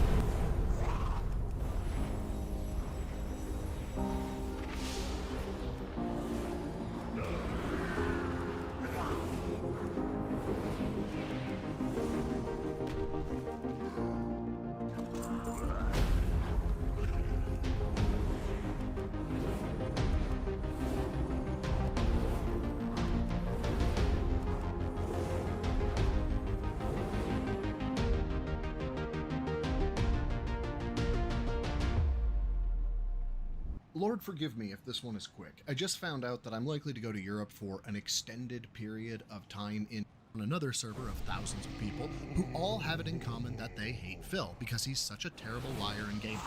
Lord forgive me if this one is quick. I just found out that I'm likely to go to Europe for an extended period of time on another server of thousands of people who all have it in common that they hate Phil because he's such a terrible liar and gamer.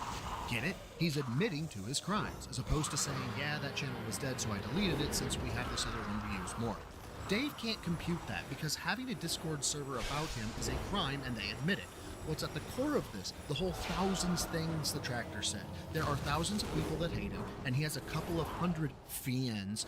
Get it? He's admitting to his crimes, as opposed to saying, yeah, that channel was dead so I deleted it since we have this other one to use more. Dave can't compute that because having a Discord server about him is a crime and they admit it. What's at the core of this, the whole thousands things the tractor said. There are thousands of people that hate him, and he has a couple of hundred fans,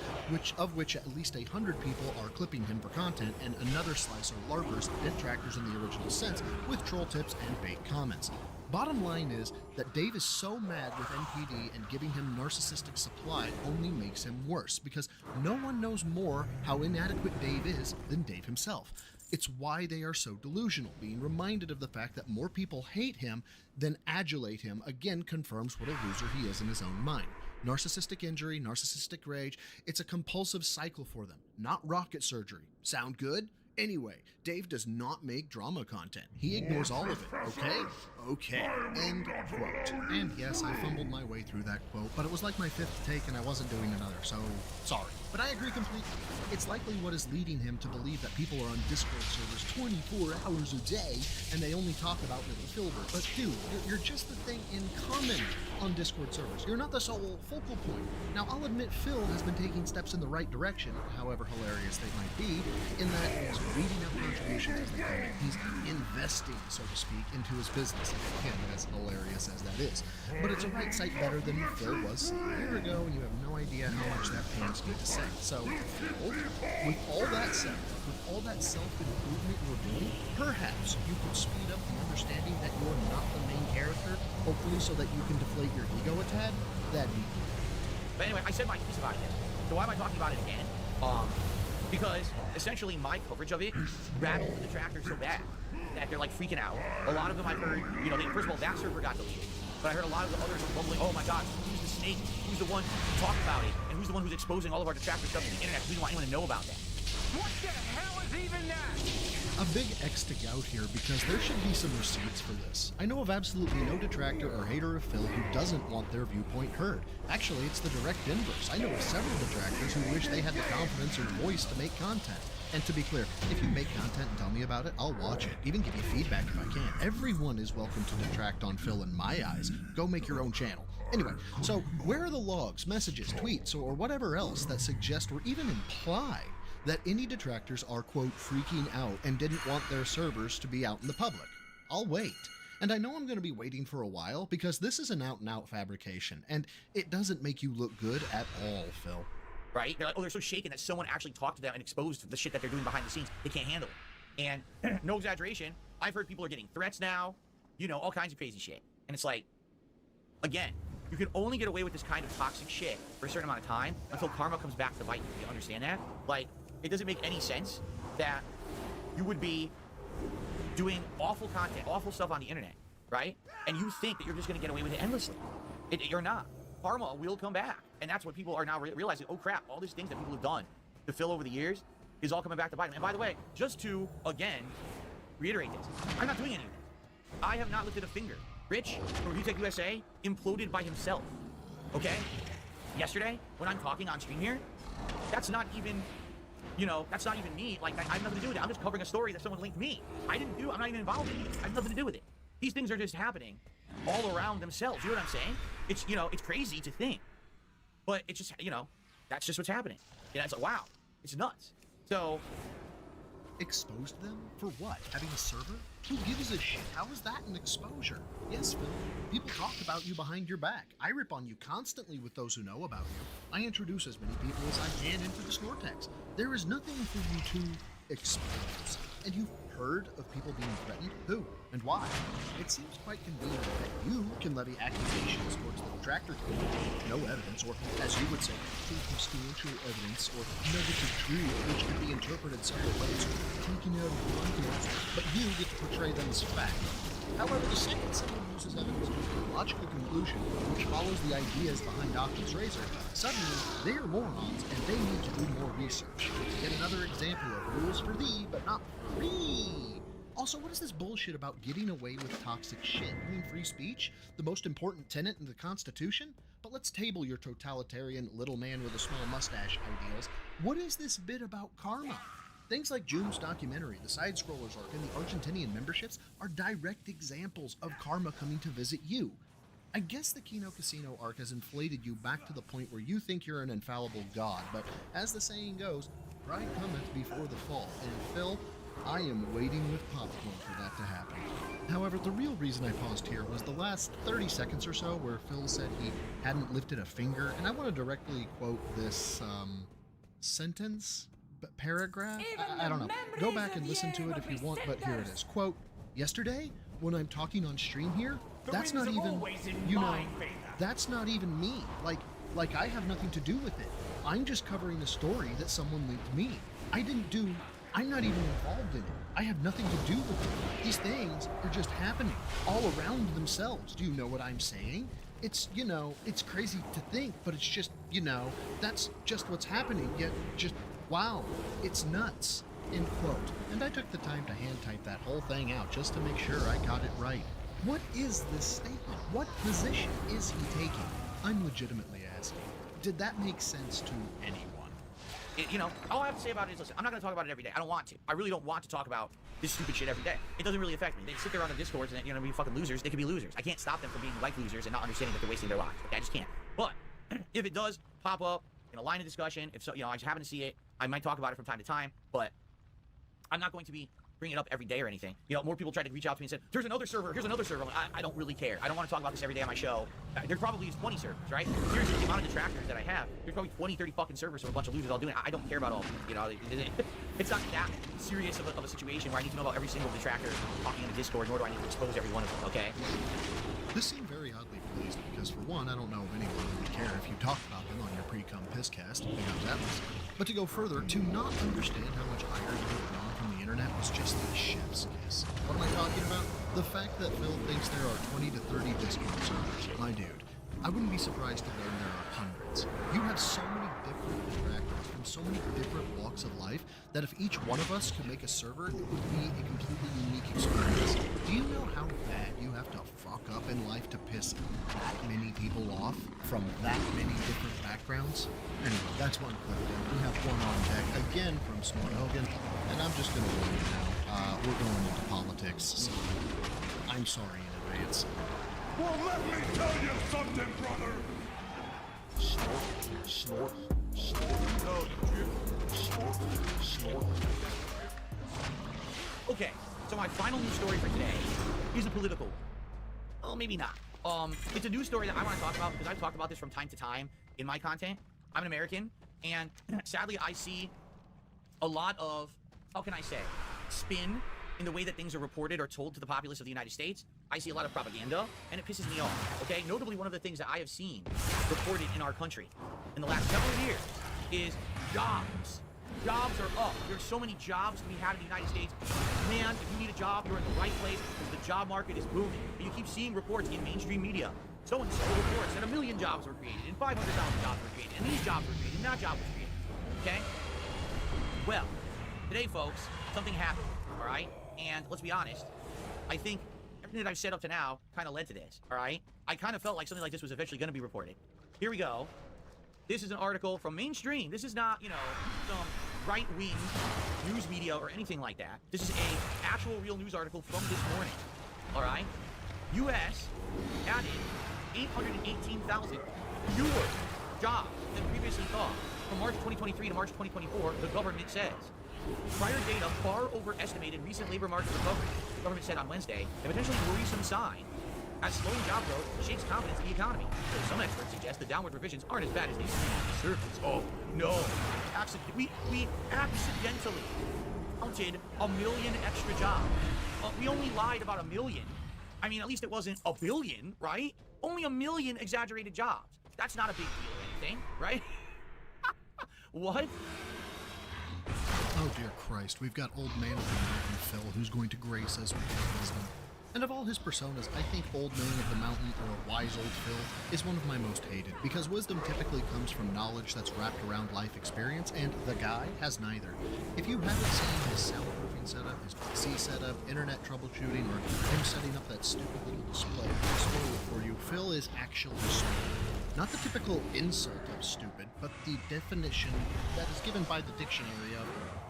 of which at least 100 people are clipping him for content, and another slice are LARPers, detractors in the original sense, with troll tips and bait comments. Bottom line is that Dave is so mad with NPD and giving him narcissistic supply only makes him worse, because no one knows more how inadequate Dave is than Dave himself. It's why they are so delusional. Being reminded of the fact that more people hate him than adulate him again confirms what a loser he is in his own mind. Narcissistic injury, narcissistic rage, it's a compulsive cycle for them, not rocket surgery. Sound good? Anyway, Dave does not make drama content. He ignores all of it, okay? Okay. End quote. And yes, I fumbled my way through that quote, but it was like my fifth take and I wasn't doing another, so sorry. But I agree completely. It's likely what is leading him to believe that people are on Discord servers 24 hours a day and they only talk about little Filbert. But dude, you're just the thing in common on Discord servers. You're not the sole focal point. Now, I'll admit Phil has been taking steps in the right direction, however hilarious they might be, in that he's reading up contributions as they come in. He's investing, so to speak, into his business. Again, as hilarious as that is. But it's a right sight better than Phil was a year ago, and you have no idea how much that pains me to say. So, Phil, with all that said, with all that self-improvement you're doing, perhaps you could speed up the understanding that you're not the main character, hopefully so that you can deflate your ego a tad. That'd be cool. But anyway, I said my piece about it. So why am I talking about it again? Because essentially my coverage of it rattled the detractors so bad that they're like freaking out. A lot of them I've heard, first of all, that server got deleted. But I heard a lot of the others were bumbling, oh my god, who's the snake? Who's the one who talked about it? And who's the one who's exposing all of our detractor stuff to the internet? We don't want anyone to know about that. What the hell is even that? A big X to gout here because there should be some receipts for this. I know of absolutely no detractor or hater of Phil who doesn't want their viewpoint heard. Actually, it's the direct inverse. I know of several detractors who wish they had the confidence or voice to make content. And to be clear, if you make content and tell me about it, I'll watch it, even give you feedback if I can. Everyone is welcome to detract on Phil in my eyes. Go make your own channel. Anyway, so where are the logs, messages, tweets, or whatever else that suggest or even imply that any detractors are, quote, freaking out and didn't want their servers to be out in the public? I'll wait. And I know I'm going to be waiting for a while because this is an out-and-out fabrication, and it doesn't make you look good at all, Phil. Right? They're like, oh, they're so shaken that someone actually talked to them and exposed the shit that they're doing behind the scenes. They can't handle it. And no exaggeration, I've heard people are getting threats now, all kinds of crazy shit. And it's like, again, you can only get away with this kind of toxic shit for a certain amount of time until karma comes back to bite you. You understand that? Like, it doesn't make any sense that you would be doing awful content, awful stuff on the internet, right? And you think that you're just going to get away with it endlessly. You're not. Karma will come back. And that's what people are now realizing. Oh, crap, all these things that people have done to Phil over the years is all coming back to bite them. And by the way, just to, again, reiterate this, I'm not doing any of this. I have not lifted a finger. Rich from ReviewTech USA imploded by himself, okay? Yesterday, when I'm talking on stream here, that's not even you know, that's not even me. Like, I have nothing to do with it. I'm just covering a story that someone linked me. I'm not even involved in it. I have nothing to do with it. These things are just happening all around themselves. You know what I'm saying? It's, you know, it's crazy to think. But it's just, you know, that's just what's happening. And it's like, wow, it's nuts. So... Exposed them? For what? Having a server? Who gives a shit? How is that an exposure? Yes, Phil. People talk about you behind your back. I rip on you constantly with those who know about you. I introduce as many people as I can into the Snortex. There is nothing for you to expose. And you've heard of people being threatened? Who? And why? It seems quite convenient that you can levy accusations towards the detractor community with no evidence, or, as you would say, circumstantial evidence, or negative truth, which can be interpreted several ways or taken out of context, but you get to portray them as fact. However, the second someone uses evidence to a logical conclusion which follows the ideas behind Occam's razor, suddenly they are morons and they need to do more research. Yet another example of rules for thee, but not for me. Also, what is this bullshit about getting away with toxic shit? I mean, free speech? The most important tenet in the Constitution? But let's table your totalitarian little man with a small mustache ideals. What is this bit about karma? Things like June's documentary, the side-scrollers arc, and the Argentinian memberships are direct examples of karma coming to visit you. I guess the Kino Casino arc has inflated you back to the point where you think you're an infallible god, but as the saying goes, pride cometh before the fall, and Phil, I am waiting with popcorn for that to happen. However, the real reason I paused here was the last 30 seconds or so where Phil said he hadn't lifted a finger, and I want to directly quote this, sentence? Paragraph? I don't know. Go back and listen to it if you want, but here it is. Quote, yesterday, when I'm talking on stream here, that's not even, you know, that's not even me. Like I have nothing to do with it. I'm just covering a story that someone linked me. I'm not even involved in it. I have nothing to do with it. These things are just happening all around themselves. Do you know what I'm saying? It's, you know, it's crazy to think, but it's just, you know, that's just what's happening, yet just, wow, it's nuts, end quote. And I took the time to hand type that whole thing out just to make sure I got it right. What is this statement? What position is he taking? I'm legitimately asking. Did that make sense to anyone? You know, all I have to say about it is, listen, I'm not going to talk about it every day. I don't want to. I really don't want to talk about this stupid shit every day. It doesn't really affect me. They sit there on the Discords and, you know, be fucking losers. They can be losers. I can't stop them from being like losers and not understanding that they're wasting their lives. Okay, I just can't. But if it does pop up in a line of discussion, if so, you know, I just happen to see it, I might talk about it from time to time, but I'm not going to be bringing it up every day or anything. You know, more people tried to reach out to me and said, here's another server. I don't really care. I don't want to talk about this every day on my show. There probably is 20 servers, right? Here's the amount of detractors that I have. There's probably 20, 30 fucking servers from a bunch of losers all doing it. I don't care about all of them. You know, it's not that serious of a situation where I need to know about every single detractor talking in the Discord, nor do I need to expose every one of them, okay? This seemed very oddly placed because, for one, I don't know of anyone who would care if you talked about them on your pre-cum pisscast. But to go further, to not understand how much iron you have drawn from the internet was just the chef's kiss. What am I talking about? The fact that Phil thinks there are 20 to 30 Discord servers. My dude, I wouldn't be surprised to learn there are hundreds. You have so many different detractors from so many different walks of life that if each one of us could make a server, it would be a completely unique experience. Do you know how bad you have to fuck up in life to piss that many people off from that many different backgrounds? Anyway, that's one clip. We have one on deck again from Smart Hogan, and I'm just gonna warn you now. We're going into politics, so I'm sorry in advance. Well, let me tell you something, brother! Snort. Okay, so my final news story for today is a political one. Well, maybe not. It's a news story that I want to talk about because I've talked about this from time to time in my content. I'm an American, and sadly I see a lot of, how can I say, spin in the way that things are reported or told to the populace of the United States. I see a lot of propaganda, and it pisses me off, okay? Notably, one of the things that I have seen reported in our country in the last several years is jobs. Jobs are up. There's so many jobs to be had in the United States. Man, if you need a job, you're in the right place because the job market is booming. And you keep seeing reports in mainstream media. So-and-so reports that 1 million jobs were created, and 500,000 jobs were created, and these jobs were created, and that job was created, okay? Well, today, folks, something happened, all right? And let's be honest, I think everything that I've said up to now kind of led to this, all right? I kind of felt like something like this was eventually going to be reported. Here we go. This is an article from mainstream. This is not, you know, some right-wing news media or anything like that. This is a actual real news article from this morning. All right? U.S. added 818,000 fewer jobs than previously thought. From March 2023 to March 2024, the government says. Prior data far overestimated recent labor market recovery, the government said on Wednesday, a potentially worrisome sign as slowing job growth shakes confidence in the economy. So some experts suggest the downward revisions aren't as bad as they seem on the surface. Oh, no. We accidentally counted 1 million extra jobs. We only lied about 1 million. I mean, at least it wasn't 1 billion, right? Only 1 million exaggerated jobs. That's not a big deal or anything, right? What? Oh dear Christ, we've got old man of the mountain Phil who's going to grace us with his wisdom. And of all his personas, I think Old Man of the Mountain, or Wise Old Phil, is one of my most hated, because wisdom typically comes from knowledge that's wrapped around life experience, and the guy has neither. If you haven't seen his soundproofing setup, his PC setup, internet troubleshooting, or him setting up that stupid little display to spoil it for you, Phil is actually stupid. Not the typical insult of stupid, but the definition that is given by the dictionary of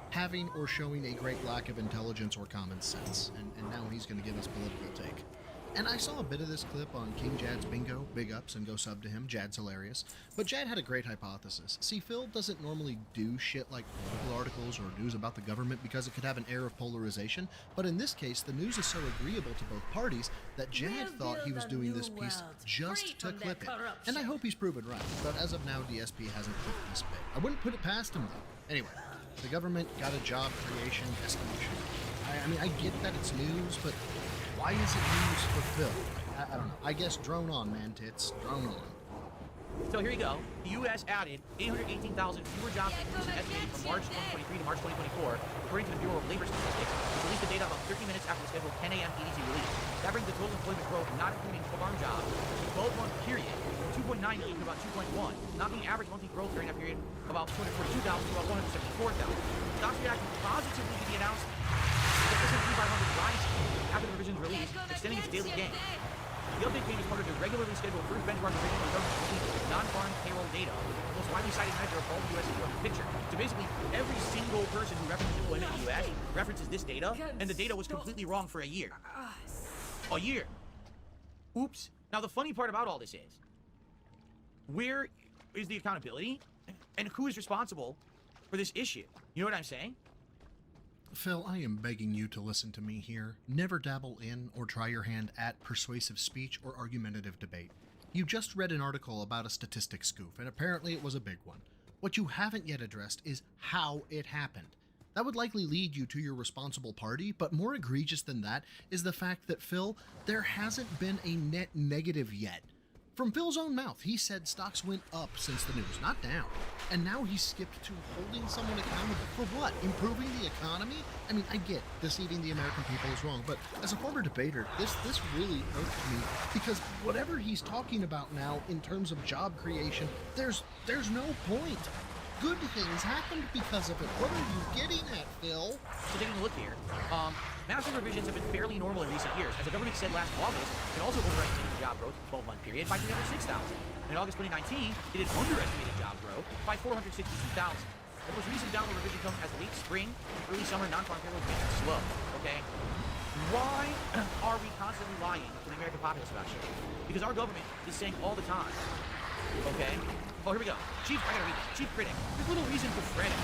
having or showing a great lack of intelligence or common sense. And now he's going to give us political take. And I saw a bit of this clip on King Jad's Bingo. Big ups and go sub to him. Jad's hilarious. But Jad had a great hypothesis. See, Phil doesn't normally do shit like political articles or news about the government because it could have an air of polarization. But in this case, the news is so agreeable to both parties that Jad thought he was doing this piece just to clip it. And I hope he's proven right. But as of now, DSP hasn't clipped this bit. I wouldn't put it past him, though. Anyway, the government got a job creation estimation. I mean, I get that it's news, but why is it news for Phil? I don't know. I guess drone on, man tits. Drone on. So here you go. The U.S. added 818,000 fewer jobs than estimated from March 2023 to March 2024, according to the Bureau of Labor Statistics, which released the data about 30 minutes after the scheduled 10 a.m. EDT release. That brings the total employment growth, not including farm jobs, the 12-month period, from 2.9 million to about 2.1, knocking the average monthly growth during that period about 242,000 to about 174,000. Stocks reacted positively to the announcement. The S&P 500 rising after the revisions released, extending its daily gain. The update came as part of the regularly scheduled first benchmark revision on government non-farm payroll data, the most widely cited measure of all the U.S. employment picture. So basically, every single person who references employment in the U.S. references this data, and the data was completely wrong for a year. A year. Oops. Now, the funny part about all this is, where is the accountability, and who is responsible for this issue? You know what I'm saying? Phil, I am begging you to listen to me here. Never dabble in or try your hand at persuasive speech or argumentative debate. You just read an article about a statistics goof, and apparently it was a big one. What you haven't yet addressed is how it happened. That would likely lead you to your responsible party, but more egregious than that is the fact that, Phil, there hasn't been a net negative yet. From Phil's own mouth, he said stocks went up since the news, not down. And now he's skipped to holding someone accountable for what? Improving the economy? I mean, I get deceiving the American people is wrong, but as a former debater, this really irked me because whatever he's talking about now in terms of job creation, there's no point. Good things happened because of it. What are you getting at, Phil? So taking a look here, massive revisions have been fairly normal in recent years, as the government said last August, it also overestimated job growth in the 12-month period by 306,000. In August 2019, it had underestimated job growth by 462,000. The most recent downward revision comes as late spring and early summer non-farm payroll remains slow, okay? Why are we constantly lying to the American populace about shit? Because our government is saying all the time, okay? Oh, here we go. I gotta read this. Chief critic. There's little reason for fretting.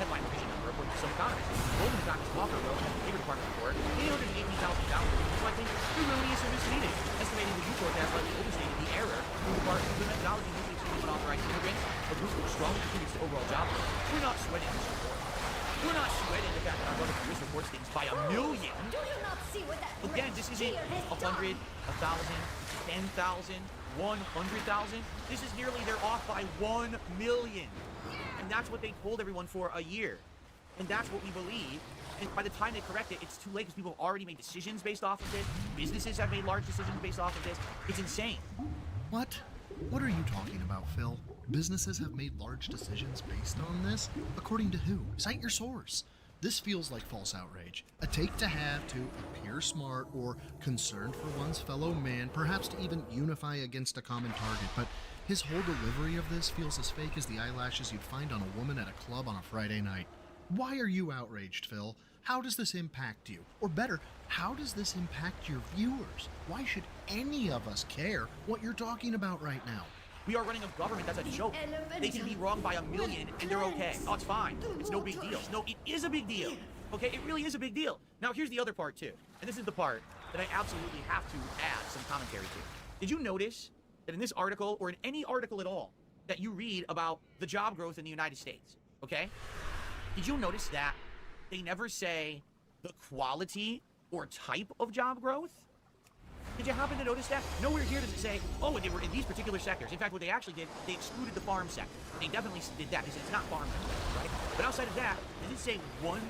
Headline revision number, according to some economists. Goldman Sachs Walker wrote in the Labor Department report, 880,000 dollars. So I think the erroneous or misleading. Estimating the new forecast likely overstated the error in regard to the methodology used to exclude unauthorized immigrants, a group which strongly contributes to overall job growth. We're not sweating this report. We're not sweating the fact that our government misreports things by 1 million. Do you not see what that Again, this isn't 100, 1,000, 10,000. 100,000. This is nearly, they're off by 1 million. And that's what they told everyone for a year. And that's what we believe. And by the time they correct it, it's too late because people have already made decisions based off of this. Businesses have made large decisions based off of this. It's insane. What? What are you talking about, Phil? Businesses have made large decisions based on this? According to who? Cite your source. This feels like false outrage, a take to have to appear smart or concerned for one's fellow man, perhaps to even unify against a common target, but his whole delivery of this feels as fake as the eyelashes you'd find on a woman at a club on a Friday night. Why are you outraged, Phil? How does this impact you? Or better, how does this impact your viewers? Why should any of us care what you're talking about right now? We are running a government that's a joke. They can be wrong by 1,000,000 and they're okay. Oh, it's fine. It's no big deal. No, it is a big deal. Okay, it really is a big deal. Now, here's the other part, too. And this is the part that I absolutely have to add some commentary to. Did you notice that in this article, or in any article at all, that you read about the job growth in the United States, okay? Did you notice that they never say the quality or type of job growth? Did you happen to notice that? Nowhere here does it say, oh, and they were in these particular sectors. In fact, what they actually did, they excluded the farm sector. They definitely did that. They said it's not farming, right? But outside of that, does it say one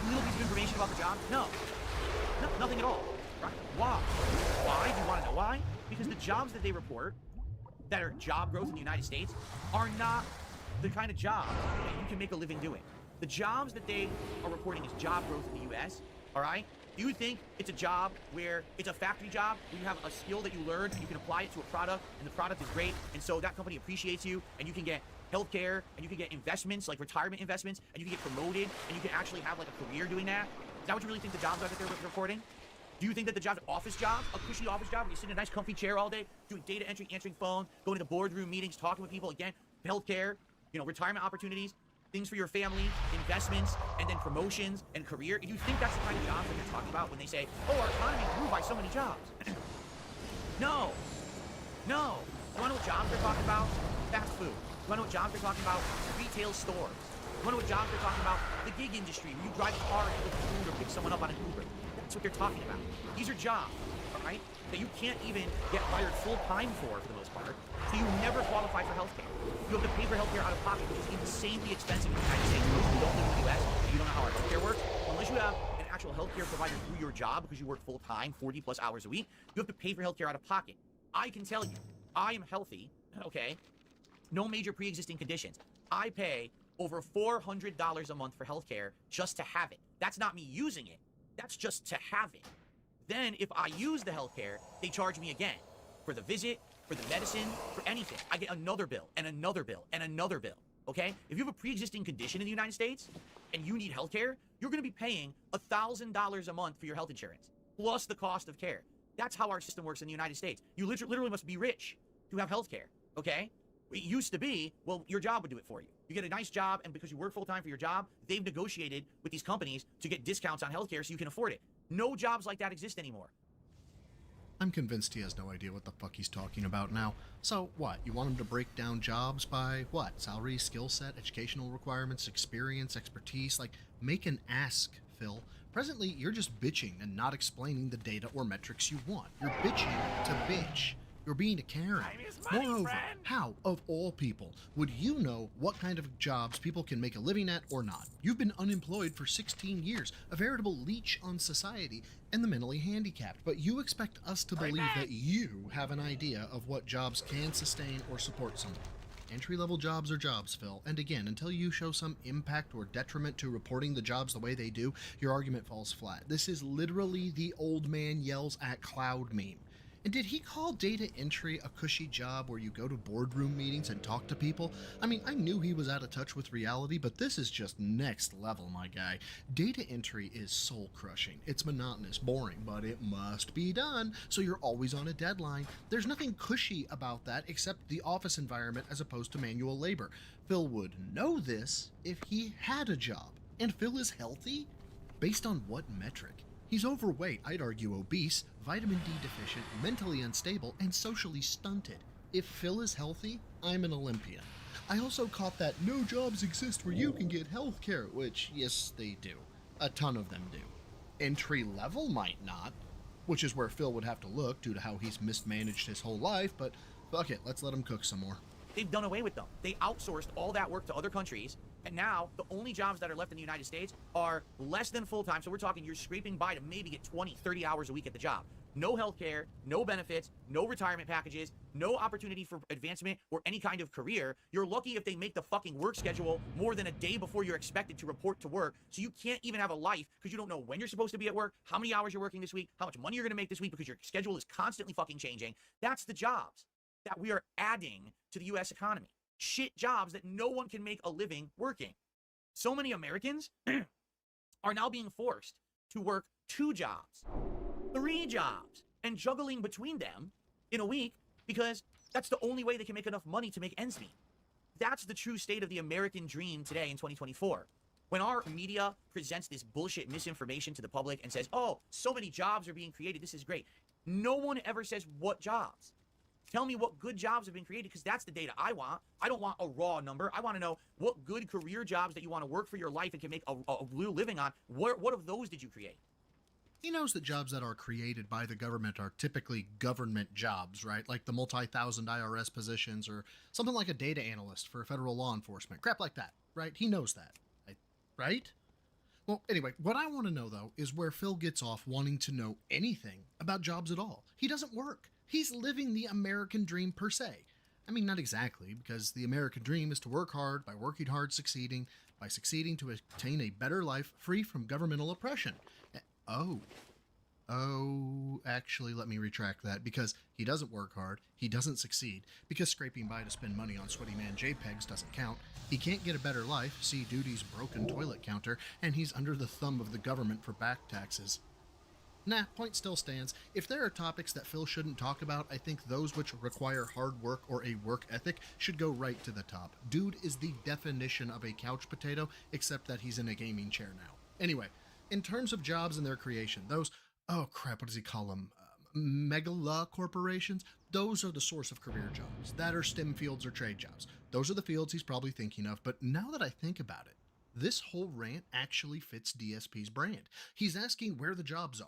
little piece of information about the job? No. Nothing at all, right? Why? Why? Do you want to know why? Because the jobs that they report that are job growth in the United States are not the kind of jobs that you can make a living doing. The jobs that they are reporting as job growth in the U.S., all right? Do you think it's a job where it's a factory job where you have a skill that you learned and you can apply it to a product and the product is great and so that company appreciates you and you can get healthcare and you can get investments like retirement investments and you can get promoted and you can actually have like a career doing that? Is that what you really think the jobs are that they're reporting? Do you think that the job's office job, a cushy office job where you sit in a nice comfy chair all day doing data entry, answering phone, going to the boardroom meetings, talking with people, again, healthcare, you know, retirement opportunities, things for your family, investments, and then promotions and career? Do you think that's the kind of jobs that they're talking about when they say, oh, our economy grew by so many jobs? No. No. You want to know what jobs they're talking about? Fast food. You want to know what jobs they're talking about? Retail stores. You want to know what jobs they're talking about? The gig industry, where you drive a car and deliver food or pick someone up on an Uber. That's what they're talking about. These are jobs, all right, that you can't even get hired full-time for the most part. So you never qualify for healthcare. You have to pay for healthcare out of pocket, which is insanely expensive in the United States. Most people don't live in the U.S. You don't know how our healthcare works. Unless you have an actual healthcare provider through your job because you work full-time, 40-plus hours a week, you have to pay for healthcare out of pocket. I can tell you, I am healthy, okay? No major pre-existing conditions. I pay over $400 a month for healthcare just to have it. That's not me using it. That's just to have it. Then, if I use the healthcare, they charge me again for the visit, for the medicine, for anything. I get another bill, and another bill, and another bill, okay? If you have a pre-existing condition in the United States, and you need healthcare, you're gonna be paying $1,000 a month for your health insurance, plus the cost of care. That's how our system works in the United States. You literally must be rich to have healthcare, okay? It used to be, well, your job would do it for you. You get a nice job, and because you work full-time for your job, they've negotiated with these companies to get discounts on healthcare so you can afford it. No jobs like that exist anymore. I'm convinced he has no idea what the fuck he's talking about now. So what, you want him to break down jobs by what? Salary, skill set, educational requirements, experience, expertise? Like, make an ask, Phil. Presently, you're just bitching and not explaining the data or metrics you want. You're bitching to bitch. You're being a Karen. Moreover, how, of all people, would you know what kind of jobs people can make a living at or not? You've been unemployed for 16 years, a veritable leech on society and the mentally handicapped, but you expect us to believe that you have an idea of what jobs can sustain or support someone. Entry-level jobs are jobs, Phil, and again, until you show some impact or detriment to reporting the jobs the way they do, your argument falls flat. This is literally the old man yells at cloud meme. And did he call data entry a cushy job where you go to boardroom meetings and talk to people? I mean, I knew he was out of touch with reality, but this is just next level, my guy. Data entry is soul-crushing. It's monotonous, boring, but it must be done, so you're always on a deadline. There's nothing cushy about that except the office environment as opposed to manual labor. Phil would know this if he had a job. And Phil is healthy? Based on what metric? He's overweight, I'd argue obese, vitamin D deficient, mentally unstable, and socially stunted. If Phil is healthy, I'm an Olympian. I also caught that no jobs exist where you can get healthcare, which, yes, they do. A ton of them do. Entry level might not, which is where Phil would have to look due to how he's mismanaged his whole life, but fuck it, let's let him cook some more. They've done away with them. They outsourced all that work to other countries, and now the only jobs that are left in the United States are less than full-time, so we're talking you're scraping by to maybe get 20, 30 hours a week at the job. No health care, no benefits, no retirement packages, no opportunity for advancement or any kind of career. You're lucky if they make the fucking work schedule more than a day before you're expected to report to work, so you can't even have a life because you don't know when you're supposed to be at work, how many hours you're working this week, how much money you're going to make this week because your schedule is constantly fucking changing. That's the jobs that we are adding to the U.S. economy. Shit jobs that no one can make a living working. So many Americans are now being forced to work 2 jobs, 3 jobs, and juggling between them in a week because that's the only way they can make enough money to make ends meet. That's the true state of the American dream today in 2024. When our media presents this bullshit misinformation to the public and says, oh, so many jobs are being created, this is great. No one ever says what jobs. Tell me what good jobs have been created, because that's the data I want. I don't want a raw number. I want to know what good career jobs that you want to work for your life and can make a real living on. What of those did you create? He knows that jobs that are created by the government are typically government jobs, right? Like the multi-thousand IRS positions or something like a data analyst for federal law enforcement. Crap like that, right? He knows that, right? Well, anyway, what I want to know, though, is where Phil gets off wanting to know anything about jobs at all. He doesn't work. He's living the American dream per se. I mean, not exactly, because the American dream is to work hard, by working hard, succeeding, by succeeding to attain a better life free from governmental oppression. Actually, let me retract that, because he doesn't work hard, he doesn't succeed, because scraping by to spend money on sweaty man JPEGs doesn't count, he can't get a better life, see Duty's broken toilet counter, and he's under the thumb of the government for back taxes. Nah, point still stands. If there are topics that Phil shouldn't talk about, I think those which require hard work or a work ethic should go right to the top. Dude is the definition of a couch potato, except that he's in a gaming chair now. Anyway, in terms of jobs and their creation, those, oh crap, what does he call them? Megala corporations? Those are the source of career jobs. That are STEM fields or trade jobs. Those are the fields he's probably thinking of, but now that I think about it, this whole rant actually fits DSP's brand. He's asking where the jobs are.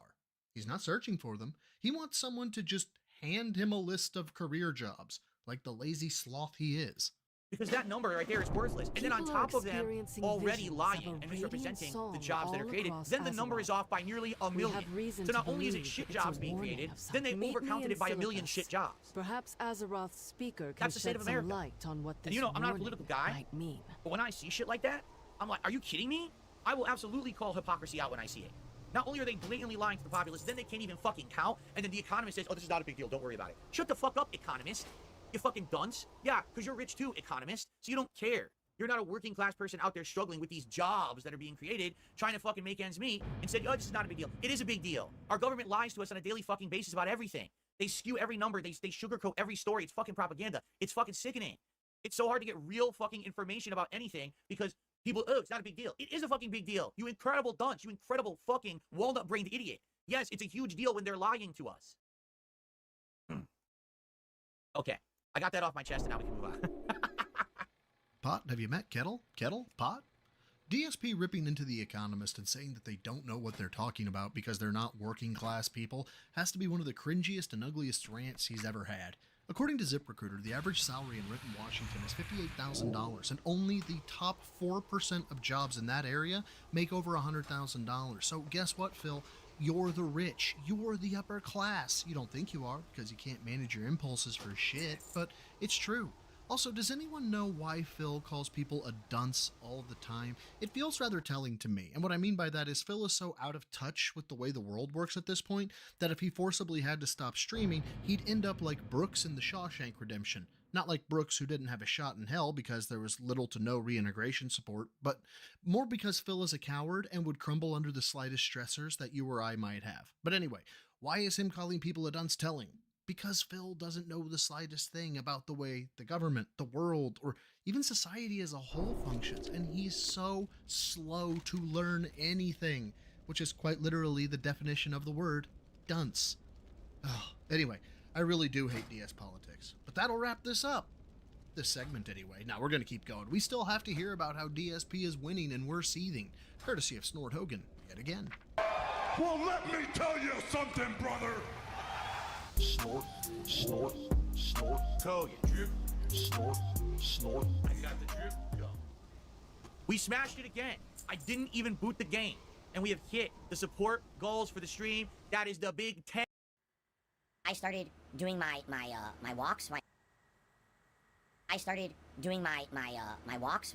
He's not searching for them. He wants someone to just hand him a list of career jobs, like the lazy sloth he is. Because that number right there is worthless. And then on top of them already lying and misrepresenting the jobs that are created, then the number is off by nearly 1 million. So not only is it shit jobs being created, then they overcounted it by 1 million shit jobs. Perhaps Azeroth's speaker can That's the state of America. light on what this And you know, I'm not a political guy, mean. but when I see shit like that, I'm like, are you kidding me? I will absolutely call hypocrisy out when I see it. Not only are they blatantly lying to the populace, then they can't even fucking count, and then the economist says, oh, this is not a big deal, don't worry about it. Shut the fuck up, economist. You fucking dunce. Yeah, because you're rich too, economist, so you don't care. You're not a working class person out there struggling with these jobs that are being created, trying to fucking make ends meet, and said, oh, this is not a big deal. It is a big deal. Our government lies to us on a daily fucking basis about everything. They skew every number, they sugarcoat every story. It's fucking propaganda. It's fucking sickening. It's so hard to get real fucking information about anything because people, oh, it's not a big deal. It is a fucking big deal. You incredible dunce. You incredible fucking walnut-brained idiot. Yes, it's a huge deal when they're lying to us. Okay. I got that off my chest and now we can move on. Pot, have you met Kettle? Kettle? Pot? DSP ripping into The Economist and saying that they don't know what they're talking about because they're not working class people has to be one of the cringiest and ugliest rants he's ever had. According to ZipRecruiter, the average salary in Renton, Washington is $58,000, and only the top 4% of jobs in that area make over $100,000. So guess what, Phil? You're the rich. You're the upper class. You don't think you are because you can't manage your impulses for shit, but it's true. Also, does anyone know why Phil calls people a dunce all the time? It feels rather telling to me, and what I mean by that is Phil is so out of touch with the way the world works at this point that if he forcibly had to stop streaming, he'd end up like Brooks in The Shawshank Redemption. Not like Brooks, who didn't have a shot in hell because there was little to no reintegration support, but more because Phil is a coward and would crumble under the slightest stressors that you or I might have. But anyway, why is him calling people a dunce telling? Because Phil doesn't know the slightest thing about the way the government, the world, or even society as a whole functions, and he's so slow to learn anything, which is quite literally the definition of the word dunce. Anyway, I really do hate DS politics, but that'll wrap this up. This segment anyway. Now we're going to keep going. We still have to hear about how DSP is winning and we're seething, courtesy of Snort Hogan yet again. Well, let me tell you something, brother. Snort, snort, snort. Hogan. Drip. Snort, snort. I got the drip. Go. We smashed it again. I didn't even boot the game, and we have hit the support goals for the stream. That is the big 10. I started doing my walks. I started doing my walks.